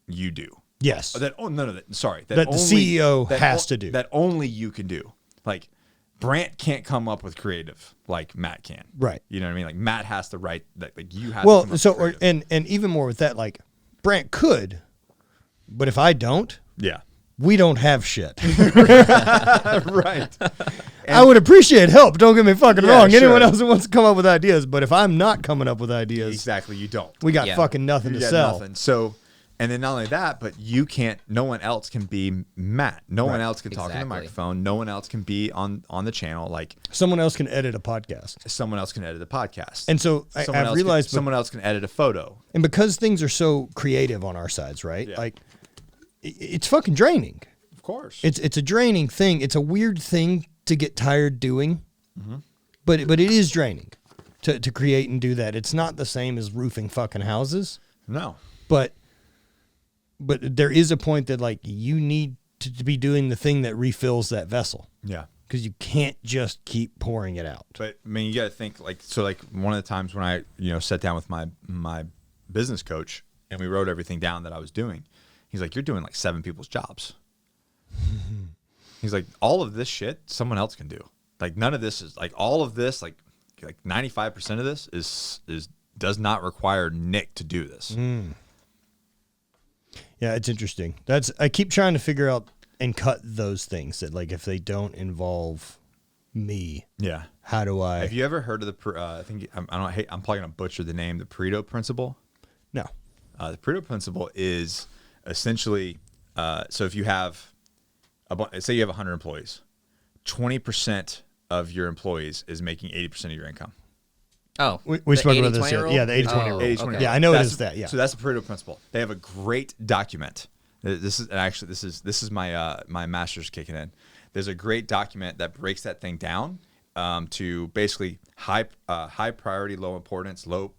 Speaker 2: you do.
Speaker 1: Yes.
Speaker 2: That the
Speaker 1: CEO has to do.
Speaker 2: That only you can do. Like Brant can't come up with creative like Matt can.
Speaker 1: Right.
Speaker 2: You know what I mean? Like Matt has to write that. Like you have.
Speaker 1: Well,
Speaker 2: to come up
Speaker 1: so
Speaker 2: with creative.
Speaker 1: and even more with that, like Brant could, but if I don't,
Speaker 2: yeah,
Speaker 1: we don't have shit.
Speaker 2: Right.
Speaker 1: I would appreciate help. Don't get me fucking wrong. Sure. Anyone else who wants to come up with ideas, but if I'm not coming up with ideas,
Speaker 2: exactly, you don't.
Speaker 1: We got fucking nothing to sell.
Speaker 2: Nothing. So. And then not only that, but you can't. No one else can be Matt. No one else can talk on the microphone. No one else can be on the channel. Like
Speaker 1: someone else can edit a podcast.
Speaker 2: Someone else can edit a podcast.
Speaker 1: And so I've realized
Speaker 2: someone else can edit a photo.
Speaker 1: And because things are so creative on our sides, right? Yeah. Like it's fucking draining.
Speaker 2: Of course,
Speaker 1: it's a draining thing. It's a weird thing to get tired doing, but it is draining to create and do that. It's not the same as roofing fucking houses.
Speaker 2: No,
Speaker 1: but there is a point that like you need to be doing the thing that refills that vessel.
Speaker 2: Yeah.
Speaker 1: Because you can't just keep pouring it out.
Speaker 2: But I mean, you got to think like one of the times when I sat down with my business coach and we wrote everything down that I was doing, he's like, "You're doing like 7 people's jobs." He's like, all of this shit, someone else can do. Like none of this is like all of this, like 95% of this is does not require Nick to do this.
Speaker 1: Yeah, it's interesting. I keep trying to figure out and cut those things that like if they don't involve me.
Speaker 2: Yeah.
Speaker 1: How do I?
Speaker 2: Have you ever heard of the? I think I'm probably gonna butcher the name. The Pareto Principle.
Speaker 1: No.
Speaker 2: The Pareto Principle is essentially so if you have say you have 100 employees, 20% of your employees is making 80% of your income.
Speaker 3: Oh,
Speaker 1: we spoke about this. Yeah, the 80-20 rule.
Speaker 2: 80-20
Speaker 1: rule. Yeah, I know it is that. Yeah.
Speaker 2: So that's the Pareto Principle. They have a great document. This is my master's kicking in. There's a great document that breaks that thing down to basically high priority, low importance, low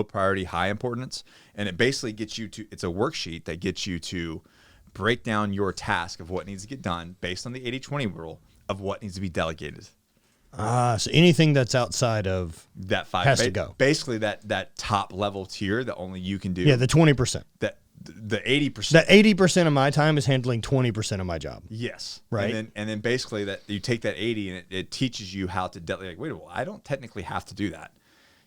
Speaker 2: priority, high importance, and it basically gets you to. It's a worksheet that gets you to break down your task of what needs to get done based on the 80-20 rule of what needs to be delegated.
Speaker 1: So anything that's outside of
Speaker 2: that 5
Speaker 1: has to go.
Speaker 2: Basically, that top level tier that only you can do.
Speaker 1: Yeah, the 20%.
Speaker 2: That the 80%.
Speaker 1: That 80% of my time is handling 20% of my job.
Speaker 2: Yes.
Speaker 1: Right.
Speaker 2: And then basically that you take that 80 and it teaches you how to delegate. Like, wait, well, I don't technically have to do that,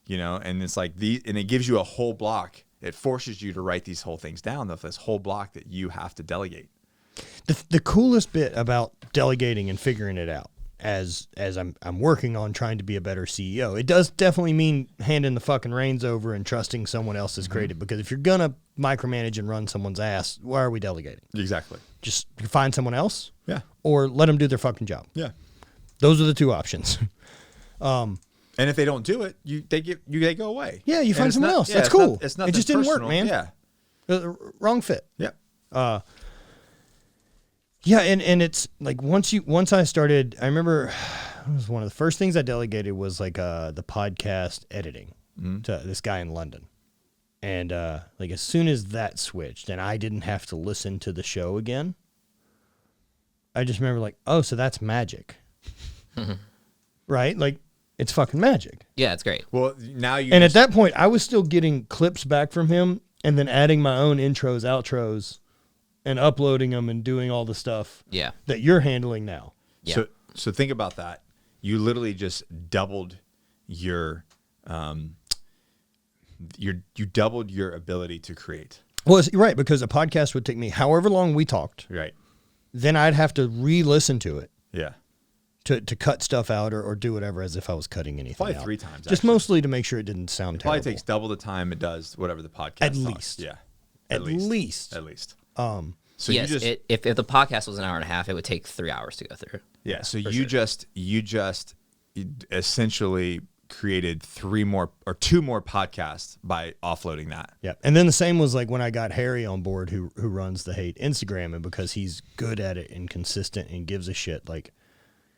Speaker 2: And it's like and it gives you a whole block. It forces you to write these whole things down. This whole block that you have to delegate.
Speaker 1: The coolest bit about delegating and figuring it out as I'm working on trying to be a better CEO, it does definitely mean handing the fucking reins over and trusting someone else's creative. Because if you're gonna micromanage and run someone's ass, why are we delegating?
Speaker 2: Exactly.
Speaker 1: Just find someone else.
Speaker 2: Yeah.
Speaker 1: Or let them do their fucking job.
Speaker 2: Yeah.
Speaker 1: Those are the two options.
Speaker 2: And if they don't do it, they go away.
Speaker 1: Yeah, you find someone else. That's cool.
Speaker 2: It
Speaker 1: just didn't work, man.
Speaker 2: Yeah.
Speaker 1: Wrong fit.
Speaker 2: Yeah.
Speaker 1: Yeah, and it's like once I started, I remember it was one of the first things I delegated was like the podcast editing to this guy in London. And like as soon as that switched and I didn't have to listen to the show again, I just remember like, oh, so that's magic. Right? Like it's fucking magic.
Speaker 3: Yeah, it's great.
Speaker 2: Well, now you.
Speaker 1: And at that point, I was still getting clips back from him and then adding my own intros, outros, and uploading them and doing all the stuff that you're handling now.
Speaker 3: Yeah.
Speaker 2: So think about that. You literally just doubled your doubled your ability to create.
Speaker 1: Well, right, because a podcast would take me however long we talked.
Speaker 2: Right.
Speaker 1: Then I'd have to re-listen to it.
Speaker 2: Yeah.
Speaker 1: To cut stuff out or do whatever as if I was cutting anything
Speaker 2: probably
Speaker 1: out.
Speaker 2: 3 times.
Speaker 1: Just
Speaker 2: actually.
Speaker 1: Mostly to make sure it didn't sound terrible.
Speaker 2: Probably takes double the time it does whatever the podcast
Speaker 1: At
Speaker 2: talks.
Speaker 1: least.
Speaker 2: Yeah.
Speaker 1: At least.
Speaker 2: So
Speaker 3: yes,
Speaker 2: you just
Speaker 3: if the podcast was an hour and a half, it would take 3 hours to go through.
Speaker 2: Yeah. So you just essentially created 2 more podcasts by offloading that.
Speaker 1: Yeah. And then the same was like when I got Harry on board who runs the Hate Instagram, and because he's good at it and consistent and gives a shit, like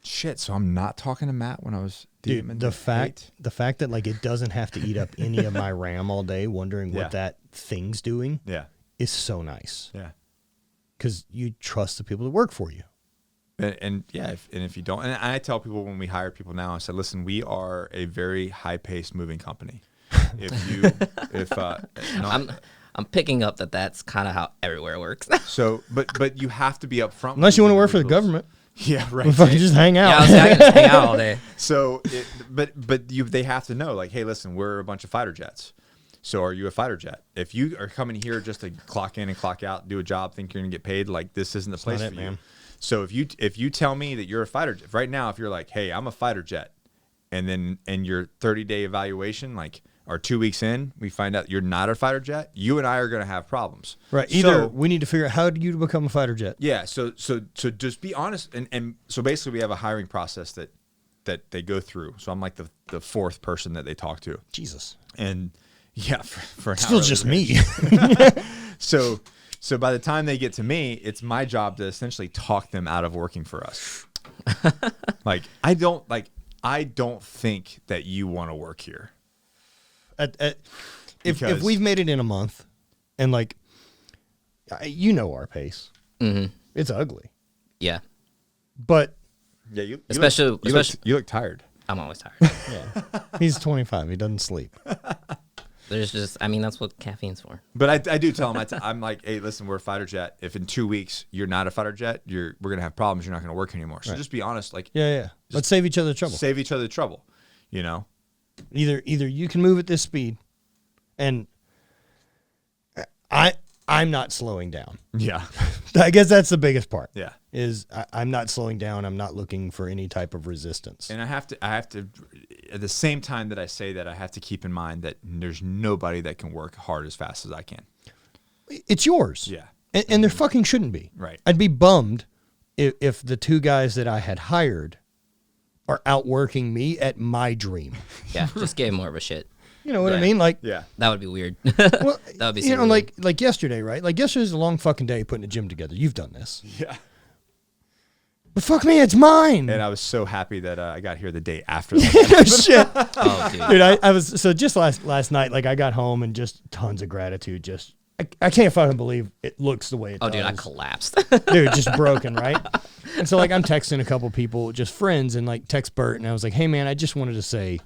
Speaker 2: shit. So I'm not talking to Matt when I was
Speaker 1: dude, the fact that like it doesn't have to eat up any of my RAM all day wondering what that thing's doing is so nice.
Speaker 2: Yeah.
Speaker 1: Because you trust the people that work for you.
Speaker 2: And if you don't, and I tell people when we hire people now, I said, listen, we are a very high-paced moving company.
Speaker 3: I'm picking up that's kind of how everywhere works.
Speaker 2: So, but you have to be upfront.
Speaker 1: Unless you want to work for the government.
Speaker 2: Yeah, right.
Speaker 1: If I can just hang out.
Speaker 3: Yeah, I can just hang out all day.
Speaker 2: So, they have to know, like, hey, listen, we're a bunch of fighter jets. So are you a fighter jet? If you are coming here just to clock in and clock out, do a job, think you're gonna get paid, like this isn't the place for you. Man. So if you tell me that you're a fighter jet right now, if you're like, hey, I'm a fighter jet, and then in your 30-day evaluation, like or 2 weeks in, we find out you're not a fighter jet, you and I are gonna have problems.
Speaker 1: Right. Either we need to figure out how do you become a fighter jet.
Speaker 2: Yeah. So just be honest, and so basically we have a hiring process that they go through. So I'm like the fourth person that they talk to.
Speaker 1: Jesus.
Speaker 2: And yeah, for
Speaker 1: still just me.
Speaker 2: So by the time they get to me, it's my job to essentially talk them out of working for us. Like I don't think that you want to work here.
Speaker 1: If we've made it in a month, and like our pace, it's ugly.
Speaker 3: Yeah.
Speaker 1: But
Speaker 2: yeah, you
Speaker 3: especially
Speaker 2: look tired.
Speaker 3: I'm always tired.
Speaker 1: Yeah. He's 25. He doesn't sleep.
Speaker 3: There's just, I mean, that's what caffeine's for.
Speaker 2: But I do tell them, I'm like, hey, listen, we're a fighter jet. If in 2 weeks you're not a fighter jet, we're gonna have problems. You're not gonna work anymore. So just be honest. Like,
Speaker 1: Let's save each other trouble.
Speaker 2: Save each other trouble. You know,
Speaker 1: either you can move at this speed, and I'm not slowing down.
Speaker 2: Yeah.
Speaker 1: I guess that's the biggest part.
Speaker 2: Yeah.
Speaker 1: Is I'm not slowing down. I'm not looking for any type of resistance.
Speaker 2: And I have to, at the same time that I say that, I have to keep in mind that there's nobody that can work hard as fast as I can.
Speaker 1: It's yours.
Speaker 2: Yeah.
Speaker 1: And there fucking shouldn't be.
Speaker 2: Right.
Speaker 1: I'd be bummed if the 2 guys that I had hired are outworking me at my dream.
Speaker 3: Yeah, just give more of a shit.
Speaker 1: You know what I mean? Like,
Speaker 2: yeah,
Speaker 3: that would be weird.
Speaker 1: Well,
Speaker 3: that would be
Speaker 1: you know,
Speaker 3: weird.
Speaker 1: like yesterday, right? Like yesterday's a long fucking day putting a gym together. You've done this.
Speaker 2: Yeah.
Speaker 1: But fuck me, it's mine.
Speaker 2: And I was so happy that I got here the day after that.
Speaker 1: No shit.
Speaker 3: Oh,
Speaker 1: dude, I was so just last night. Like I got home and just tons of gratitude. Just I can't fucking believe it looks the way it does.
Speaker 3: Oh, dude, I collapsed.
Speaker 1: Dude, just broken, right? And so like I'm texting a couple people, just friends, and like text Bert, and I was like, hey man, I just wanted to say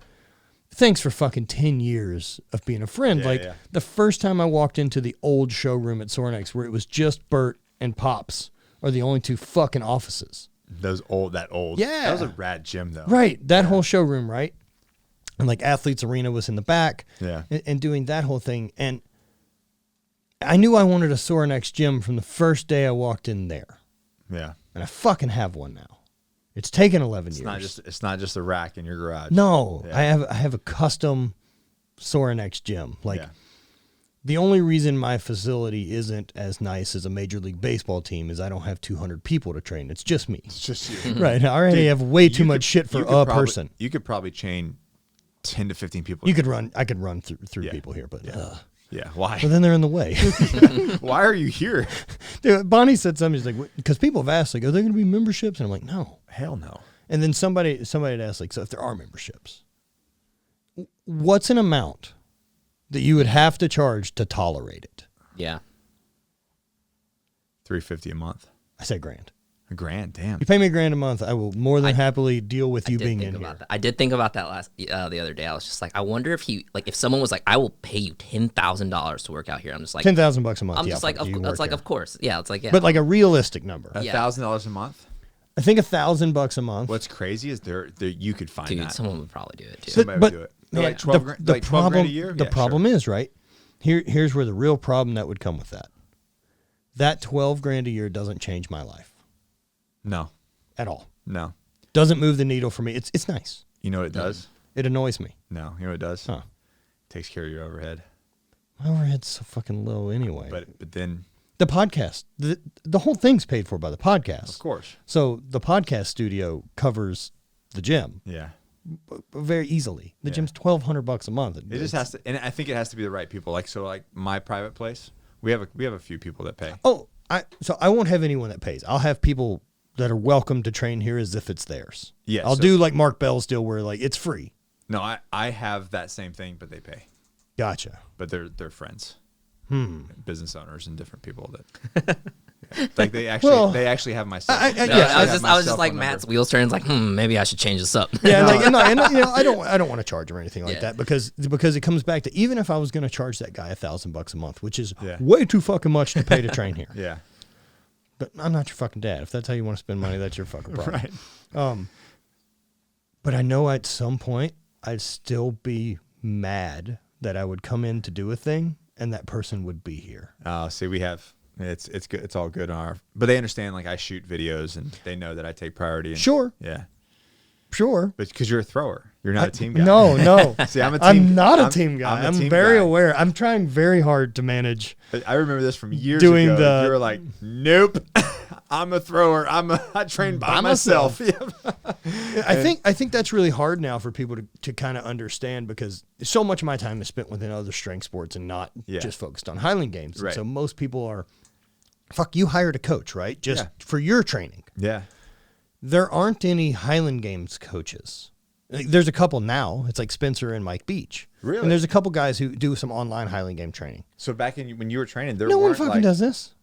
Speaker 1: thanks for fucking 10 years of being a friend. The first time I walked into the old showroom at Sornex where it was just Bert and Pops are the only 2 fucking offices.
Speaker 2: That old.
Speaker 1: Yeah.
Speaker 2: That was a rad gym though.
Speaker 1: Right. That whole showroom, right? And like Athletes Arena was in the back.
Speaker 2: Yeah.
Speaker 1: And doing that whole thing. And I knew I wanted a Sornex gym from the first day I walked in there.
Speaker 2: Yeah.
Speaker 1: And I fucking have one now. It's taken 11 years.
Speaker 2: It's not just a rack in your garage.
Speaker 1: No, yeah. I have a custom Sornex gym. Like the only reason my facility isn't as nice as a Major League Baseball team is I don't have 200 people to train. It's just me.
Speaker 2: It's just you.
Speaker 1: Right. I already have way too much shit for a person.
Speaker 2: You could probably train 10 to 15 people.
Speaker 1: I could run through people here, but
Speaker 2: yeah. Why?
Speaker 1: But then they're in the way.
Speaker 2: Why are you here?
Speaker 1: Dude, Bonnie said something. She's like, because people have asked, like, are there going to be memberships? And I'm like, no.
Speaker 2: Hell no.
Speaker 1: And then somebody had asked, like, so if there are memberships, what's an amount that you would have to charge to tolerate it?
Speaker 3: Yeah.
Speaker 2: $350 a month.
Speaker 1: I said $1,000.
Speaker 2: $1,000, damn.
Speaker 1: You pay me $1,000 a month, I will more than happily deal with you being in here.
Speaker 3: I did think about that the other day. I was just like, I wonder if if someone was like, I will pay you $10,000 to work out here. I'm just like
Speaker 1: $10,000 a month.
Speaker 3: I'm just like, of course, yeah. It's like, yeah.
Speaker 1: But like a realistic number.
Speaker 2: $1,000 a month.
Speaker 1: I think $1,000 a month.
Speaker 2: What's crazy is there you could find that.
Speaker 3: Someone would probably do it too.
Speaker 2: Somebody would do it.
Speaker 1: No,
Speaker 2: like 12 grand a year.
Speaker 1: The problem is, right? Here's where the real problem that would come with that. That $12,000 a year doesn't change my life.
Speaker 2: No.
Speaker 1: At all.
Speaker 2: No.
Speaker 1: Doesn't move the needle for me. It's nice.
Speaker 2: You know what it does?
Speaker 1: It annoys me.
Speaker 2: No. You know what it does?
Speaker 1: Huh.
Speaker 2: Takes care of your overhead.
Speaker 1: My overhead's so fucking low anyway.
Speaker 2: But then
Speaker 1: the podcast, the whole thing's paid for by the podcast.
Speaker 2: Of course.
Speaker 1: So the podcast studio covers the gym.
Speaker 2: Yeah.
Speaker 1: Very easily. The gym's $1,200 a month.
Speaker 2: It just has to, and I think it has to be the right people. Like my private place, we have a few people that pay.
Speaker 1: Oh, so I won't have anyone that pays. I'll have people that are welcome to train here as if it's theirs.
Speaker 2: Yeah,
Speaker 1: I'll do like Mark Bell's deal where like it's free.
Speaker 2: No, I have that same thing, but they pay.
Speaker 1: Gotcha.
Speaker 2: But they're friends, business owners, and different people that like they actually have my cell.
Speaker 3: I was just like Matt's wheels turns like maybe I should change this up.
Speaker 1: Yeah, I don't want to charge him or anything like that because it comes back to even if I was going to charge that guy $1,000 a month, which is way too fucking much to pay to train here.
Speaker 2: Yeah.
Speaker 1: But I'm not your fucking dad. If that's how you want to spend money, that's your fucking problem.
Speaker 2: Right.
Speaker 1: But I know at some point I'd still be mad that I would come in to do a thing and that person would be here.
Speaker 2: See, we have it's good. It's all good on our, but they understand like I shoot videos and they know that I take priority. And,
Speaker 1: sure.
Speaker 2: Yeah.
Speaker 1: Sure.
Speaker 2: But because you're a thrower, you're not a team guy.
Speaker 1: No.
Speaker 2: See, I'm
Speaker 1: not a team guy. I'm very aware. I'm trying very hard to manage.
Speaker 2: I remember this from years ago. You were like, nope, I'm a thrower. I train by myself.
Speaker 1: I think that's really hard now for people to kind of understand because so much of my time is spent within other strength sports and not just focused on Highland games. Right. So most people are, you hired a coach, right? Just for your training.
Speaker 2: Yeah.
Speaker 1: There aren't any Highland Games coaches. There's a couple now. It's like Spencer and Mike Beach.
Speaker 2: Really?
Speaker 1: And there's a couple guys who do some online Highland Game training.
Speaker 2: So back when you were training,
Speaker 1: no one fucking does this.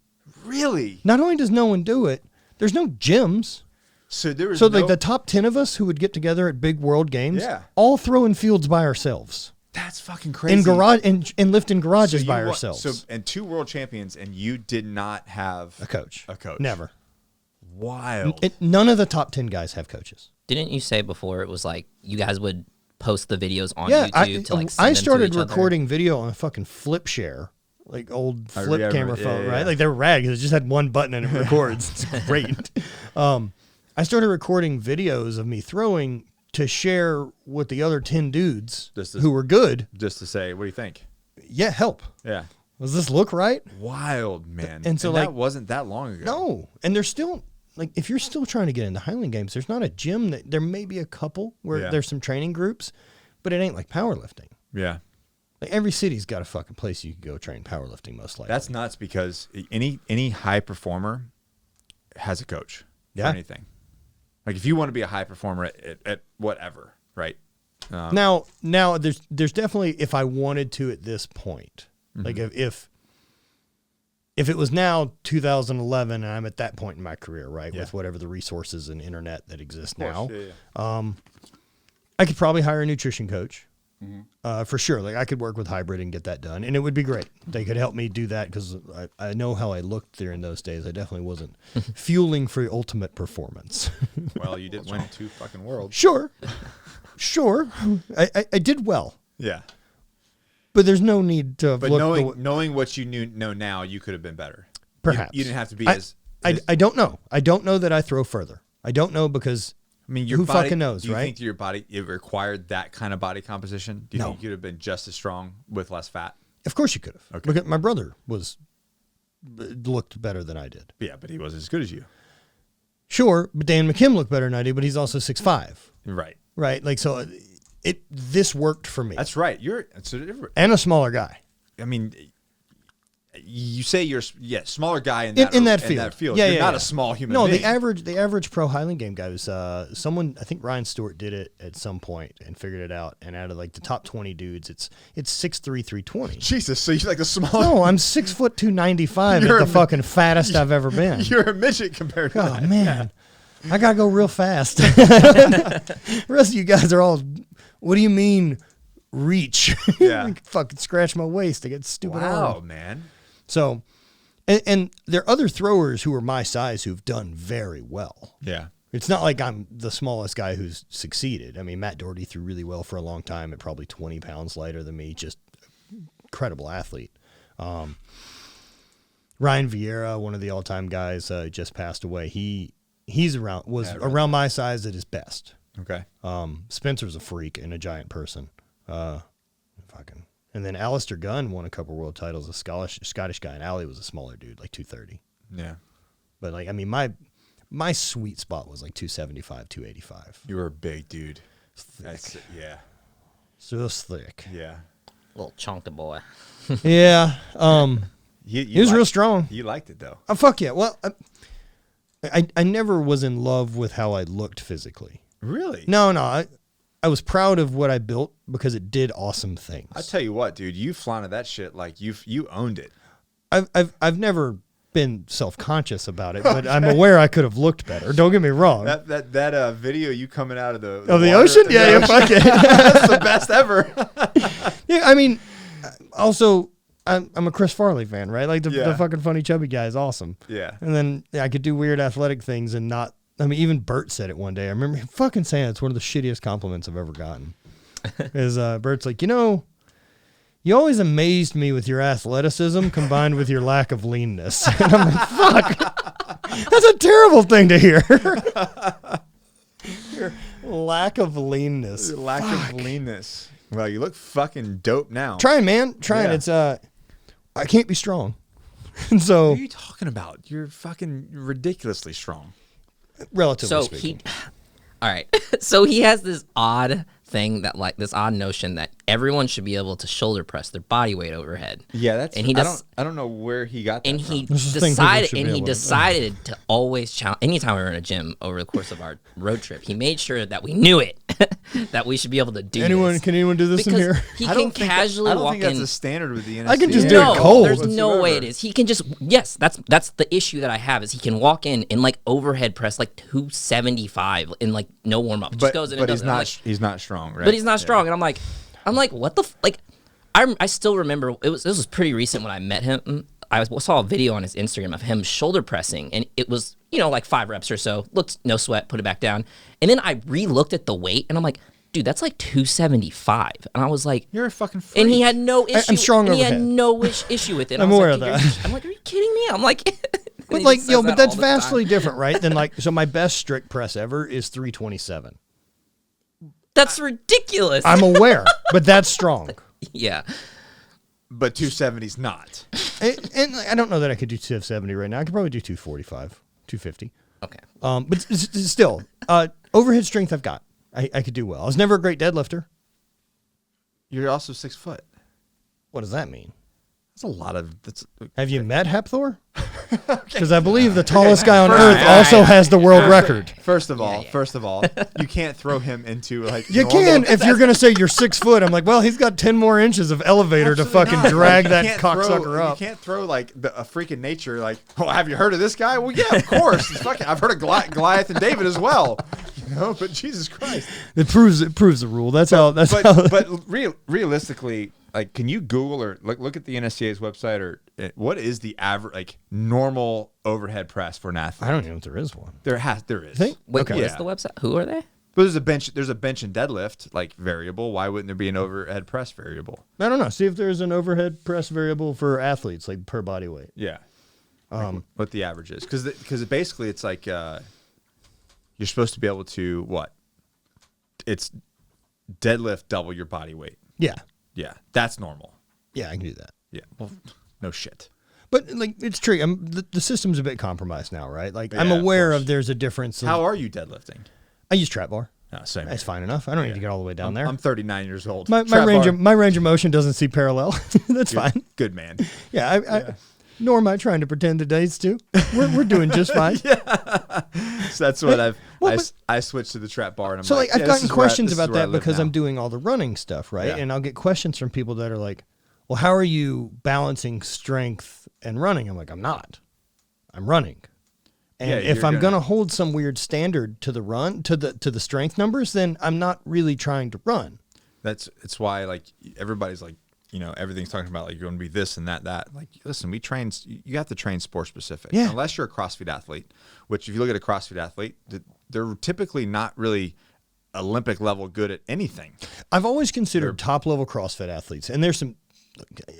Speaker 2: Really?
Speaker 1: Not only does no one do it, there's no gyms.
Speaker 2: So
Speaker 1: like the top 10 of us who would get together at big world games, all throw in fields by ourselves.
Speaker 2: That's fucking crazy.
Speaker 1: In garage and lift in garages by ourselves.
Speaker 2: So and 2 world champions, and you did not have
Speaker 1: a coach.
Speaker 2: Never. Wild.
Speaker 1: None of the top 10 guys have coaches.
Speaker 3: Didn't you say before it was like you guys would post the videos on YouTube to like send
Speaker 1: I
Speaker 3: them
Speaker 1: started
Speaker 3: to each
Speaker 1: recording
Speaker 3: other?
Speaker 1: video on a fucking flip share, like old flip camera phone,
Speaker 2: yeah.
Speaker 1: right? Like they were rad because it just had one button and it records. It's great. I started recording videos of me throwing to share with the other 10 dudes who were good.
Speaker 2: Just to say, what do you think?
Speaker 1: Yeah, help.
Speaker 2: Yeah.
Speaker 1: Does this look right?
Speaker 2: Wild, man.
Speaker 1: And so
Speaker 2: that wasn't that long ago.
Speaker 1: No. And there's still, like, if you're still trying to get into Highland Games, there's not a gym that, there may be a couple where there's some training groups, but it ain't like powerlifting.
Speaker 2: Yeah.
Speaker 1: Like every city's got a fucking place you can go train powerlifting, most likely.
Speaker 2: That's nuts because any high performer has a coach for anything. Like if you want to be a high performer at whatever, right?
Speaker 1: Now there's definitely, if I wanted to at this point, like if it was now 2011 and I'm at that point in my career, right, with whatever the resources and internet that exist now, I could probably hire a nutrition coach. For sure. Like I could work with hybrid and get that done, and it would be great. They could help me do that because I know how I looked there in those days. I definitely wasn't fueling for ultimate performance.
Speaker 2: Well, you did win 2 fucking worlds.
Speaker 1: Sure. I did well.
Speaker 2: Yeah.
Speaker 1: But there's no need to have
Speaker 2: But
Speaker 1: looked
Speaker 2: knowing what you know now, you could have been better.
Speaker 1: Perhaps.
Speaker 2: You didn't have to be as
Speaker 1: I don't know. I don't know that I throw further. I don't know because
Speaker 2: I mean, your
Speaker 1: who
Speaker 2: body,
Speaker 1: fucking knows,
Speaker 2: do you
Speaker 1: right?
Speaker 2: think your body, it required that kind of body composition? Do you think you could have been just as strong with less fat?
Speaker 1: Of course you could have.
Speaker 2: Okay.
Speaker 1: Because my brother looked better than I did.
Speaker 2: Yeah, but he wasn't as good as you.
Speaker 1: Sure, but Dan McKim looked better than I did, but he's also 6'5".
Speaker 2: Right.
Speaker 1: Right? Like, so this worked for me.
Speaker 2: That's right.
Speaker 1: And a smaller guy.
Speaker 2: I mean, you say you're smaller guy in that field.
Speaker 1: Yeah,
Speaker 2: you're not a small human being.
Speaker 1: No, the average pro Highland game guy was someone. I think Ryan Stewart did it at some point and figured it out. And out of like the top 20 dudes, it's 6'3", 320.
Speaker 2: Jesus, so you're like the small.
Speaker 1: No, I'm 6 foot 295 at the fucking fattest I've ever been.
Speaker 2: You're a midget compared to that.
Speaker 1: Oh man, I gotta go real fast. The rest of you guys are all. What do you mean, reach?
Speaker 2: Yeah,
Speaker 1: I fucking scratch my waist. I get stupid.
Speaker 2: Wow, man.
Speaker 1: So, and there are other throwers who are my size who've done very well.
Speaker 2: Yeah.
Speaker 1: It's not like I'm the smallest guy who's succeeded. I mean, Matt Doherty threw really well for a long time at probably 20 pounds lighter than me. Just incredible athlete. Ryan Vieira, one of the all-time guys, just passed away. He's around my size at his best.
Speaker 2: Okay.
Speaker 1: Spencer's a freak and a giant person. And then Alistair Gunn won a couple world titles, a Scottish guy, and Ali was a smaller dude, like 230.
Speaker 2: Yeah.
Speaker 1: But like, I mean, my sweet spot was like 275, 285.
Speaker 2: You were a big dude.
Speaker 1: Thick.
Speaker 2: Yeah.
Speaker 1: So thick.
Speaker 2: Yeah.
Speaker 3: Little chunky boy.
Speaker 1: Yeah. He was real strong.
Speaker 2: You liked it though.
Speaker 1: Fuck yeah. Well, I never was in love with how I looked physically.
Speaker 2: Really?
Speaker 1: No. I was proud of what I built because it did awesome things.
Speaker 2: I tell you what, dude, you flaunted that shit like you owned it.
Speaker 1: I've never been self-conscious about it, but I'm aware I could have looked better. Don't get me wrong.
Speaker 2: That video you coming out of the
Speaker 1: water, ocean? Yeah, fuck it.
Speaker 2: That's the best ever.
Speaker 1: Yeah, I mean, also I'm a Chris Farley fan, right? Like the fucking funny chubby guy is awesome.
Speaker 2: Yeah.
Speaker 1: And then I could do weird athletic things and not. I mean, even Bert said it one day. I remember him fucking saying it's one of the shittiest compliments I've ever gotten. Is Bert's like, you always amazed me with your athleticism combined with your lack of leanness. And I'm like, fuck. That's a terrible thing to hear. Your lack of leanness.
Speaker 2: Lack of leanness. Well, you look fucking dope now.
Speaker 1: Trying, man. Trying. Yeah. It's I can't be strong. And so
Speaker 2: what are you talking about? You're fucking ridiculously strong.
Speaker 1: Relatively speaking.
Speaker 3: All right. So he has this odd thing that this odd notion that everyone should be able to shoulder press their body weight overhead.
Speaker 2: Yeah, that's.
Speaker 3: And
Speaker 2: I don't know where he got that.
Speaker 3: And
Speaker 2: from.
Speaker 3: he decided to always challenge. Anytime we were in a gym over the course of our road trip, he made sure that we knew it, that we should be able to do.
Speaker 1: Can anyone do this
Speaker 3: because
Speaker 1: in here?
Speaker 3: He can casually walk in.
Speaker 2: I don't think that's a standard with the NSC.
Speaker 1: I can just do it cold.
Speaker 3: There's no way it is. He can just that's the issue that I have is he can walk in and like overhead press like 275 in like no warm up. Just goes in and does it.
Speaker 2: He's not strong, right?
Speaker 3: But he's not strong, and I'm like, I'm like, what the I still remember this was pretty recent when I met him. I saw a video on his Instagram of him shoulder pressing, and it was, like 5 reps or so. Looked no sweat, put it back down. And then I re-looked at the weight, and I'm like, dude, that's like 275. And I was like,
Speaker 2: you're a fucking freak.
Speaker 3: And he had no issue.
Speaker 1: I'm strong
Speaker 3: and
Speaker 1: overhead.
Speaker 3: He had no issue with it.
Speaker 1: I'm aware of that.
Speaker 3: I'm like, are you kidding me? I'm like,
Speaker 1: but like, but that's vastly different, right? Than like, so my best strict press ever is 327.
Speaker 3: That's ridiculous.
Speaker 1: I'm aware, but that's strong.
Speaker 3: Yeah.
Speaker 2: But 270's not.
Speaker 1: And I don't know that I could do 270 right now. I could probably do 245, 250.
Speaker 3: Okay.
Speaker 1: But still, overhead strength I've got. I could do well. I was never a great deadlifter.
Speaker 2: You're also 6 foot.
Speaker 1: What does that mean?
Speaker 2: That's a lot of.
Speaker 1: Have you met Hepthor? Because I believe the tallest guy on earth also has the world record.
Speaker 2: First of all, you can't throw him into like.
Speaker 1: You can if you're gonna say you're 6 foot. I'm like, well, he's got 10 more inches of elevator to fucking drag that cocksucker up.
Speaker 2: You can't throw like a freak of nature. Like, oh, have you heard of this guy? Well, yeah, of course. I've heard of Goliath and David as well. But Jesus Christ,
Speaker 1: it proves the rule. But
Speaker 2: realistically, like, can you Google or look at the NSCA's website or what is the average like normal overhead press for an athlete?
Speaker 1: I don't even know if there is one.
Speaker 2: There is.
Speaker 1: Think?
Speaker 3: Wait,
Speaker 1: okay.
Speaker 3: What is the website? Who are they?
Speaker 2: But there's a bench and deadlift like variable. Why wouldn't there be an overhead press variable?
Speaker 1: I don't know. See if there's an overhead press variable for athletes, like per body weight.
Speaker 2: Yeah. What the average is, because basically it's like you're supposed to be able to what? It's deadlift double your body weight.
Speaker 1: Yeah.
Speaker 2: Yeah, that's normal.
Speaker 1: Yeah, I can do that.
Speaker 2: Yeah. Well, no shit.
Speaker 1: But like, it's true. The system's a bit compromised now, right? Like,
Speaker 2: Yeah,
Speaker 1: I'm aware
Speaker 2: of
Speaker 1: there's a difference.
Speaker 2: How are you deadlifting?
Speaker 1: I use trap bar.
Speaker 2: Oh, same.
Speaker 1: That's fine enough. I don't need to get all the way down there.
Speaker 2: I'm 39 years old.
Speaker 1: My range of motion doesn't see parallel. That's fine.
Speaker 2: Good man.
Speaker 1: Yeah, nor am I trying to pretend today's too. We're doing just fine.
Speaker 2: So that's what I switched to the trap bar, and I'm
Speaker 1: so
Speaker 2: like,
Speaker 1: I've gotten questions about that because
Speaker 2: now.
Speaker 1: I'm doing all the running stuff, right?
Speaker 2: Yeah.
Speaker 1: And I'll get questions from people that are like, "Well, how are you balancing strength and running?" I'm like, "I'm not. I'm running." And if I'm gonna hold some weird standard to the run to the strength numbers, then I'm not really trying to run.
Speaker 2: It's why like everybody's like, everything's talking about like you're going to be this and that. Like, listen, you have to train sport specific.
Speaker 1: Yeah.
Speaker 2: Unless you're a CrossFit athlete, which if you look at a CrossFit athlete, they're typically not really Olympic level good at anything.
Speaker 1: I've always considered top level CrossFit athletes, and there's some.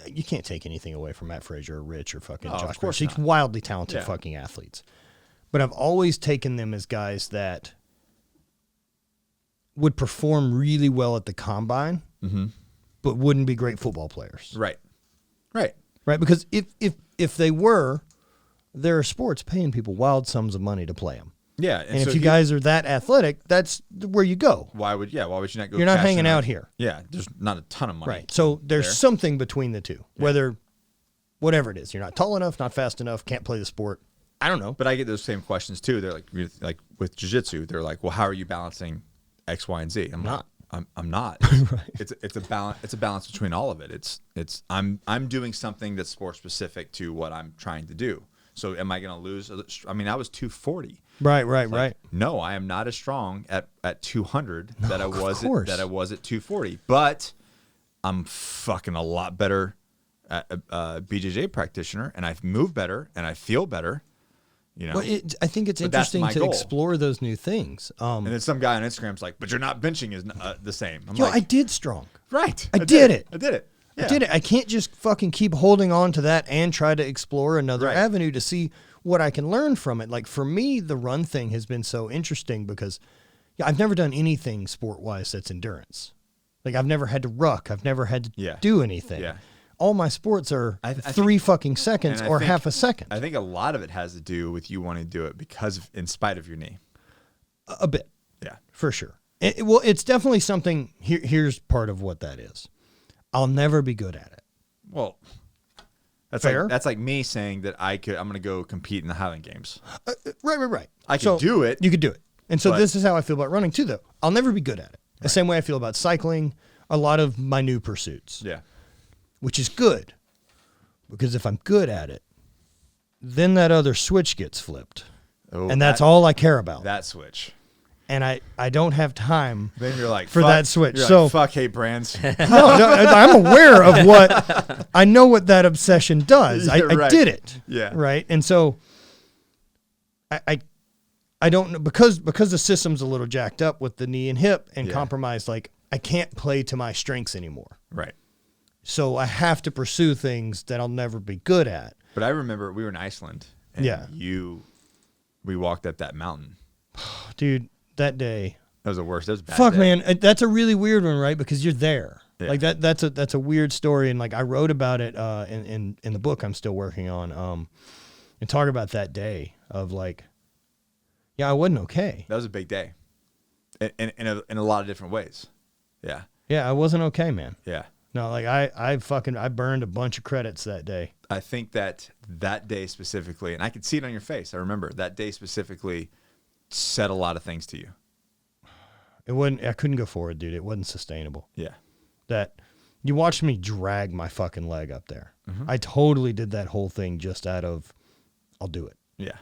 Speaker 1: You can't take anything away from Matt Frazier or Rich or fucking Josh.
Speaker 2: Of course
Speaker 1: He's wildly talented fucking athletes. But I've always taken them as guys that would perform really well at the combine, but wouldn't be great football players.
Speaker 2: Right.
Speaker 1: Because if they were, there are sports paying people wild sums of money to play them.
Speaker 2: Yeah.
Speaker 1: And so if you guys are that athletic, that's where you go.
Speaker 2: Why would you not go?
Speaker 1: You're not hanging out here.
Speaker 2: Yeah. There's not a ton of money.
Speaker 1: Right. So there's something between the two, whatever it is. You're not tall enough, not fast enough, can't play the sport. I don't know.
Speaker 2: But I get those same questions too. They're like with jiu-jitsu, they're like, well, how are you balancing X, Y, and Z? I'm not.
Speaker 1: Right.
Speaker 2: It's a balance. It's a balance between all of it. I'm doing something that's sport specific to what I'm trying to do. So am I going to lose? I mean, I was 240.
Speaker 1: Right.
Speaker 2: No, I am not as strong at 200 that I was at 240. But I'm fucking a lot better at a BJJ practitioner, and I move better, and I feel better.
Speaker 1: Well, I think it's interesting to explore those new things.
Speaker 2: And then some guy on Instagram's like, "But you're not benching is the same."
Speaker 1: I did strong.
Speaker 2: Right.
Speaker 1: I did it.
Speaker 2: Yeah.
Speaker 1: I did it. I can't just fucking keep holding on to that and try to explore another avenue to see what I can learn from it. Like for me, the run thing has been so interesting because I've never done anything sport-wise that's endurance. Like I've never had to ruck. I've never had to do anything.
Speaker 2: Yeah.
Speaker 1: All my sports are 3 fucking seconds or half a second.
Speaker 2: I think a lot of it has to do with you wanting to do it in spite of your knee.
Speaker 1: A bit.
Speaker 2: Yeah.
Speaker 1: For sure. It's definitely something. Here's part of what that is. I'll never be good at it.
Speaker 2: Well, that's
Speaker 1: fair.
Speaker 2: That's like me saying that I'm going to go compete in the Highland Games.
Speaker 1: Right.
Speaker 2: I can do it.
Speaker 1: You could do it. And so this is how I feel about running too, though. I'll never be good at it. The same way I feel about cycling, a lot of my new pursuits.
Speaker 2: Yeah.
Speaker 1: Which is good, because if I'm good at it, then that other switch gets flipped, and that's all I care about.
Speaker 2: That switch.
Speaker 1: and I don't have time.
Speaker 2: Then you're like,
Speaker 1: for that switch.
Speaker 2: You're
Speaker 1: so
Speaker 2: like, fuck hate brands.
Speaker 1: no, I'm aware of what I know what that obsession does. I did it.
Speaker 2: Yeah.
Speaker 1: Right. And so I don't know because the system's a little jacked up with the knee and hip and compromised. Like I can't play to my strengths anymore.
Speaker 2: Right.
Speaker 1: So I have to pursue things that I'll never be good at.
Speaker 2: But I remember we were in Iceland. And we walked up that mountain.
Speaker 1: Dude, that day.
Speaker 2: That was the worst. That was a bad
Speaker 1: Fuck,
Speaker 2: day.
Speaker 1: man. That's a really weird one, right? Because you're there.
Speaker 2: Yeah.
Speaker 1: Like that's a weird story. And like I wrote about it in the book I'm still working on. And talk about that day of like, yeah, I wasn't okay.
Speaker 2: That was a big day. In a lot of different ways. Yeah.
Speaker 1: Yeah, I wasn't okay, man.
Speaker 2: Yeah.
Speaker 1: No, like I burned a bunch of credits that day.
Speaker 2: I think that day specifically, and I could see it on your face. I remember that day specifically said a lot of things to you.
Speaker 1: I couldn't go forward, dude. It wasn't sustainable.
Speaker 2: Yeah.
Speaker 1: That you watched me drag my fucking leg up there.
Speaker 2: Mm-hmm.
Speaker 1: I totally did that whole thing just out of, I'll do it.
Speaker 2: Yeah.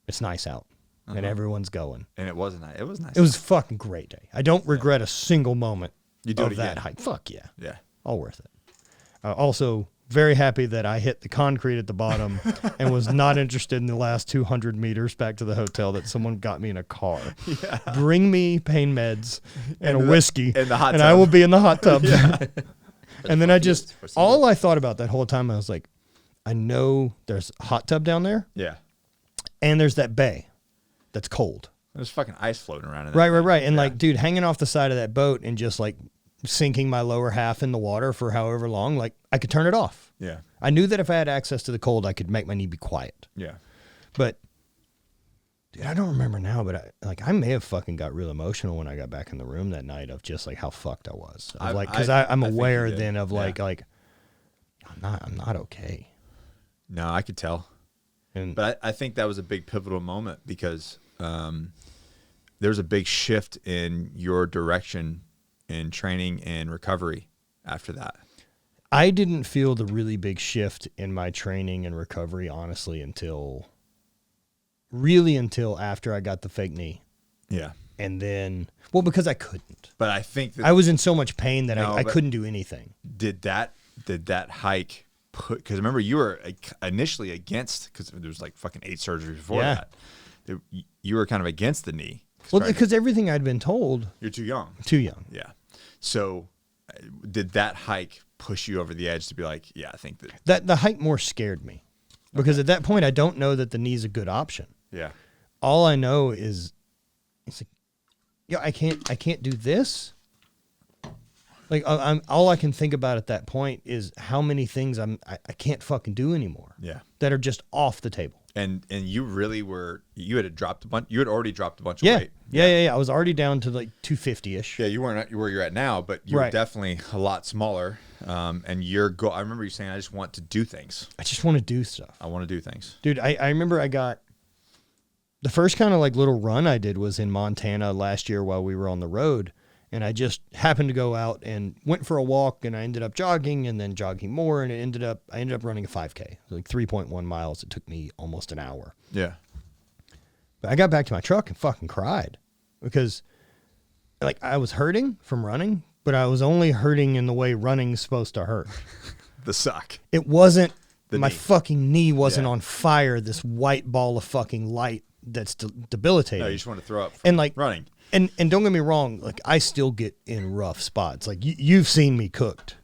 Speaker 1: It's nice out. And everyone's going.
Speaker 2: And it was nice. It was nice.
Speaker 1: It was a fucking great day. I don't regret a single moment
Speaker 2: you do
Speaker 1: of
Speaker 2: it
Speaker 1: that
Speaker 2: again.
Speaker 1: hike. Fuck yeah.
Speaker 2: Yeah.
Speaker 1: All worth it. Also, very happy that I hit the concrete at the bottom and was not interested in the last 200 meters back to the hotel that someone got me in a car. Yeah. Bring me pain meds and a whiskey,
Speaker 2: in the hot
Speaker 1: and
Speaker 2: tub.
Speaker 1: I will be in the hot tub. And then all I thought about that whole time, I was like, I know there's a hot tub down there.
Speaker 2: Yeah.
Speaker 1: And there's that bay that's cold.
Speaker 2: There's fucking ice floating around in
Speaker 1: there. Right. And like, dude, hanging off the side of that boat and just like sinking my lower half in the water for however long, like I could turn it off.
Speaker 2: Yeah.
Speaker 1: I knew that if I had access to the cold, I could make my knee be quiet.
Speaker 2: Yeah.
Speaker 1: But dude, I don't remember now, but I may have fucking got real emotional when I got back in the room that night of just like how fucked I was. Because I'm aware then of like I'm not okay.
Speaker 2: No, I could tell. But I think that was a big pivotal moment because there's a big shift in your direction in training and recovery after that.
Speaker 1: I didn't feel the really big shift in my training and recovery, honestly, until after I got the fake knee.
Speaker 2: Yeah.
Speaker 1: And then, because I couldn't.
Speaker 2: But I think that
Speaker 1: I was in so much pain that I couldn't do anything.
Speaker 2: Did that hike because remember you were initially against, because there was like fucking 8 surgeries before that. You were kind of against the knee.
Speaker 1: Well, because everything I'd been told.
Speaker 2: You're too young.
Speaker 1: Too young.
Speaker 2: Yeah. So did that hike push you over the edge to be like, yeah, I think
Speaker 1: that the hike more scared me because at that point I don't know that the knee's a good option.
Speaker 2: Yeah. All
Speaker 1: I know is it's like, I can't do this. Like all I can think about at that point is how many things I can't fucking do anymore.
Speaker 2: Yeah.
Speaker 1: That are just off the table.
Speaker 2: And you really were, you had already dropped a bunch of weight.
Speaker 1: Yeah. I was already down to like 250-ish.
Speaker 2: Yeah, you weren't where you're at now, but you're definitely a lot smaller. And I remember you saying, I just want to do things.
Speaker 1: I just want to do stuff.
Speaker 2: I want to do things.
Speaker 1: Dude, I remember I got, the first kind of like little run I did was in Montana last year while we were on the road. And I just happened to go out and went for a walk, and I ended up jogging and then jogging more, and I ended up running a 5K, like 3.1 miles. It took me almost an hour.
Speaker 2: Yeah.
Speaker 1: But I got back to my truck and fucking cried because like I was hurting from running, but I was only hurting in the way running's supposed to hurt.
Speaker 2: The suck.
Speaker 1: It wasn't,
Speaker 2: my
Speaker 1: fucking knee wasn't on fire, this white ball of fucking light that's debilitating.
Speaker 2: No, you just want to throw up
Speaker 1: and like
Speaker 2: running.
Speaker 1: And don't get me wrong, like I still get in rough spots. Like you've seen me cooked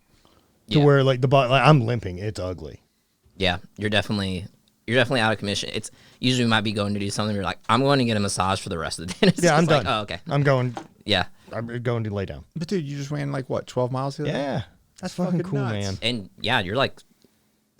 Speaker 1: to where like the body, like I'm limping. It's ugly.
Speaker 3: Yeah, you're definitely out of commission. It's usually we might be going to do something. You're like, I'm going to get a massage for the rest of the day.
Speaker 1: Yeah, I'm done.
Speaker 3: Like, oh, okay.
Speaker 1: I'm going.
Speaker 3: Yeah,
Speaker 1: I'm going to lay down.
Speaker 2: But dude, you just ran like what, 12 miles?
Speaker 1: Yeah, that's fucking cool,
Speaker 2: nuts.
Speaker 1: man.
Speaker 3: And yeah, you're like,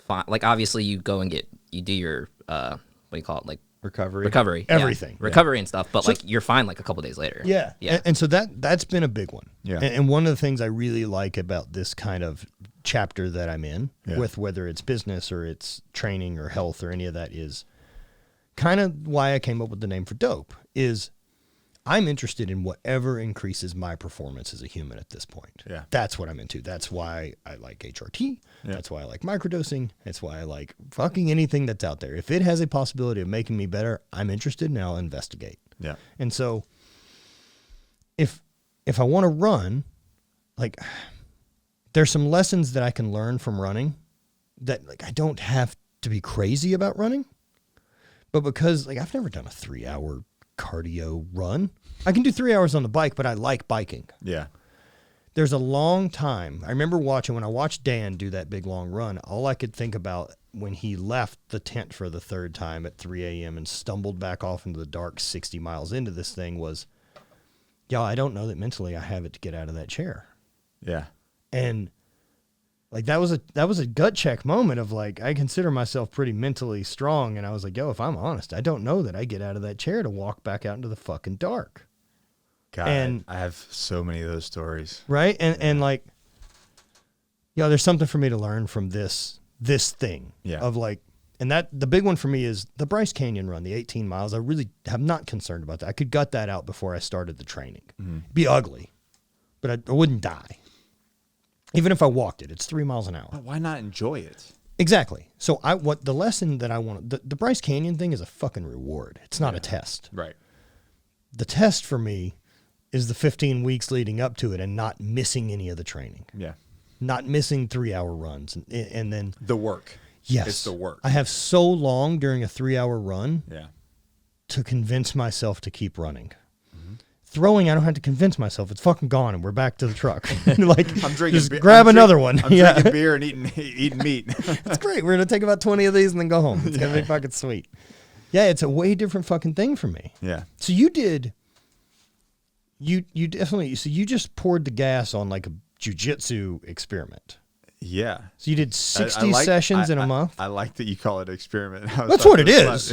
Speaker 3: fine. Like obviously you go and you do your what do you call it, like. Recovery.
Speaker 1: Everything.
Speaker 3: Yeah. Recovery and stuff. But like you're fine like a couple days later.
Speaker 1: Yeah. And so that's been a big one.
Speaker 2: Yeah.
Speaker 1: And one of the things I really like about this kind of chapter that I'm in with whether it's business or it's training or health or any of that is kind of why I came up with the name for Dope is I'm interested in whatever increases my performance as a human at this point.
Speaker 2: Yeah.
Speaker 1: That's what I'm into. That's why I like HRT. Yeah. That's why I like microdosing. That's why I like fucking anything that's out there. If it has a possibility of making me better, I'm interested and I'll investigate.
Speaker 2: Yeah.
Speaker 1: And so if I want to run, like there's some lessons that I can learn from running that like I don't have to be crazy about running. But because like I've never done a 3-hour cardio run. I can do 3 hours on the bike, but I like biking.
Speaker 2: Yeah.
Speaker 1: There's a long time. I remember when I watched Dan do that big long run, all I could think about when he left the tent for the third time at 3 a.m. and stumbled back off into the dark 60 miles into this thing was, I don't know that mentally I have it to get out of that chair.
Speaker 2: Yeah.
Speaker 1: And like that was a gut check moment of like, I consider myself pretty mentally strong. And I was like, if I'm honest, I don't know that I get out of that chair to walk back out into the fucking dark.
Speaker 2: God, and I have so many of those stories.
Speaker 1: Right. And like, there's something for me to learn from this thing of like, and that the big one for me is the Bryce Canyon run, the 18 miles. I really am not concerned about that. I could gut that out before I started the training. It'd be ugly, but I wouldn't die. Even if I walked it, it's 3 miles an hour.
Speaker 2: But why not enjoy it?
Speaker 1: Exactly. So the lesson that I want, the Bryce Canyon thing is a fucking reward. It's not a test.
Speaker 2: Right.
Speaker 1: The test for me is the 15 weeks leading up to it and not missing any of the training.
Speaker 2: Yeah.
Speaker 1: Not missing 3-hour runs. And then
Speaker 2: the work.
Speaker 1: Yes.
Speaker 2: It's the work.
Speaker 1: I have so long during a 3-hour run to convince myself to keep running. Throwing, I don't have to convince myself. It's fucking gone, and we're back to the truck. Like,
Speaker 2: I'm drinking
Speaker 1: just grab another one.
Speaker 2: I'm drinking beer and eating meat.
Speaker 1: It's great. We're going to take about 20 of these and then go home. It's going to be fucking sweet. Yeah, it's a way different fucking thing for me.
Speaker 2: Yeah.
Speaker 1: So you definitely, so you just poured the gas on like a jiu-jitsu experiment.
Speaker 2: Yeah.
Speaker 1: So you did 60 sessions in a month?
Speaker 2: I like that you call it experiment.
Speaker 1: That's what it is.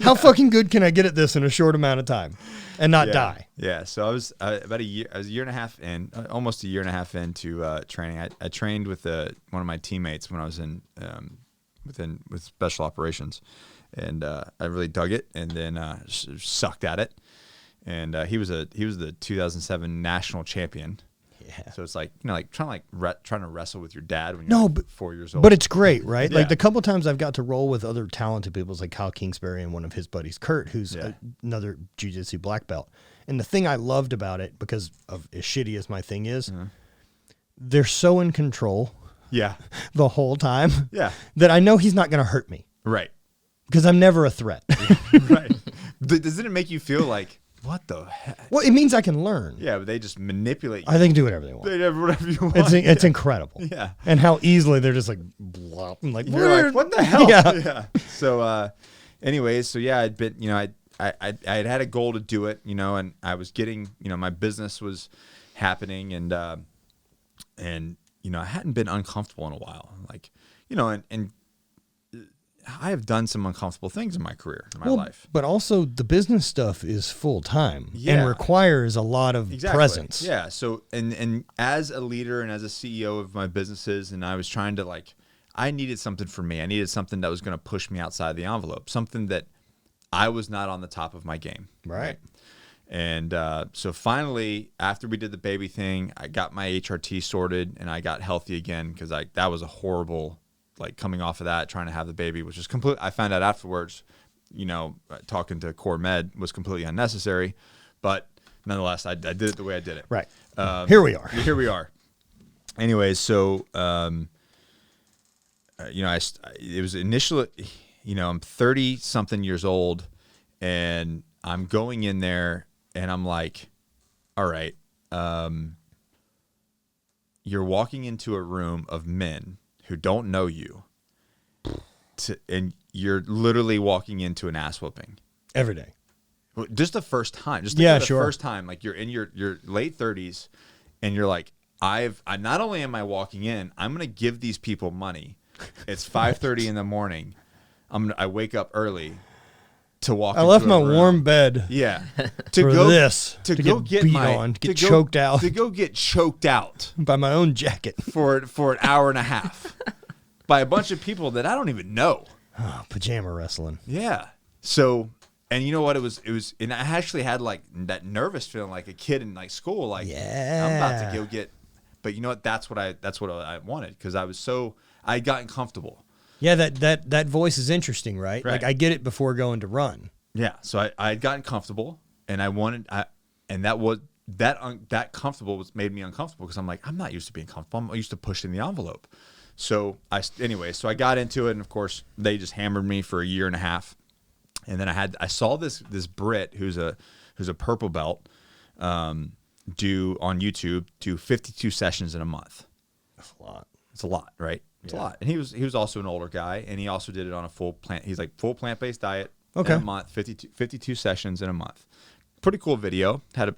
Speaker 1: How fucking good can I get at this in a short amount of time and not die?
Speaker 2: Yeah. So I was about a year and a half in, almost a year and a half into training. I trained with one of my teammates when I was in with special operations, and I really dug it, and then sucked at it. And he was the 2007 national champion. Yeah. So it's like, trying to wrestle with your dad when you're 4 years old.
Speaker 1: But it's great, right? Like the couple times I've got to roll with other talented people, like Kyle Kingsbury and one of his buddies, Kurt, who's another jiu-jitsu black belt. And the thing I loved about it, because of as shitty as my thing is, they're so in control.
Speaker 2: Yeah.
Speaker 1: The whole time.
Speaker 2: Yeah.
Speaker 1: That I know he's not going to hurt me.
Speaker 2: Right.
Speaker 1: Because I'm never a threat.
Speaker 2: Right. Doesn't it make you feel like, what the heck?
Speaker 1: Well, it means I can learn.
Speaker 2: Yeah, but they just manipulate you.
Speaker 1: I think do whatever they want.
Speaker 2: They do whatever you want.
Speaker 1: It's incredible.
Speaker 2: Yeah.
Speaker 1: And how easily they're just like, blop. I'm like,
Speaker 2: you're like, what the hell?
Speaker 1: Yeah.
Speaker 2: So, anyways, I'd been, I had a goal to do it, and I was getting, my business was happening, and I hadn't been uncomfortable in a while. Like, and I have done some uncomfortable things in my career, in my life.
Speaker 1: But also the business stuff is full time and requires a lot of presence.
Speaker 2: Yeah. So, and as a leader and as a CEO of my businesses, and I was trying to I needed something for me. I needed something that was going to push me outside the envelope, something that I was not on the top of my game.
Speaker 1: Right.
Speaker 2: And so finally, after we did the baby thing, I got my HRT sorted and I got healthy again, because that was a horrible, coming off of that, trying to have the baby, which is complete. I found out afterwards, talking to Core Med was completely unnecessary, but nonetheless, I did it the way I did it.
Speaker 1: Right. Here we are.
Speaker 2: Here we are. Anyways, so, it was initially, I'm 30 something years old, and I'm going in there and I'm like, all right, you're walking into a room of men who don't know you, and you're literally walking into an ass whooping
Speaker 1: every day.
Speaker 2: Just the first time. First time, you're in your late 30s, and you're like, I not only am I walking in, I'm gonna give these people money. It's 5:30 in the morning. I wake up early to walk.
Speaker 1: I left my warm bed.
Speaker 2: Yeah,
Speaker 1: to go get beat on, to get choked out,
Speaker 2: to go get choked out
Speaker 1: by my own jacket
Speaker 2: for an hour and a half by a bunch of people that I don't even know.
Speaker 1: Oh, pajama wrestling.
Speaker 2: Yeah. So, and you know what? It was, and I actually had that nervous feeling like a kid in school. I'm about to go get. But you know what? That's what I wanted, because I had gotten comfortable.
Speaker 1: Yeah, that voice is interesting, right? I get it before going to run.
Speaker 2: Yeah, so I had gotten comfortable, and I wanted, and that was that comfortable made me uncomfortable because I'm like, I'm not used to being comfortable. I'm used to pushing the envelope. So I got into it, and of course they just hammered me for a year and a half. And then I saw this Brit who's a purple belt do on YouTube 52 sessions in a month.
Speaker 1: That's a lot.
Speaker 2: It's a lot, right? It's a lot. And he was also an older guy, and he also did it on a full plant-based diet in a month, 52 sessions in a month. Pretty cool video. Had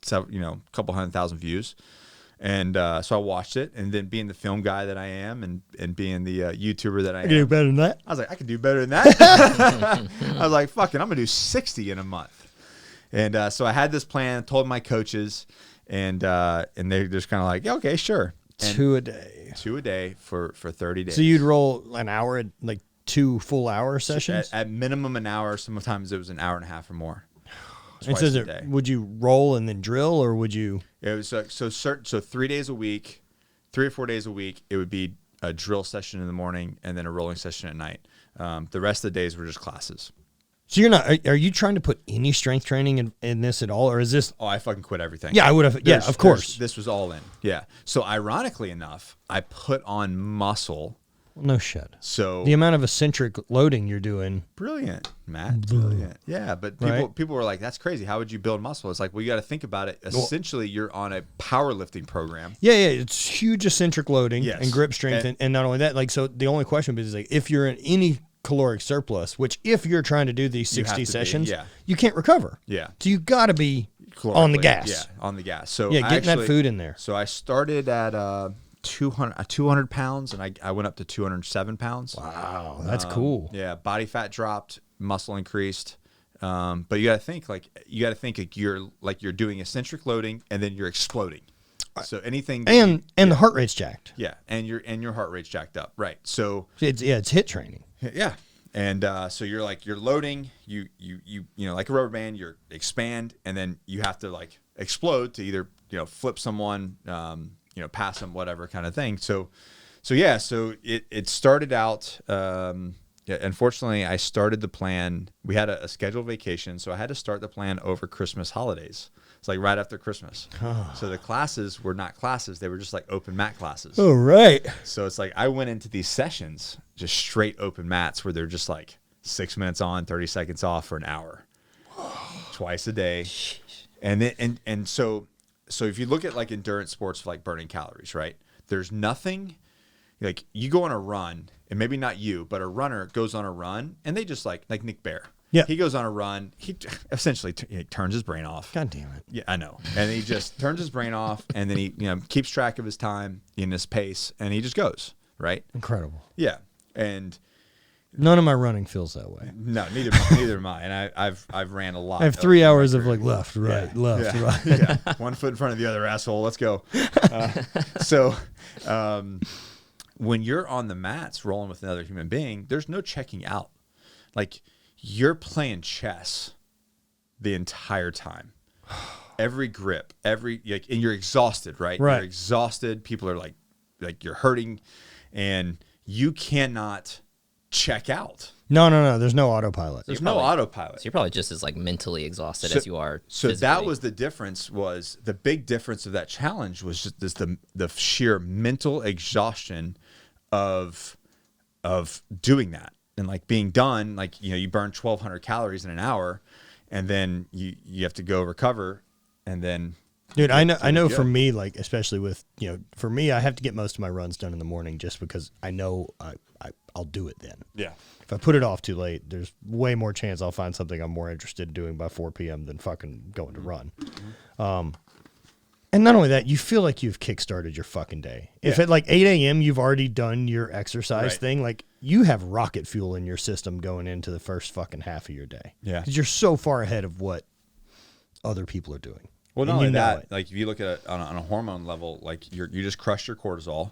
Speaker 2: several, a couple 100,000 views. And so I watched it, and then being the film guy that I am, and being the YouTuber that I am,
Speaker 1: do better than that.
Speaker 2: I was like, I can do better than that. I was like, fuck it, I'm gonna do 60 in a month. And so I had this plan, told my coaches, and they're just kind of like, yeah, okay, sure. And
Speaker 1: 2 a day.
Speaker 2: 2 a day for 30 days.
Speaker 1: So you'd roll an hour, like 2 full hour sessions?
Speaker 2: At minimum an hour. Sometimes it was an hour and a half or more.
Speaker 1: And so would you roll and then drill, or would you?
Speaker 2: It was so 3 days a week, 3 or 4 days a week. It would be a drill session in the morning and then a rolling session at night. The rest of the days were just classes.
Speaker 1: So you're not? Are you trying to put any strength training in this at all, or is this?
Speaker 2: Oh, I fucking quit everything.
Speaker 1: Yeah, I would have. Yeah, of course.
Speaker 2: This was all in. Yeah. So ironically enough, I put on muscle.
Speaker 1: Well, no shit.
Speaker 2: So
Speaker 1: the amount of eccentric loading you're doing.
Speaker 2: Brilliant, Matt. Brilliant. Yeah, but people were like, that's crazy. How would you build muscle? It's like, well, you got to think about it. Essentially, you're on a powerlifting program.
Speaker 1: Yeah. It's huge eccentric loading and grip strength. And not only that, like, so the only question is like, if you're in any caloric surplus, which if you're trying to do these 60 sessions, you can't recover.
Speaker 2: Yeah.
Speaker 1: So you got to be on the gas.
Speaker 2: Yeah, on the gas. So
Speaker 1: getting that food in there.
Speaker 2: So I started at 200 pounds, and I went up to 207 pounds.
Speaker 1: Wow, that's cool.
Speaker 2: Yeah, body fat dropped, muscle increased. But you got to think you're doing eccentric loading, and then you're exploding. So anything
Speaker 1: and the heart rate's jacked.
Speaker 2: Yeah, and your heart rate's jacked up. Right. So
Speaker 1: it's HIIT training.
Speaker 2: Yeah. And so you're loading, you like a rubber band, you expand, and then you have to like explode to either flip someone, pass them, whatever kind of thing. So it started out. Unfortunately, I started the plan. We had a scheduled vacation, so I had to start the plan over Christmas holidays. It's like right after Christmas. So the classes were not classes; they were just like open mat classes.
Speaker 1: Oh, right.
Speaker 2: So it's like I went into these sessions just straight open mats where they're just like 6 minutes on, 30 seconds off for an hour, twice a day, and then so if you look at like endurance sports like burning calories, right? There's nothing like you go on a run, and maybe not you, but a runner goes on a run, and they just like Nick Bear.
Speaker 1: Yeah,
Speaker 2: he goes on a run. He essentially turns his brain off.
Speaker 1: God damn it.
Speaker 2: Yeah, I know. And he just turns his brain off, and then he keeps track of his time in his pace, and he just goes, right?
Speaker 1: Incredible.
Speaker 2: Yeah, and
Speaker 1: none of my running feels that way.
Speaker 2: No, neither am I. And I've ran a lot.
Speaker 1: I have 3 hours of like left, right, left, right.
Speaker 2: Yeah, 1 foot in front of the other, asshole. Let's go. When you're on the mats rolling with another human being, there's no checking out. Like you're playing chess the entire time. Every grip, and you're exhausted, right?
Speaker 1: Right.
Speaker 2: You're exhausted. People are like you're hurting, and you cannot check out.
Speaker 1: No. There's no autopilot.
Speaker 2: There's no autopilot.
Speaker 3: So you're probably just as like mentally exhausted as you are.
Speaker 2: So
Speaker 3: physically.
Speaker 2: that was the difference. Was the big difference of that challenge was just the sheer mental exhaustion of doing that and like being done. Like you burn 1,200 calories in an hour, and then you have to go recover, and then.
Speaker 1: Dude, I know for me, like, especially with, for me, I have to get most of my runs done in the morning just because I know I'll do it then.
Speaker 2: Yeah.
Speaker 1: If I put it off too late, there's way more chance I'll find something I'm more interested in doing by 4 p.m. than fucking going to run. And not only that, you feel like you've kickstarted your fucking day. If at like 8 a.m. you've already done your exercise thing, like you have rocket fuel in your system going into the first fucking half of your day.
Speaker 2: Yeah.
Speaker 1: Because you're so far ahead of what other people are doing.
Speaker 2: Well, not only that, like if you look at it on a hormone level, like you just crushed your cortisol,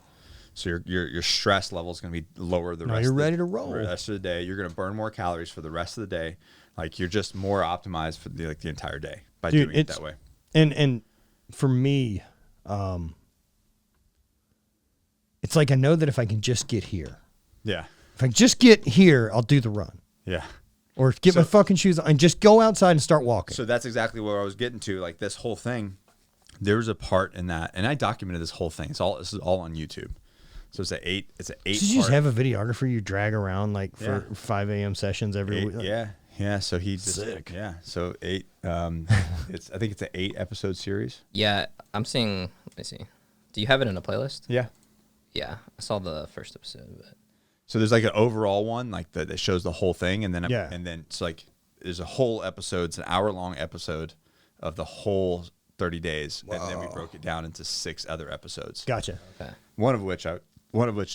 Speaker 2: so your stress level is going to be lower
Speaker 1: you're ready to roll.
Speaker 2: The rest of the day. You're going to burn more calories for the rest of the day. Like you're just more optimized for the entire day by doing it that way.
Speaker 1: And for me, it's like I know that if I can just get here,
Speaker 2: if
Speaker 1: I just get here, I'll do the run.
Speaker 2: Yeah.
Speaker 1: Or get my fucking shoes on and just go outside and start walking.
Speaker 2: So that's exactly where I was getting to. Like this whole thing, there was a part in that, and I documented this whole thing. This is all on YouTube. So it's an 8. It's an 8.
Speaker 1: Did you just have a videographer you drag around like for 5 a.m. sessions every week?
Speaker 2: Yeah. So he just
Speaker 1: sick.
Speaker 2: Yeah. So 8. I think it's an 8 episode series.
Speaker 3: Yeah, I'm seeing. Let me see. Do you have it in a playlist?
Speaker 2: Yeah.
Speaker 3: Yeah, I saw the first episode of it.
Speaker 2: So there's like an overall one, like that shows the whole thing, and then
Speaker 1: and
Speaker 2: then it's like there's a whole episode. It's an hour-long episode of the whole 30 days, and then we broke it down into 6 other episodes.
Speaker 1: Gotcha.
Speaker 3: Okay.
Speaker 2: One of which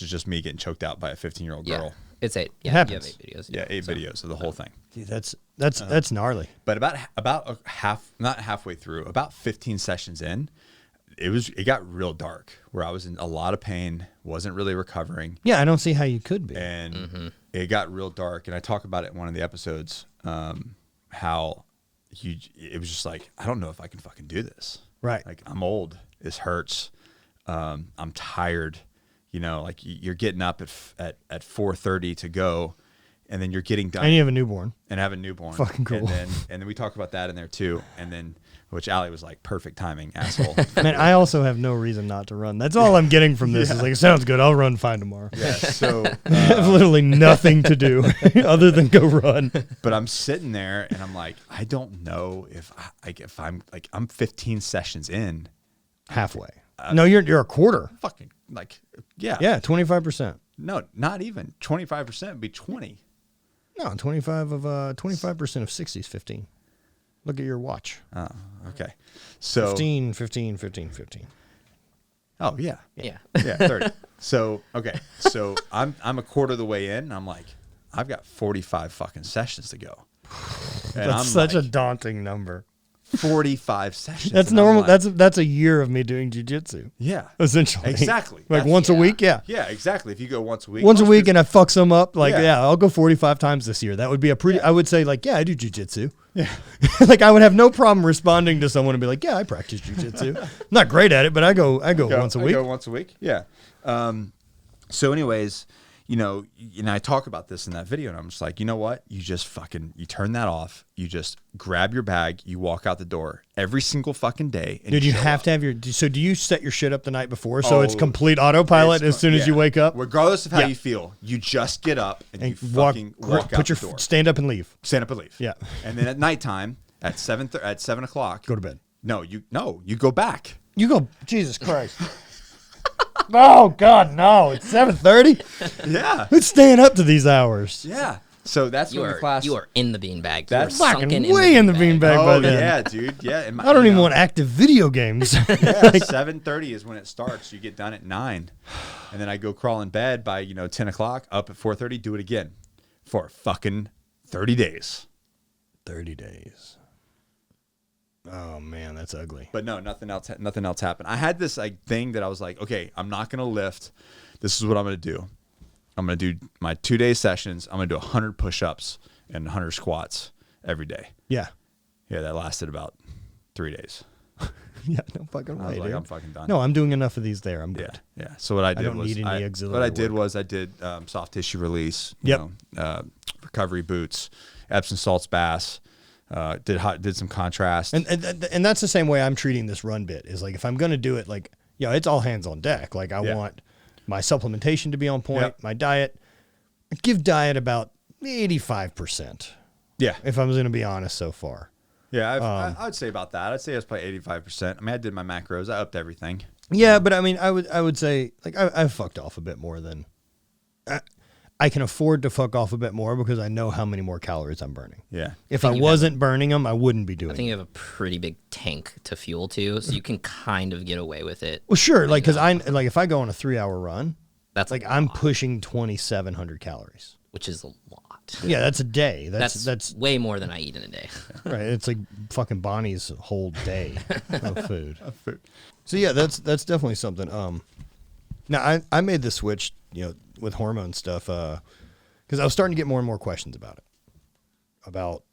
Speaker 2: is just me getting choked out by a 15-year-old girl.
Speaker 3: It's 8. Yeah,
Speaker 1: it happens.
Speaker 3: You have 8 videos.
Speaker 2: Yeah, 8 videos of the whole thing.
Speaker 1: Dude, that's gnarly.
Speaker 2: But about not halfway through, about 15 sessions in, it got real dark where I was in a lot of pain, wasn't really recovering.
Speaker 1: Yeah, I don't see how you could be.
Speaker 2: And it got real dark. And I talk about it in one of the episodes, how it was just like, I don't know if I can fucking do this.
Speaker 1: Right.
Speaker 2: Like I'm old. This hurts. I'm tired. You know, like you're getting up at 4:30 to go, and then you're getting done.
Speaker 1: And you have a newborn.
Speaker 2: And have a newborn.
Speaker 1: Fucking cool.
Speaker 2: And then we talk about that in there too. And then, which Allie was like, perfect timing, asshole.
Speaker 1: Man, I also have no reason not to run. That's all I'm getting from this. Is like, it sounds good. I'll run fine tomorrow.
Speaker 2: Yeah. So
Speaker 1: I have literally nothing to do other than go run.
Speaker 2: But I'm sitting there and I'm like, I don't know if I'm 15 sessions in.
Speaker 1: Halfway. No, you're a quarter.
Speaker 2: Fucking like, yeah.
Speaker 1: Yeah, 25%.
Speaker 2: No, not even 25% would be 20.
Speaker 1: No, 25% of 60 is 15. Look at your watch.
Speaker 2: Oh, okay. So
Speaker 1: 15.
Speaker 2: Oh yeah.
Speaker 3: Yeah.
Speaker 2: Yeah, 30. So okay. So I'm a quarter of the way in. And I'm like, I've got 45 fucking sessions to go. And
Speaker 1: That's such a daunting number.
Speaker 2: 45 sessions.
Speaker 1: That's normal. Like, that's a year of me doing jiu-jitsu.
Speaker 2: Yeah.
Speaker 1: Essentially.
Speaker 2: Exactly.
Speaker 1: Like once a week, yeah.
Speaker 2: Yeah, exactly. If you go once a week.
Speaker 1: Once a week and I fuck some up, like, yeah, I'll go 45 times this year. That would be a pretty, I would say, like, yeah, I do jiu-jitsu.
Speaker 2: Yeah.
Speaker 1: Like, I would have no problem responding to someone and be like, yeah, I practice jiu-jitsu. I'm not great at it, but I go once a week.
Speaker 2: I go once a week. Yeah. So anyways, you know, and I talk about this in that video, and I'm just like, you know what? You just you turn that off. You just grab your bag. You walk out the door every single fucking day. And
Speaker 1: Dude, you have to have so do you set your shit up the night before so it's complete autopilot as soon as you wake up?
Speaker 2: Regardless of how you feel, you just get up and you fucking walk out the door.
Speaker 1: Stand up and leave.
Speaker 2: Stand up and leave.
Speaker 1: Yeah.
Speaker 2: And then at nighttime, at 7 o'clock.
Speaker 1: Go to bed.
Speaker 2: No, you go back.
Speaker 1: You go, Jesus Christ. Oh God, no! It's 7:30.
Speaker 2: Yeah,
Speaker 1: who's staying up to these hours?
Speaker 2: Yeah, so that's when the class.
Speaker 3: You are in the beanbag.
Speaker 1: That's fucking way in the beanbag by then.
Speaker 2: Yeah, dude. Yeah, and
Speaker 1: I don't even want active video games.
Speaker 2: Yeah, 7:30 is when it starts. You get done at 9, and then I go crawl in bed by 10 o'clock. Up at 4:30. Do it again for fucking 30 days.
Speaker 1: 30 days. Oh man, that's ugly.
Speaker 2: But no, nothing else happened. I had this thing that I was like, okay, I'm not gonna lift. This is what I'm gonna do. I'm gonna do my 2-day sessions. I'm gonna do 100 push-ups and 100 squats every day.
Speaker 1: Yeah.
Speaker 2: Yeah, that lasted about 3 days.
Speaker 1: Yeah, no fucking way, dude.
Speaker 2: I'm fucking done.
Speaker 1: No, I'm doing enough of these there. I'm good.
Speaker 2: Yeah. So what I did
Speaker 1: was
Speaker 2: I did soft tissue release. You know, recovery boots, Epsom salts baths. Did some contrast,
Speaker 1: and that's the same way I'm treating this run bit. Is like if I'm gonna do it, like it's all hands on deck. Like I want my supplementation to be on point, my diet. I give diet about 85%.
Speaker 2: Yeah,
Speaker 1: if I'm gonna be honest, so far.
Speaker 2: Yeah, I would say about that. I'd say it's probably 85%. I mean, I did my macros. I upped everything.
Speaker 1: Yeah, but I mean, I would say like I've fucked off a bit more than. I can afford to fuck off a bit more because I know how many more calories I'm burning.
Speaker 2: Yeah.
Speaker 1: If I wasn't burning them, I wouldn't be doing it.
Speaker 3: I think you have a pretty big tank to fuel to, so you can kind of get away with it.
Speaker 1: Well, sure. Like, because if I go on a 3-hour run,
Speaker 3: that's
Speaker 1: I'm pushing 2,700 calories.
Speaker 3: Which is a lot.
Speaker 1: Yeah, that's a day.
Speaker 3: That's way more than I eat in a day.
Speaker 1: Right. It's like fucking Bonnie's whole day of food. So yeah, that's definitely something. Now I made the switch, with hormone stuff, because I was starting to get more and more questions about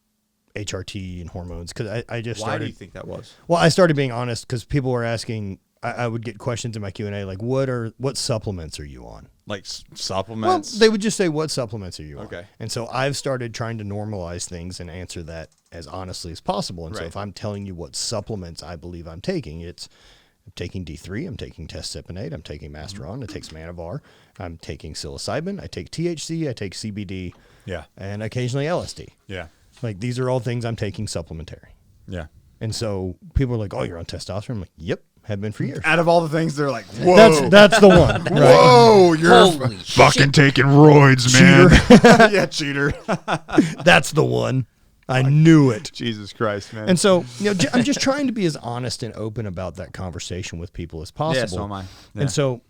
Speaker 1: HRT and hormones. Because I just started.
Speaker 2: Why do you think that was?
Speaker 1: Well, I started being honest because people were asking. I would get questions in my Q&A like, what supplements are you on?
Speaker 2: Like supplements?
Speaker 1: Well, they would just say, what supplements are you on?
Speaker 2: Okay.
Speaker 1: And so I've started trying to normalize things and answer that as honestly as possible. And so if I'm telling you what supplements I believe I'm taking, I'm taking D3, I'm taking testipinate, I'm taking Masteron, I take Manavar, I'm taking psilocybin, I take THC, I take CBD, and occasionally LSD.
Speaker 2: Yeah.
Speaker 1: Like, these are all things I'm taking supplementary.
Speaker 2: Yeah.
Speaker 1: And so people are like, oh, you're on testosterone? I'm like, yep, have been for years.
Speaker 2: Out of all the things, they're like, whoa.
Speaker 1: That's the one. Right?
Speaker 2: Whoa, you're fucking taking roids, man. Yeah, cheater.
Speaker 1: That's the one. I knew it.
Speaker 2: Jesus Christ, man.
Speaker 1: And so, I'm just trying to be as honest and open about that conversation with people as possible.
Speaker 2: Yeah, so am I. Yeah.
Speaker 1: And so,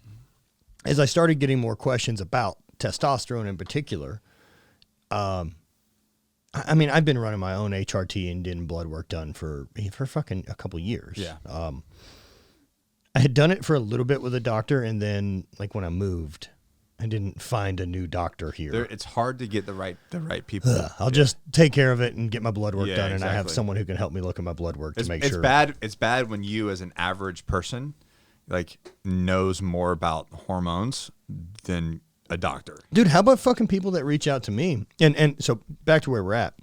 Speaker 1: as I started getting more questions about testosterone in particular, I mean, I've been running my own HRT and getting blood work done for fucking a couple years.
Speaker 2: Yeah.
Speaker 1: I had done it for a little bit with a doctor, and then, like, when I moved, I didn't find a new doctor here.
Speaker 2: It's hard to get the right people.
Speaker 1: I'll just take care of it and get my blood work done, and I have someone who can help me look at my blood work to make sure.
Speaker 2: It's bad when you, as an average person, like, knows more about hormones than a doctor.
Speaker 1: Dude, how about fucking people that reach out to me? And so back to where we're at.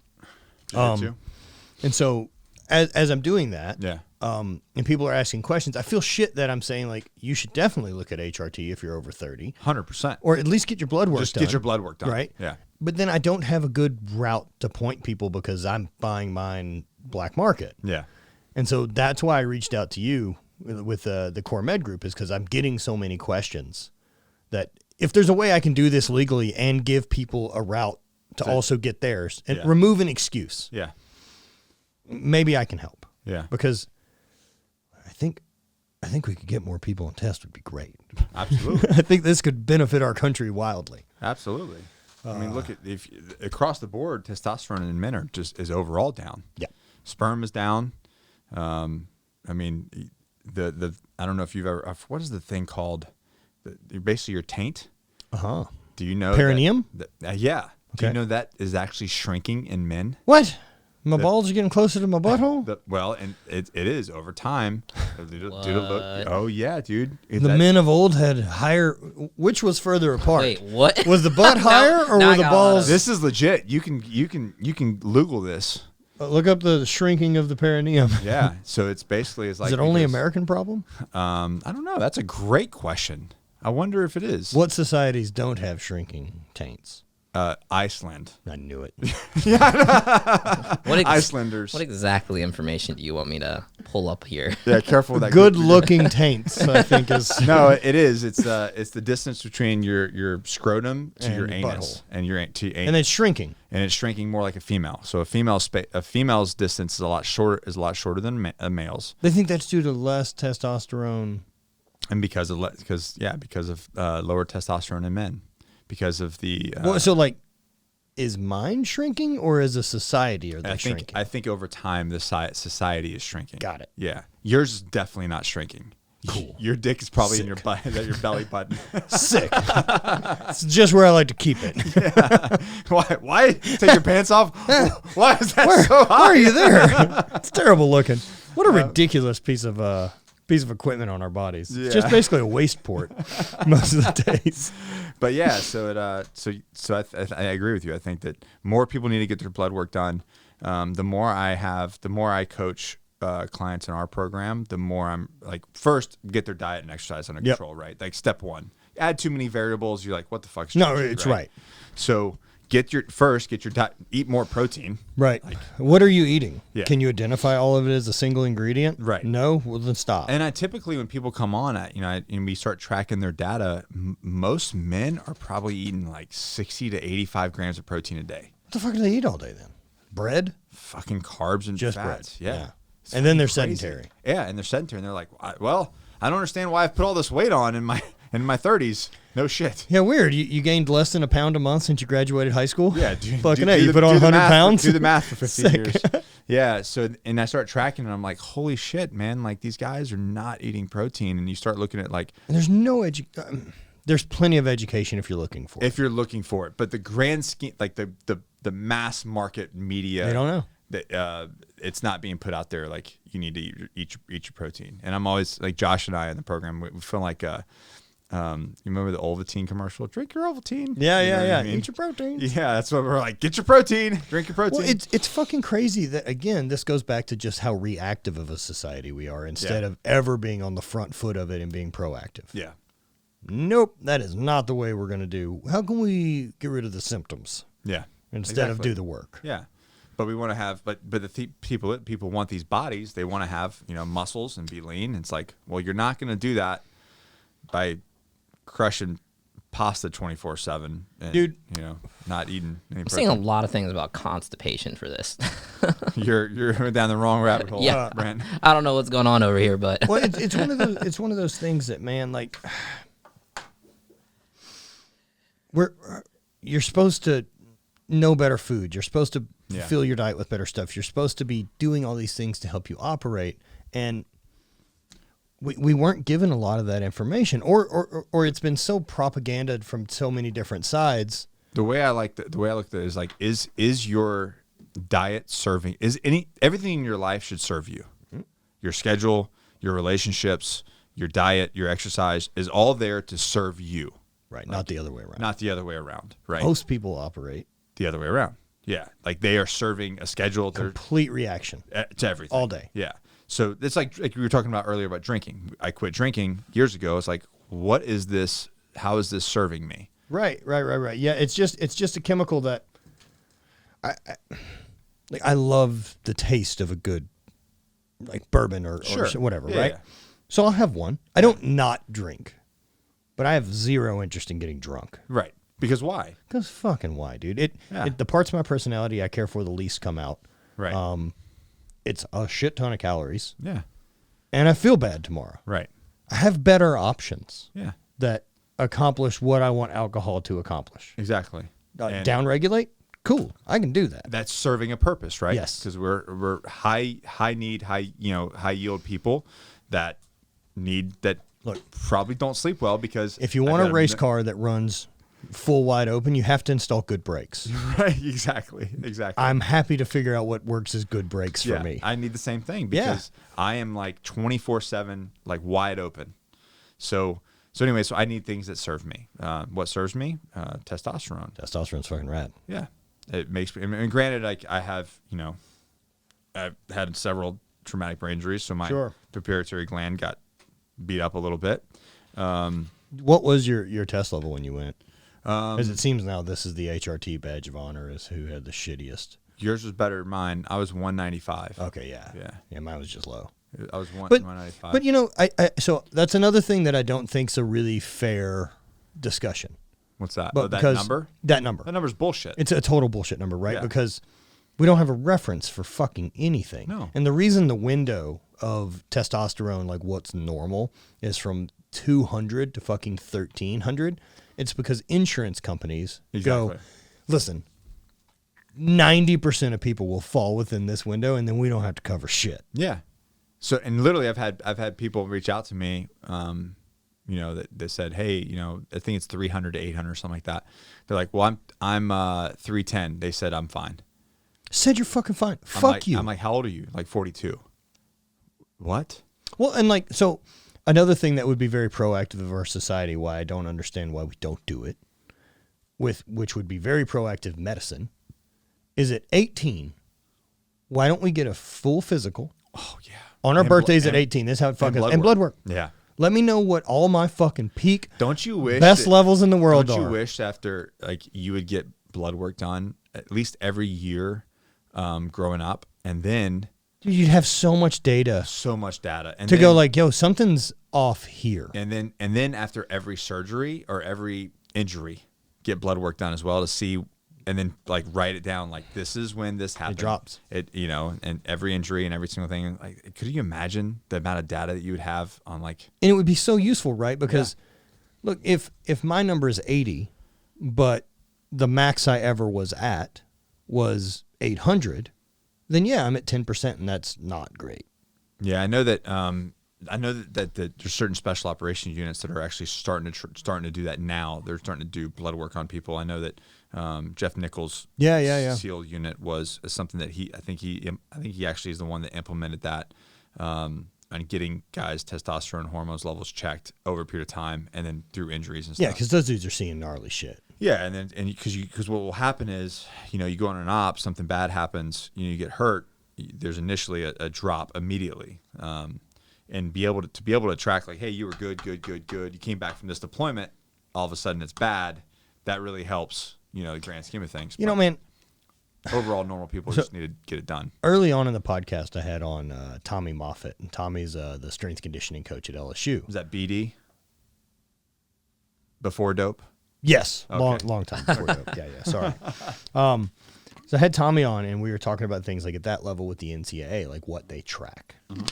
Speaker 1: And so as I'm doing that, and people are asking questions, I feel shit that I'm saying, like, you should definitely look at HRT if you're over 30.
Speaker 2: 100%.
Speaker 1: Or at least get your blood work done.
Speaker 2: Just get your blood work done.
Speaker 1: Right?
Speaker 2: Yeah.
Speaker 1: But then I don't have a good route to point people because I'm buying mine black market.
Speaker 2: Yeah.
Speaker 1: And so that's why I reached out to you with the Core Med group, is because I'm getting so many questions that if there's a way I can do this legally and give people a route to also get theirs and remove an excuse, maybe I can help.
Speaker 2: Yeah.
Speaker 1: Because I think we could get more people on test would be great.
Speaker 2: Absolutely.
Speaker 1: I think this could benefit our country wildly.
Speaker 2: Absolutely. I mean, look at across the board, testosterone in men is overall down.
Speaker 1: Yeah.
Speaker 2: Sperm is down. I mean, the I don't know if you've ever, what is the thing called? Basically your taint. Do you know
Speaker 1: perineum?
Speaker 2: Yeah.
Speaker 1: Okay.
Speaker 2: Do you know that is actually shrinking in men?
Speaker 1: What? My balls are getting closer to my butthole?
Speaker 2: Well, and it is over time. Oh yeah, dude.
Speaker 1: Men of old had higher. Which was further apart?
Speaker 3: Wait, what?
Speaker 1: Was the butt higher or were the balls?
Speaker 2: This is legit. You can Google this.
Speaker 1: Look up the shrinking of the perineum.
Speaker 2: Yeah. So it's basically
Speaker 1: is it only American problem?
Speaker 2: I don't know. That's a great question. I wonder if it is.
Speaker 1: What societies don't have shrinking taints?
Speaker 2: Iceland.
Speaker 1: I knew it.
Speaker 2: Icelanders.
Speaker 3: What exactly information do you want me to pull up here?
Speaker 2: Yeah, careful with that.
Speaker 1: Good-looking taints, I think is.
Speaker 2: No, it is. It's the distance between your scrotum to your anus and your anus.
Speaker 1: And it's shrinking.
Speaker 2: And it's shrinking more like a female. So a female's distance is a lot shorter than a male's.
Speaker 1: They think that's due to less testosterone.
Speaker 2: And because of lower testosterone in men. Because of the
Speaker 1: so like, is mine shrinking or as a society are they shrinking?
Speaker 2: I think over time the society is shrinking.
Speaker 1: Got it.
Speaker 2: Yeah, yours is definitely not shrinking.
Speaker 1: Cool.
Speaker 2: Your dick is probably in your butt, at your belly button.
Speaker 1: Sick. It's just where I like to keep it.
Speaker 2: Yeah. Why take your pants off? Why is that so high?
Speaker 1: Why are you there? It's terrible looking. What a ridiculous piece of equipment on our bodies.
Speaker 2: Yeah.
Speaker 1: It's just basically a waste port most of the days.
Speaker 2: But yeah, so I agree with you. I think that more people need to get their blood work done. The more I coach clients in our program, the more I'm like, first get their diet and exercise under control, right? Like step one, add too many variables. You're like, what the fuck's changing?
Speaker 1: No, it's right.
Speaker 2: So get your diet, eat more protein.
Speaker 1: Right. Like, what are you eating?
Speaker 2: Yeah.
Speaker 1: Can you identify all of it as a single ingredient?
Speaker 2: Right.
Speaker 1: No? Well, then stop.
Speaker 2: And I typically, when people come on, and we start tracking their data, most men are probably eating like 60 to 85 grams of protein a day.
Speaker 1: What the fuck do they eat all day then? Bread?
Speaker 2: Fucking carbs and
Speaker 1: just
Speaker 2: fats.
Speaker 1: Bread.
Speaker 2: Yeah.
Speaker 1: And then they're
Speaker 2: crazy.
Speaker 1: sedentary.
Speaker 2: Yeah, and they're sedentary. And they're like, well, I don't understand why I've put all this weight on in my 30s. No shit.
Speaker 1: Yeah, weird. You gained less than a pound a month since you graduated high school?
Speaker 2: Yeah.
Speaker 1: You put on 100 pounds?
Speaker 2: Do the math for 15 years. Yeah. So, and I start tracking and I'm like, holy shit, man. Like these guys are not eating protein. And you start looking at like.
Speaker 1: And there's plenty of education if you're looking for it.
Speaker 2: If you're looking for it. But the grand scheme, like the mass market media.
Speaker 1: They don't know.
Speaker 2: it's not being put out there like you need to eat your protein. And I'm always like Josh and I in the program, we feel like you remember the Ovaltine commercial? Drink your Ovaltine.
Speaker 1: Yeah,
Speaker 2: you know
Speaker 1: yeah.
Speaker 2: I mean?
Speaker 1: Eat your protein.
Speaker 2: Yeah, that's what we're like. Get your protein. Drink your protein.
Speaker 1: Well, it's fucking crazy that, again, this goes back to just how reactive of a society we are instead of ever being on the front foot of it and being proactive.
Speaker 2: Yeah.
Speaker 1: Nope, that is not the way we're going to do. How can we get rid of the symptoms?
Speaker 2: Yeah.
Speaker 1: Instead of do the work.
Speaker 2: Yeah. But we want to have, but people want these bodies. They want to have, muscles and be lean. It's like, well, you're not going to do that by crushing pasta 24/7, and,
Speaker 1: dude.
Speaker 2: Not eating any.
Speaker 3: I'm seeing a lot of things about constipation for this.
Speaker 2: You're down the wrong rabbit hole,
Speaker 3: yeah.
Speaker 2: Brent.
Speaker 3: I don't know what's going on over here, but
Speaker 1: well, it's one of those things that, man, like you're supposed to know better food. You're supposed to fill your diet with better stuff. You're supposed to be doing all these things to help you operate, and we weren't given a lot of that information, or it's been so propagandaed from so many different sides.
Speaker 2: The way I look at it is like, is your diet serving? Everything in your life should serve you? Mm-hmm. Your schedule, your relationships, your diet, your exercise is all there to serve you.
Speaker 1: Right, not the other way around.
Speaker 2: Not the other way around, right?
Speaker 1: Most people operate
Speaker 2: the other way around. Yeah, like they are serving a schedule.
Speaker 1: Complete reaction
Speaker 2: to everything.
Speaker 1: All day.
Speaker 2: Yeah. So it's like we were talking about earlier about drinking. I quit drinking years ago. It's like, what is this? How is this serving me?
Speaker 1: Right. Yeah, it's just a chemical that I love the taste of a good like bourbon or whatever, right? Yeah. So I'll have one. I don't not drink, but I have zero interest in getting drunk.
Speaker 2: Right. Because why?
Speaker 1: Because fucking why, dude? The parts of my personality I care for the least come out.
Speaker 2: Right.
Speaker 1: It's a shit ton of calories.
Speaker 2: Yeah.
Speaker 1: And I feel bad tomorrow.
Speaker 2: Right.
Speaker 1: I have better options.
Speaker 2: Yeah.
Speaker 1: That accomplish what I want alcohol to accomplish.
Speaker 2: Exactly.
Speaker 1: Downregulate? Cool. I can do that.
Speaker 2: That's serving a purpose, right?
Speaker 1: Yes.
Speaker 2: Because we're high need, high yield people that probably don't sleep well because
Speaker 1: if you want a race car that runs full wide open, you have to install good brakes.
Speaker 2: Right, exactly.
Speaker 1: I'm happy to figure out what works as good brakes for me.
Speaker 2: I need the same thing because I am like 24/7, like wide open. So anyway, I need things that serve me. What serves me? Testosterone.
Speaker 1: Testosterone's fucking rad.
Speaker 2: Yeah, it makes me. And granted, I have I've had several traumatic brain injuries, so my pituitary gland got beat up a little bit.
Speaker 1: What was your test level when you went? As it seems now, this is the HRT badge of honor is who had the shittiest.
Speaker 2: Yours was better than mine. I was 195.
Speaker 1: Okay, yeah. Mine was just low.
Speaker 2: I was 195.
Speaker 1: But so that's another thing that I don't think's a really fair discussion.
Speaker 2: What's that?
Speaker 1: But
Speaker 2: that number?
Speaker 1: That number.
Speaker 2: That number's bullshit.
Speaker 1: It's a total bullshit number, right? Yeah. Because we don't have a reference for fucking anything.
Speaker 2: No.
Speaker 1: And the reason the window of testosterone, like what's normal, is from 200 to fucking 1300. It's because insurance companies go, listen, 90% of people will fall within this window, and then we don't have to cover shit.
Speaker 2: Yeah. So, and literally, I've had people reach out to me, that said, hey, I think it's 300 to 800 or something like that. They're like, well, I'm 310. They said I'm fine.
Speaker 1: Said you're fucking fine. Fuck you.
Speaker 2: I'm like, how old are you? Like 42. What?
Speaker 1: Well, and so. Another thing that would be very proactive of our society, why I don't understand why we don't do it, which would be very proactive medicine, is at 18, why don't we get a full physical?
Speaker 2: Oh, yeah.
Speaker 1: On our birthdays at 18. This is how it fucking is. And blood work.
Speaker 2: Yeah.
Speaker 1: Let me know what all my fucking peak
Speaker 2: best
Speaker 1: levels in the world are.
Speaker 2: Don't you wish after, you would get blood work done at least every year growing up, and then...
Speaker 1: Dude, you'd have so much data.
Speaker 2: And
Speaker 1: to go like, yo, something's off here.
Speaker 2: And then after every surgery or every injury, get blood work done as well to see, and then write it down. Like, this is when this happened.
Speaker 1: It drops.
Speaker 2: And every injury and every single thing. Like, could you imagine the amount of data that you would have on And
Speaker 1: it would be so useful, right? Because look, if my number is 80, but the max I ever was at was 800, then I'm at 10%, and that's not great.
Speaker 2: Yeah, I know that I know that there's certain special operations units that are actually starting to do that now. They're starting to do blood work on people. I know that Jeff Nichols' SEAL unit was something that I think he actually is the one that implemented that on getting guys' testosterone hormones levels checked over a period of time and then through injuries and stuff.
Speaker 1: Yeah, because those dudes are seeing gnarly shit.
Speaker 2: Yeah, and because what will happen is, you go on an op, something bad happens, you get hurt. There's initially a drop immediately, and be able to track like, hey, you were good. You came back from this deployment, all of a sudden it's bad. That really helps, the grand scheme of things.
Speaker 1: Man.
Speaker 2: Overall, normal people just need to get it done.
Speaker 1: Early on in the podcast, I had on Tommy Moffitt, and Tommy's the strength conditioning coach at LSU.
Speaker 2: Was that BD? Before dope?
Speaker 1: Yes,
Speaker 2: okay.
Speaker 1: long time before dope. Yeah, sorry. So I had Tommy on, and we were talking about things like at that level with the NCAA, like what they track. Mm-hmm.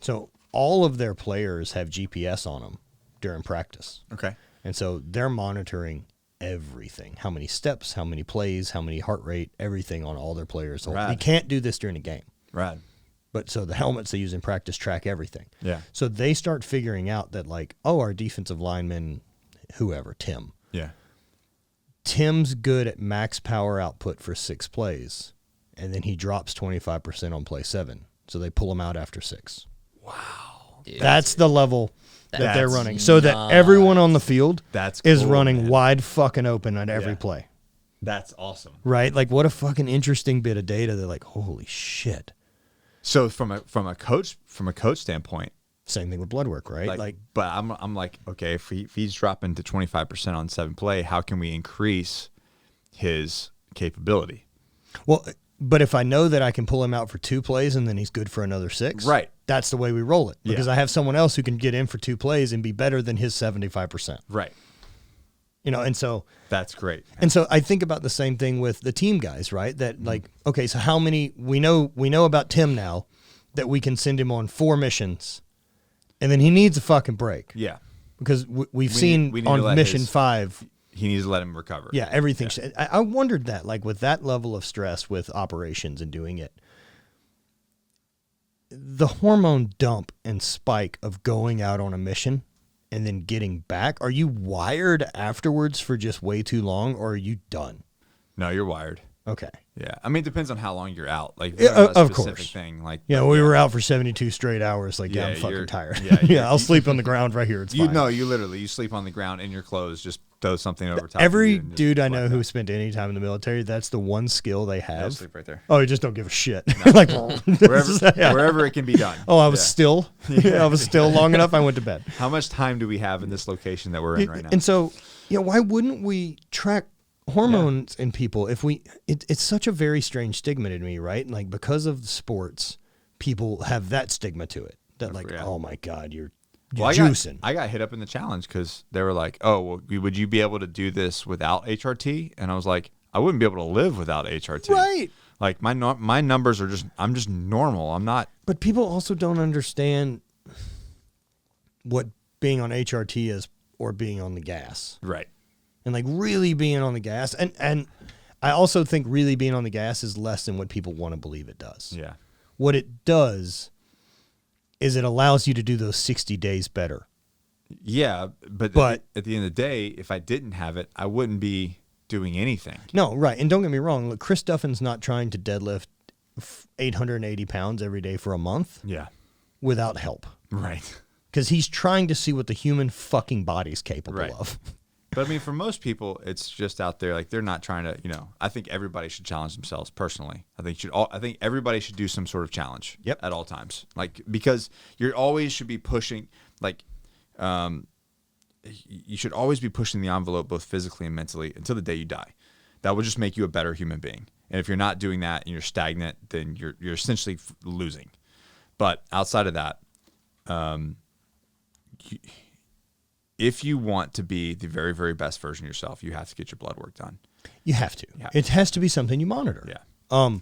Speaker 1: So all of their players have GPS on them during practice.
Speaker 2: Okay.
Speaker 1: And so they're monitoring everything. How many steps, how many plays, how many heart rate, everything on all their players. So you can't do this during a game.
Speaker 2: Right.
Speaker 1: But so the helmets they use in practice track everything.
Speaker 2: Yeah.
Speaker 1: So they start figuring out that like, our defensive lineman, whoever, Tim.
Speaker 2: Yeah.
Speaker 1: Tim's good at max power output for 6 plays, and then he drops 25% on play 7. So they pull him out after 6.
Speaker 2: Wow.
Speaker 3: Dude,
Speaker 1: that's the level that they're running.
Speaker 3: Nuts.
Speaker 1: So that everyone on the field is
Speaker 2: cool,
Speaker 1: running
Speaker 2: man.
Speaker 1: wide fucking open on every play.
Speaker 2: That's awesome.
Speaker 1: Right? Like, what a fucking interesting bit of data. They're like, holy shit.
Speaker 2: So from a coach standpoint,
Speaker 1: same thing with blood work, right?
Speaker 2: But I'm like, okay, if he's dropping to 25% on 7 play, how can we increase his capability?
Speaker 1: Well, but if I know that I can pull him out for 2 plays and then he's good for another 6,
Speaker 2: right?
Speaker 1: That's the way we roll it, because I have someone else who can get in for 2 plays and be better than his 75%.
Speaker 2: Right.
Speaker 1: And so
Speaker 2: that's great.
Speaker 1: And so I think about the same thing with the team guys, right? That like, okay, so how many we know about Tim now that we can send him on 4 missions. And then he needs a fucking break.
Speaker 2: Yeah.
Speaker 1: Because we've seen on mission 5.
Speaker 2: He needs to let him recover.
Speaker 1: Yeah, everything. Yeah. I wondered that, like with that level of stress with operations and doing it, the hormone dump and spike of going out on a mission and then getting back, are you wired afterwards for just way too long, or are you done?
Speaker 2: No, you're wired.
Speaker 1: Okay.
Speaker 2: Yeah. I mean, it depends on how long you're out. Like,
Speaker 1: of course.
Speaker 2: Thing, like,
Speaker 1: we were out for 72 straight hours. Like, I'm fucking tired. Yeah, I'll sleep on the ground right here. It's fine.
Speaker 2: You sleep on the ground in your clothes, just throw something over top.
Speaker 1: Every dude I know who spent any time in the military, that's the one skill they have.
Speaker 2: Yeah, sleep right there.
Speaker 1: Oh, you just don't give a shit.
Speaker 2: No.
Speaker 1: Like
Speaker 2: wherever it can be done.
Speaker 1: Oh, I was still. I was still long enough. I went to bed.
Speaker 2: How much time do we have in this location that we're in right now?
Speaker 1: And so, why wouldn't we track hormones in people? If it's such a very strange stigma to me, right? Like, because of the sports, people have that stigma to it. That oh my God, you're juicing.
Speaker 2: I got hit up in the challenge because they were like, oh, well, would you be able to do this without HRT? And I was like, I wouldn't be able to live without HRT.
Speaker 1: Right.
Speaker 2: Like, my numbers are I'm just normal. I'm not.
Speaker 1: But people also don't understand what being on HRT is or being on the gas.
Speaker 2: Right.
Speaker 1: And like really being on the gas. And I also think really being on the gas is less than what people want to believe it does.
Speaker 2: Yeah.
Speaker 1: What it does is it allows you to do those 60 days better.
Speaker 2: Yeah, but at the end of the day, if I didn't have it, I wouldn't be doing anything.
Speaker 1: No, right. And don't get me wrong. Look, Chris Duffin's not trying to deadlift 880 pounds every day for a month.
Speaker 2: Yeah.
Speaker 1: Without help.
Speaker 2: Right.
Speaker 1: Because he's trying to see what the human fucking body's capable of.
Speaker 2: But I mean, for most people, it's just out there. Like, they're not trying to, I think everybody should challenge themselves personally. I think everybody should do some sort of challenge at all times. Like, because you always should be pushing, like, you should always be pushing the envelope both physically and mentally until the day you die. That will just make you a better human being. And if you're not doing that and you're stagnant, then you're essentially losing. But outside of that, if you want to be the very, very best version of yourself, you have to get your blood work done.
Speaker 1: You have to. It has to be something you monitor.
Speaker 2: Yeah.
Speaker 1: And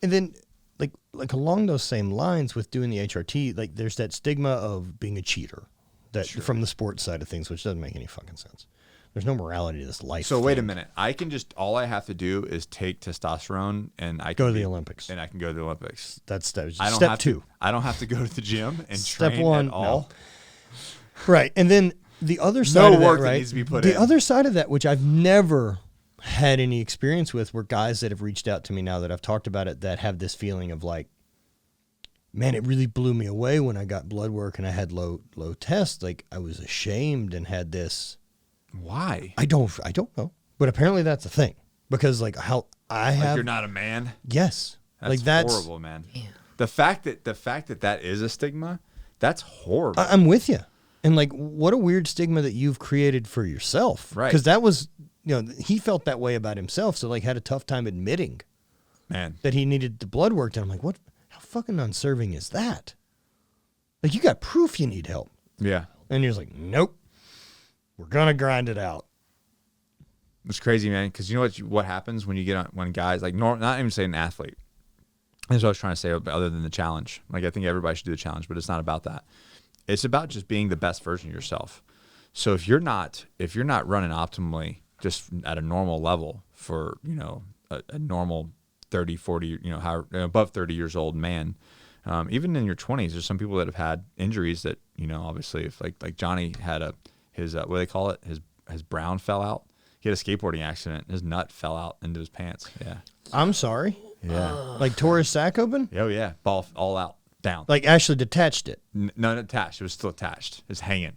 Speaker 1: then like along those same lines with doing the HRT, like there's that stigma of being a cheater, that from the sports side of things, which doesn't make any fucking sense. There's no morality to this life.
Speaker 2: So wait a minute. All I have to do is take testosterone, and I can
Speaker 1: go to the Olympics.
Speaker 2: And I can go to the Olympics.
Speaker 1: That's step 2.
Speaker 2: I don't have to go to the gym and
Speaker 1: step
Speaker 2: train
Speaker 1: 1
Speaker 2: at all.
Speaker 1: No. Right, and then the other side of that, right?
Speaker 2: Needs to be put in.
Speaker 1: The other side of that, which I've never had any experience with, were guys that have reached out to me now that I've talked about it that have this feeling of like, man, it really blew me away when I got blood work and I had low tests. Like I was ashamed and had this.
Speaker 2: Why?
Speaker 1: I don't know. But apparently that's a thing. Because like how I have
Speaker 2: you're not a man?
Speaker 1: Yes.
Speaker 2: That's horrible, man. Damn. The fact that is a stigma, that's horrible.
Speaker 1: I'm with you. And like what a weird stigma that you've created for yourself.
Speaker 2: Right.
Speaker 1: Because that was, he felt that way about himself, so like had a tough time admitting that he needed the blood work done. I'm like, what? How fucking unserving is that? Like you got proof you need help.
Speaker 2: Yeah.
Speaker 1: And you're like, nope. We're gonna grind it out.
Speaker 2: It's crazy, man. Because you know what happens when you get on, when guys like not even say an athlete. That's what I was trying to say. Other than the challenge, like I think everybody should do the challenge, but it's not about that. It's about just being the best version of yourself. So if you're not running optimally, just at a normal level for a normal 30, 40, above 30 years old man, even in your 20s, there's some people that have had injuries that obviously if like Johnny had his what do they call it, his brown fell out. He had a skateboarding accident. His nut fell out into his pants. Yeah.
Speaker 1: I'm sorry.
Speaker 2: Yeah.
Speaker 1: Like tore his sack open?
Speaker 2: Oh yeah, ball all out down.
Speaker 1: Like actually detached it.
Speaker 2: No, not attached. It was still attached. It was hanging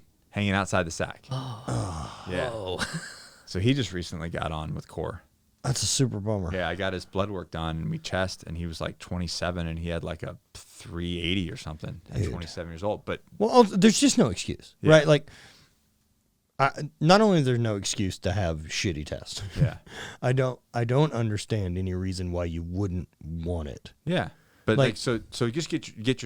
Speaker 2: outside the sack. Oh. Yeah. Oh. So he just recently got on with core.
Speaker 1: That's a super bummer.
Speaker 2: Yeah, I got his blood work done and we chest, and he was like 27 and he had like a 380 or something at 27 years old. But
Speaker 1: there's just no excuse, right? Like, not only is there no excuse to have shitty tests.
Speaker 2: Yeah.
Speaker 1: I don't understand any reason why you wouldn't want it.
Speaker 2: Yeah. But like so just get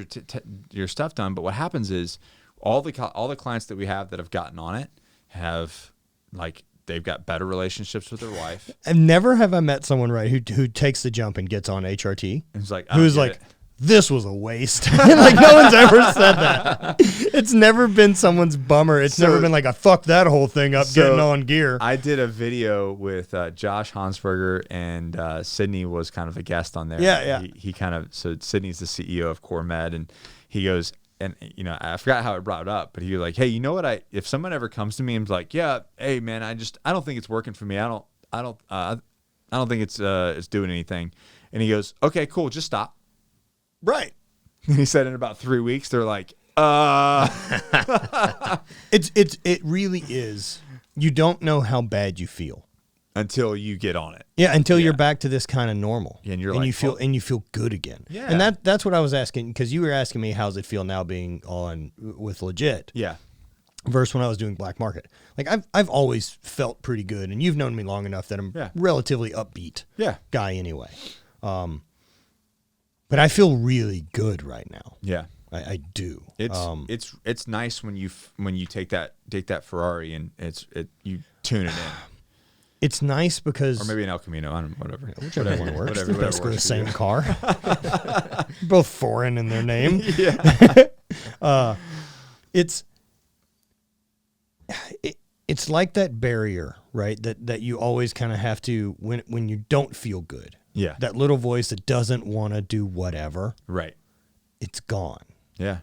Speaker 2: your stuff done. But what happens is all the clients that we have that have gotten on it have like they've got better relationships with their wife.
Speaker 1: And never have I met someone who takes the jump and gets on HRT.
Speaker 2: And it's like
Speaker 1: who's like, this was a waste. Like no one's ever said that. It's never been someone's bummer. It's never been like I fucked that whole thing up getting on gear.
Speaker 2: I did a video with Josh Hansberger, and Sydney was kind of a guest on there.
Speaker 1: Yeah.
Speaker 2: He kind of Sydney's the CEO of Core Med, and he goes, and I forgot how it brought it up, but he was like, hey, you know what? If someone ever comes to me and is like, yeah, hey man, I don't think it's working for me. I don't think it's doing anything. And he goes, okay, cool, just stop.
Speaker 1: Right.
Speaker 2: And he said in about 3 weeks, they're like,
Speaker 1: It really is. You don't know how bad you feel
Speaker 2: until you get on it.
Speaker 1: Yeah, until you're back to this kind of normal.
Speaker 2: Yeah, and
Speaker 1: you feel good again.
Speaker 2: Yeah.
Speaker 1: And that's what I was asking, because you were asking me how's it feel now being on with Legit.
Speaker 2: Yeah.
Speaker 1: Versus when I was doing Black Market. Like I've always felt pretty good, and you've known me long enough that I'm relatively upbeat guy anyway. But I feel really good right now.
Speaker 2: Yeah.
Speaker 1: I do.
Speaker 2: It's nice when you take that Ferrari and you tune it in.
Speaker 1: It's nice because,
Speaker 2: or maybe an El Camino, I don't know, whatever.
Speaker 1: Whichever one works.
Speaker 2: Whatever
Speaker 1: Let's go
Speaker 2: works
Speaker 1: the same car. Both foreign in their name.
Speaker 2: Yeah.
Speaker 1: It's like that barrier, right? That you always kind of have to when you don't feel good.
Speaker 2: Yeah.
Speaker 1: That little voice that doesn't want to do whatever.
Speaker 2: Right.
Speaker 1: It's gone.
Speaker 2: Yeah.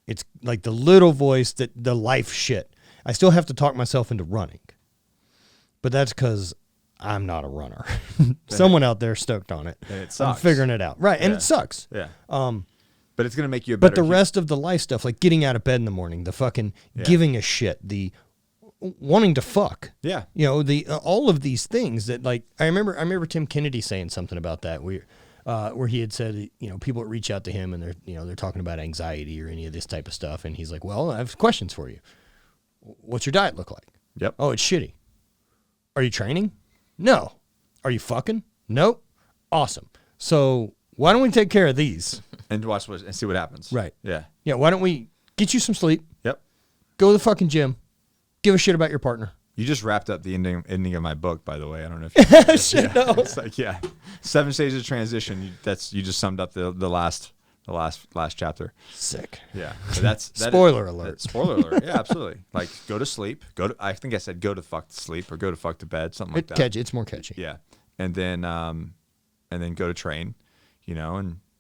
Speaker 1: It's like the little voice that the life shit. I still have to talk myself into running. But that's because I'm not a runner. Someone out there stoked on it.
Speaker 2: And it sucks.
Speaker 1: I'm figuring it out. Right. And it sucks.
Speaker 2: Yeah. But it's going to make you a better.
Speaker 1: But the rest of the life stuff, like getting out of bed in the morning, the fucking giving a shit, the wanting to fuck.
Speaker 2: Yeah.
Speaker 1: All of these things that, like, I remember Tim Kennedy saying something about that where he had said, people that reach out to him and they're talking about anxiety or any of this type of stuff. And he's like, well, I have questions for you. What's your diet look like?
Speaker 2: Yep.
Speaker 1: Oh, it's shitty. Are you training? No. Are you fucking? Nope. Awesome. So why don't we take care of these?
Speaker 2: And watch and see what happens.
Speaker 1: Right.
Speaker 2: Yeah.
Speaker 1: Yeah. Why don't we get you some sleep?
Speaker 2: Yep.
Speaker 1: Go to the fucking gym. Give a shit about your partner.
Speaker 2: You just wrapped up the ending of my book, by the way. I don't know if you
Speaker 1: no.
Speaker 2: It's like 7 stages of transition. You just summed up the last the last chapter.
Speaker 1: Sick.
Speaker 2: Yeah. So that's
Speaker 1: spoiler alert.
Speaker 2: Spoiler alert. Yeah, absolutely. Like go to sleep. I think I said go to fuck to sleep or go to fuck to bed, something like that.
Speaker 1: Catchy. It's more catchy.
Speaker 2: Yeah. And then go to train,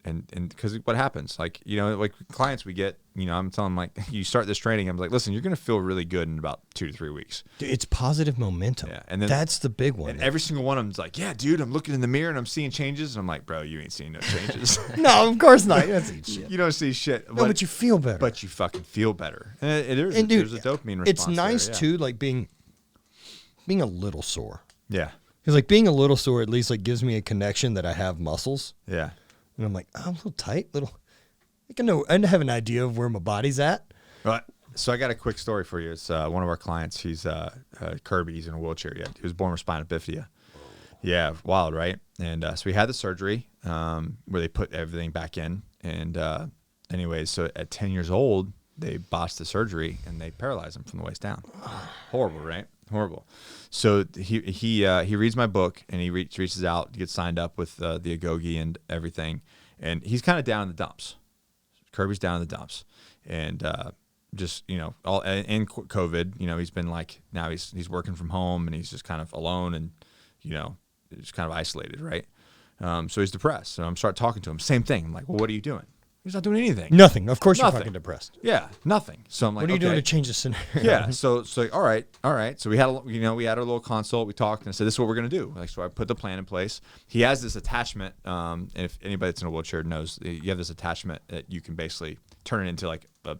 Speaker 2: and because what happens, like, like clients we get, I'm telling them, like, you start this training, I'm like, listen, you're going to feel really good in about 2 to 3 weeks.
Speaker 1: Dude, it's positive momentum.
Speaker 2: Yeah. And then
Speaker 1: that's the big one.
Speaker 2: And every single one of them's like, yeah, dude, I'm looking in the mirror and I'm seeing changes. And I'm like, bro, you ain't seeing no changes.
Speaker 1: No, of course not. You don't see shit.
Speaker 2: You don't see shit.
Speaker 1: No, but you feel better.
Speaker 2: But you fucking feel better. And there's a dopamine response.
Speaker 1: It's nice
Speaker 2: there, yeah.
Speaker 1: too, like being a little sore.
Speaker 2: Yeah.
Speaker 1: Because like being a little sore at least like gives me a connection that I have muscles.
Speaker 2: Yeah.
Speaker 1: And I'm like, oh, I'm a little tight, I have an idea of where my body's at.
Speaker 2: Right. So I got a quick story for you. It's one of our clients. He's Kirby. He's in a wheelchair yet. He was born with spina bifida. Yeah, wild, right? And so he had the surgery where they put everything back in. And anyways, so at 10 years old, they botched the surgery and they paralyzed him from the waist down. Horrible, right? Horrible. So he reads my book and he reaches out to get signed up with the Agogi and everything, and he's kind of down in the dumps. Kirby's down in the dumps, and just all in COVID, he's been like, now he's working from home and he's just kind of alone and just kind of isolated, right? So he's depressed. So I'm start talking to him. Same thing. I'm like, well, what are you doing? He's not doing anything.
Speaker 1: Nothing. Of course
Speaker 2: Nothing.
Speaker 1: You're fucking depressed.
Speaker 2: Yeah, nothing. So I'm like,
Speaker 1: what are you doing to change the scenario?
Speaker 2: Yeah. So all right. So we had we had our little consult. We talked and I said, this is what we're gonna do. Like, so I put the plan in place. He has this attachment. And if anybody that's in a wheelchair knows, you have this attachment that you can basically turn it into like a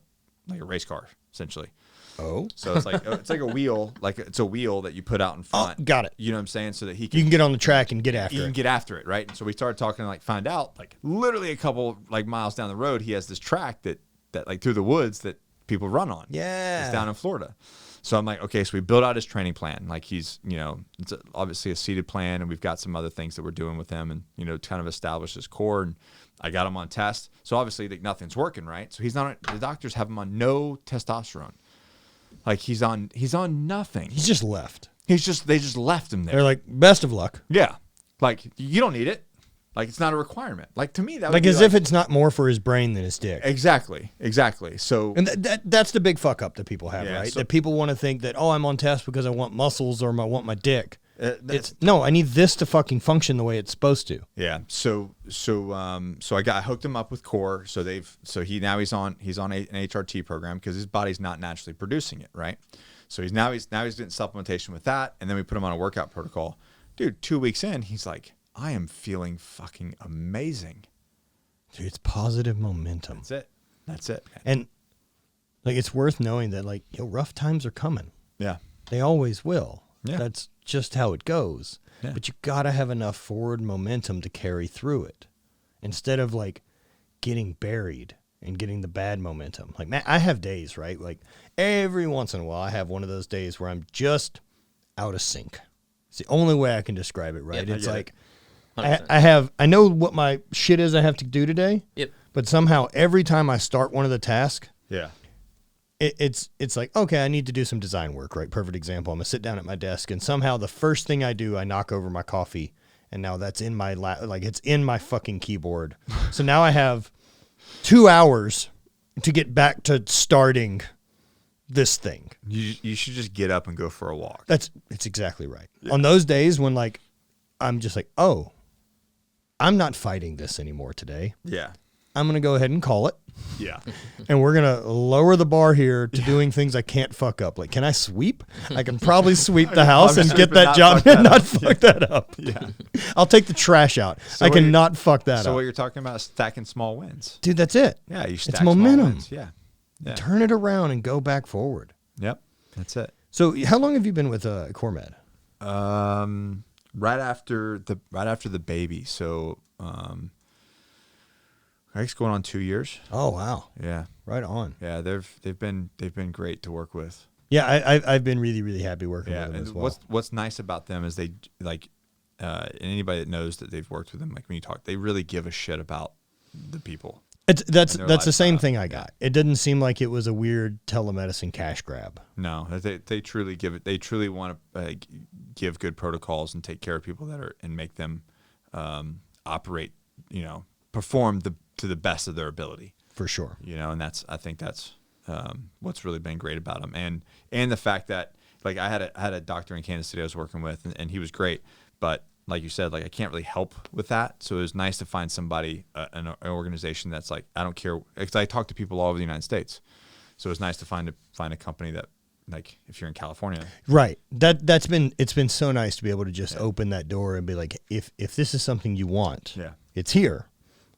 Speaker 2: race car, essentially.
Speaker 1: Oh.
Speaker 2: So it's like a wheel, like it's a wheel that you put out in front.
Speaker 1: Oh, got it.
Speaker 2: You know what I'm saying? So that you
Speaker 1: can get on the track and get after it.
Speaker 2: You can get after it, right? And so we started talking, like, find out, like, literally a couple like miles down the road, he has this track that like through the woods that people run on.
Speaker 1: Yeah.
Speaker 2: It's down in Florida. So I'm like, okay, so we built out his training plan. Like he's, it's obviously a seated plan, and we've got some other things that we're doing with him, and kind of establish his core. And I got him on test. So obviously nothing's working, right? So he's not. The doctors have him on no testosterone. Like he's on nothing.
Speaker 1: He's just left.
Speaker 2: They just left him there.
Speaker 1: They're like, best of luck.
Speaker 2: Yeah. Like you don't need it. Like it's not a requirement. Like to me that would
Speaker 1: like
Speaker 2: be
Speaker 1: as if it's not more for his brain than his dick.
Speaker 2: Exactly. So
Speaker 1: and that's the big fuck up that people have,
Speaker 2: Yeah,
Speaker 1: right?
Speaker 2: so-
Speaker 1: That people want to think that, oh, I'm on test because I want muscles or I want my dick. No, I need this to fucking function the way it's supposed to.
Speaker 2: Yeah. So I hooked him up with Core. So he's on an HRT program because his body's not naturally producing it, right? So he's getting supplementation with that, and then we put him on a workout protocol. Dude, 2 weeks in, he's like, I am feeling fucking amazing.
Speaker 1: Dude, it's positive momentum.
Speaker 2: That's it. Man.
Speaker 1: And like it's worth knowing that like rough times are coming.
Speaker 2: Yeah.
Speaker 1: They always will.
Speaker 2: Yeah.
Speaker 1: That's just how it goes.
Speaker 2: Yeah.
Speaker 1: But you gotta have enough forward momentum to carry through it, instead of like getting buried and getting the bad momentum. Like, man, I have days, right? Like every once in a while, I have one of those days where I'm just out of sync. It's the only way I can describe it, right?
Speaker 3: Yeah,
Speaker 1: it's like
Speaker 3: it.
Speaker 1: I know what my shit is I have to do today.
Speaker 3: Yep.
Speaker 1: But somehow every time I start one of the tasks,
Speaker 2: Yeah.
Speaker 1: it's like, okay, I need to do some design work, right? Perfect example. I'm gonna sit down at my desk, and somehow the first thing I do, I knock over my coffee, and now that's in my it's in my fucking keyboard. So now I have 2 hours to get back to starting this thing.
Speaker 2: You should just get up and go for a walk.
Speaker 1: It's exactly right. Yeah. On those days when like I'm just like, oh, I'm not fighting this anymore today.
Speaker 2: Yeah.
Speaker 1: I'm gonna go ahead and call it.
Speaker 2: Yeah.
Speaker 1: And we're going to lower the bar here to doing things I can't fuck up. Like, can I sweep? I can probably sweep the house and get that job and not fuck that up.
Speaker 2: Yeah.
Speaker 1: I'll take the trash out. I cannot fuck that up.
Speaker 2: So what you're talking about is stacking small wins.
Speaker 1: Dude, that's it.
Speaker 2: Yeah, you stack
Speaker 1: it's momentum.
Speaker 2: Small wins. Yeah.
Speaker 1: Turn it around and go back forward.
Speaker 2: Yep. That's it.
Speaker 1: So how long have you been with CoreMed?
Speaker 2: Right after the baby. So I guess going on 2 years.
Speaker 1: Oh wow.
Speaker 2: Yeah.
Speaker 1: Right on.
Speaker 2: Yeah, they've been great to work with.
Speaker 1: Yeah, I've been really, really happy working with them as well.
Speaker 2: What's nice about them is they like and anybody that knows that they've worked with them, like when you talk, they really give a shit about the people.
Speaker 1: That's the same thing I got. It didn't seem like it was a weird telemedicine cash grab.
Speaker 2: No, they truly give it. They truly want to give good protocols and take care of people that are and make them operate. Perform the to the best of their ability.
Speaker 1: For sure.
Speaker 2: You know, and I think that's what's really been great about them. And the fact that, like, I had a doctor in Kansas City I was working with, and he was great, but like you said, like, I can't really help with that. So it was nice to find somebody, an organization that's like, I don't care, because I talk to people all over the United States. So it's nice to find a company that, like, if you're in California,
Speaker 1: right? It's been so nice to be able to just open that door and be like, if this is something you want, it's here.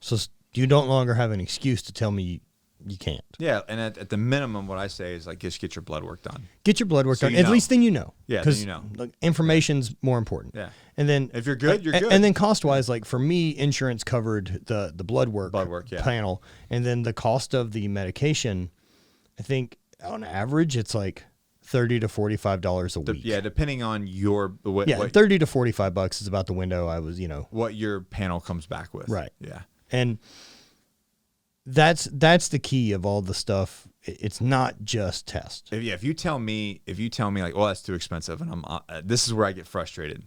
Speaker 1: So you don't longer have an excuse to tell me you can't.
Speaker 2: Yeah, and at the minimum, what I say is, like, just get your blood work done.
Speaker 1: Get your blood work done. At least then you know.
Speaker 2: Yeah, then you know.
Speaker 1: Like, information's more important.
Speaker 2: Yeah.
Speaker 1: And then
Speaker 2: if you're good, you're good.
Speaker 1: And then cost-wise, like, for me, insurance covered the blood work panel. And then the cost of the medication, I think on average, it's like $30 to $45 a week.
Speaker 2: Yeah, depending on your...
Speaker 1: what $30 to $45 is about the window I was,
Speaker 2: what your panel comes back with.
Speaker 1: Right.
Speaker 2: Yeah.
Speaker 1: And that's the key of all the stuff. It's not just test.
Speaker 2: If you tell me like, well, that's too expensive, and this is where I get frustrated,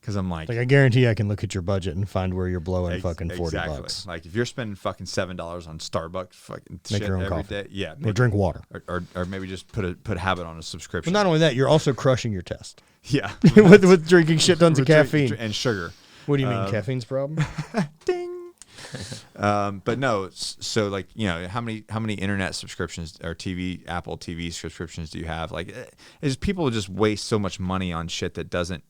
Speaker 2: because I'm like,
Speaker 1: I guarantee I can look at your budget and find where you're blowing fucking $40.
Speaker 2: Like, if you're spending fucking $7 on Starbucks fucking
Speaker 1: make
Speaker 2: shit
Speaker 1: your own
Speaker 2: every
Speaker 1: coffee.
Speaker 2: day, yeah,
Speaker 1: or drink water,
Speaker 2: or maybe just put habit on a subscription.
Speaker 1: But not only that, you're also crushing your test.
Speaker 2: Yeah,
Speaker 1: with drinking shit tons of caffeine
Speaker 2: and sugar.
Speaker 1: What do you mean, caffeine's problem?
Speaker 2: Ding. But no, so, like, how many internet subscriptions or Apple TV subscriptions do you have? Like, it's people just waste so much money on shit that doesn't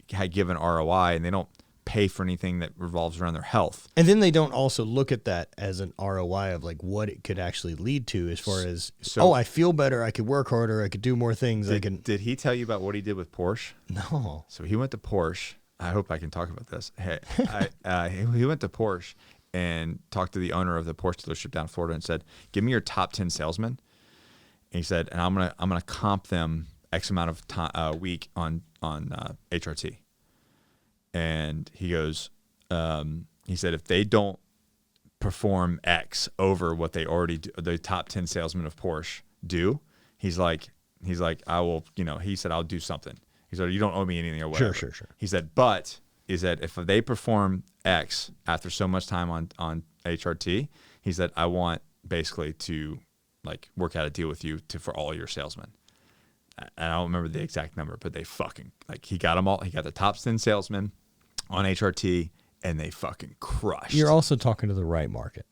Speaker 2: give an ROI, and they don't pay for anything that revolves around their health.
Speaker 1: And then they don't also look at that as an ROI of, like, what it could actually lead to, as far as, I feel better, I could work harder, I could do more things.
Speaker 2: Did he tell you about what he did with Porsche?
Speaker 1: No.
Speaker 2: So he went to Porsche. I hope I can talk about this. Hey, he went to Porsche and talked to the owner of the Porsche dealership down in Florida and said, "Give me your top 10 salesmen." And he said, "And I'm gonna comp them X amount of time week on HRT." And he goes, he said, if they don't perform X over what they already do, the top 10 salesmen of Porsche do, he's like, I will, he said, I'll do something. He said, you don't owe me anything or whatever.
Speaker 1: Sure.
Speaker 2: He said, but is that if they perform X after so much time on HRT, he said, I want basically to, like, work out a deal with you for all your salesmen. And I don't remember the exact number, but they fucking, like, he got them all. He got the top 10 salesmen on HRT, and they fucking crushed.
Speaker 1: You're also talking to the right market.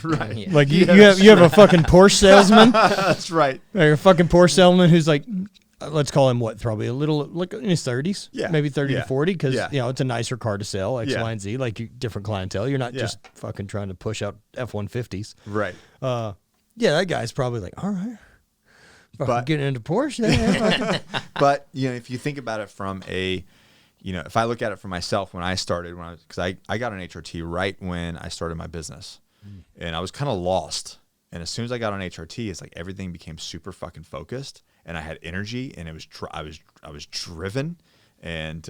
Speaker 2: Right.
Speaker 3: Yeah.
Speaker 1: Like, you have a fucking Porsche salesman.
Speaker 2: That's right.
Speaker 1: Like a fucking Porsche salesman who's like, let's call him what, probably a little, like, in his 30s.
Speaker 2: Yeah.
Speaker 1: Maybe 30 to 40, because,
Speaker 2: Yeah.
Speaker 1: it's a nicer car to sell, X,
Speaker 2: Yeah.
Speaker 1: Y, and Z, like different clientele. You're not just fucking trying to push out F-150s.
Speaker 2: Right.
Speaker 1: That guy's probably like, all right. But getting into Porsche.
Speaker 2: But, if you think about it from if I look at it for myself, when I started, because I got an HRT right when I started my business, and I was kind of lost. And as soon as I got on HRT, it's like everything became super fucking focused, and I had energy, and I was driven, and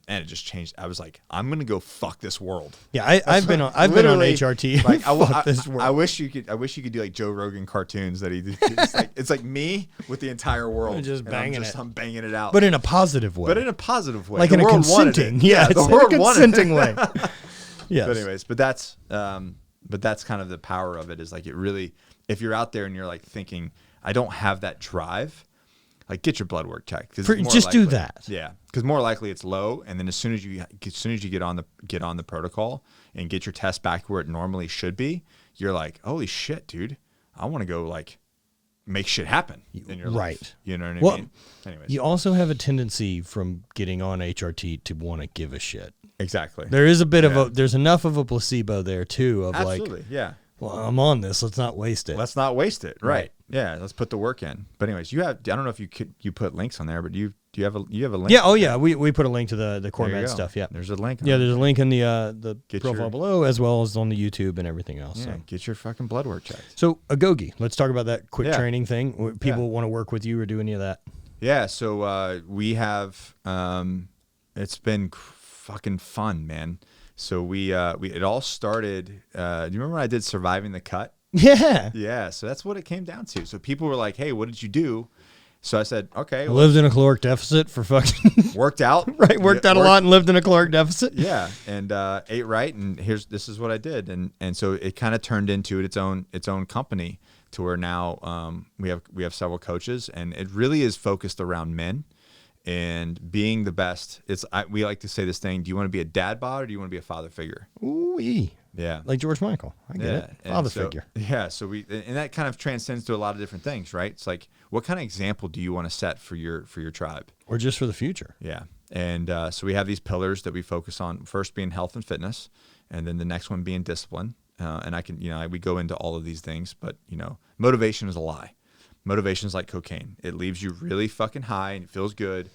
Speaker 2: it just changed. I was like, I'm gonna go fuck this world.
Speaker 1: Yeah, I've been on HRT.
Speaker 2: Like,
Speaker 1: fuck this world.
Speaker 2: I wish you could do like Joe Rogan cartoons that he did. It's like me with the entire world.
Speaker 1: Just banging it.
Speaker 2: I'm banging it out,
Speaker 1: But in a positive way.
Speaker 2: Like
Speaker 1: in a consenting. Yeah,
Speaker 2: the world wanted it.
Speaker 1: way. Yes.
Speaker 2: But anyways, but that's kind of the power of it, is like, it really, if you're out there and you're like thinking, I don't have that drive, like, get your blood work checked.
Speaker 1: Do that.
Speaker 2: Yeah, because more likely it's low, and then as soon as you get on the protocol and get your test back where it normally should be, you're like, holy shit, dude, I want to go, like, make shit happen in your life. You know what I mean? Anyways,
Speaker 1: you also have a tendency from getting on HRT to want to give a shit.
Speaker 2: Exactly.
Speaker 1: There is a bit of there's enough of a placebo there too of
Speaker 2: absolutely,
Speaker 1: like, well, I'm on this, let's not waste it.
Speaker 2: Let's not waste it. Right. Yeah, let's put the work in. But anyways, I don't know if you put links on there, but do you have a link?
Speaker 1: Yeah, yeah, we put a link to the core med stuff. Yeah.
Speaker 2: There's a link.
Speaker 1: There's a link in the profile below, as well as on the YouTube and everything else.
Speaker 2: Yeah, so get your fucking blood work checked.
Speaker 1: So Agogi, let's talk about that quick training thing. People want to work with you or do any of that? Yeah,
Speaker 2: so we have it's been fucking fun, man. So it all started, do you remember when I did Surviving the Cut?
Speaker 1: Yeah.
Speaker 2: Yeah, so that's what it came down to. So people were like, hey, what did you do? So I said, okay.
Speaker 1: Well, lived in a caloric deficit for fucking
Speaker 2: worked out.
Speaker 1: Right, worked out a lot and lived in a caloric deficit.
Speaker 2: Yeah, and ate right, and this is what I did, and so it kind of turned into its own company to where now we have several coaches, and it really is focused around men and being the best. We like to say this thing: do you want to be a dad bod or do you want to be a father figure?
Speaker 1: Ooh-ee.
Speaker 2: Yeah,
Speaker 1: like George Michael. I get it. Father figure.
Speaker 2: Yeah, so and that kind of transcends to a lot of different things, right? It's like, what kind of example do you want to set for your tribe,
Speaker 1: or just for the future?
Speaker 2: Yeah, and so we have these pillars that we focus on. First being health and fitness, and then the next one being discipline. And I can, we go into all of these things, but motivation is a lie. Motivation is like cocaine. It leaves you really fucking high and it feels good,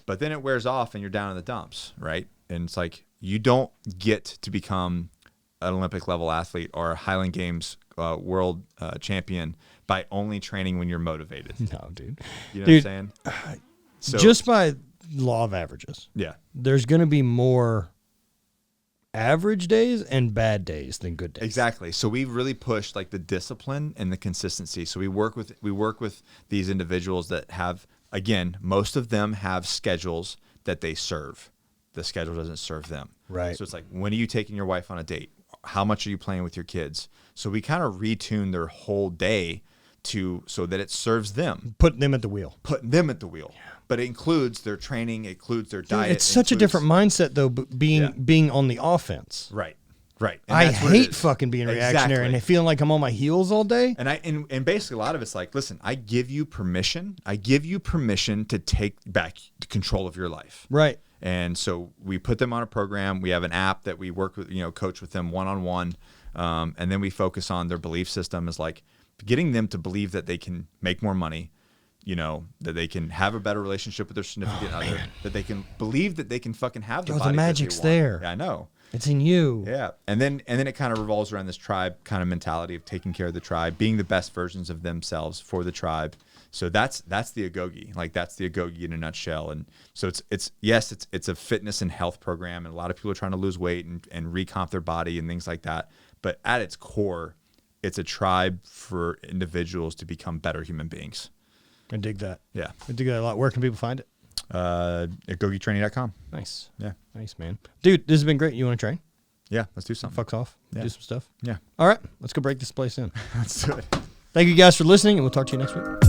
Speaker 2: but then it wears off and you're down in the dumps, right? And it's like, you don't get to become an Olympic level athlete or a Highland Games world champion by only training when you're motivated.
Speaker 1: No, dude.
Speaker 2: You know what I'm saying? So,
Speaker 1: just by law of averages.
Speaker 2: Yeah.
Speaker 1: There's going to be more average days and bad days than good days.
Speaker 2: Exactly. So we really push like the discipline and the consistency. So we work with these individuals that have, again, most of them have schedules that they serve. The schedule doesn't serve them.
Speaker 1: Right.
Speaker 2: So it's like, when are you taking your wife on a date? How much are you playing with your kids? So we kind of retune their whole day so that it serves them.
Speaker 1: Putting them at the wheel.
Speaker 2: Yeah. But it includes their training, it includes their diet.
Speaker 1: It's such a different mindset, though, being on the offense.
Speaker 2: Right. And
Speaker 1: I hate fucking being reactionary and feeling like I'm on my heels all day.
Speaker 2: And basically a lot of it's like, listen, I give you permission to take back control of your life.
Speaker 1: Right.
Speaker 2: And so we put them on a program. We have an app that we work with, coach with them one-on-one. And then we focus on their belief system, is like getting them to believe that they can make more money, that they can have a better relationship with their significant other, that they can believe that they can fucking have the body.
Speaker 1: The magic's there.
Speaker 2: Yeah, I know.
Speaker 1: It's in you.
Speaker 2: Yeah. And then it kind of revolves around this tribe kind of mentality of taking care of the tribe, being the best versions of themselves for the tribe. So that's the Agoge. Like, that's the Agoge in a nutshell. And so it's a fitness and health program, and a lot of people are trying to lose weight and recomp their body and things like that. But at its core, it's a tribe for individuals to become better human beings.
Speaker 1: I dig that.
Speaker 2: Yeah.
Speaker 1: I dig that a lot. Where can people find it?
Speaker 2: At agogetraining.com.
Speaker 1: Nice.
Speaker 2: Yeah.
Speaker 1: Nice, man. Dude, this has been great. You want to train?
Speaker 2: Yeah, let's do something.
Speaker 1: Fucks off.
Speaker 2: Yeah.
Speaker 1: Do some stuff.
Speaker 2: Yeah.
Speaker 1: All right. Let's go break this place in.
Speaker 2: Let's do it.
Speaker 1: Thank you guys for listening, and we'll talk to you next week.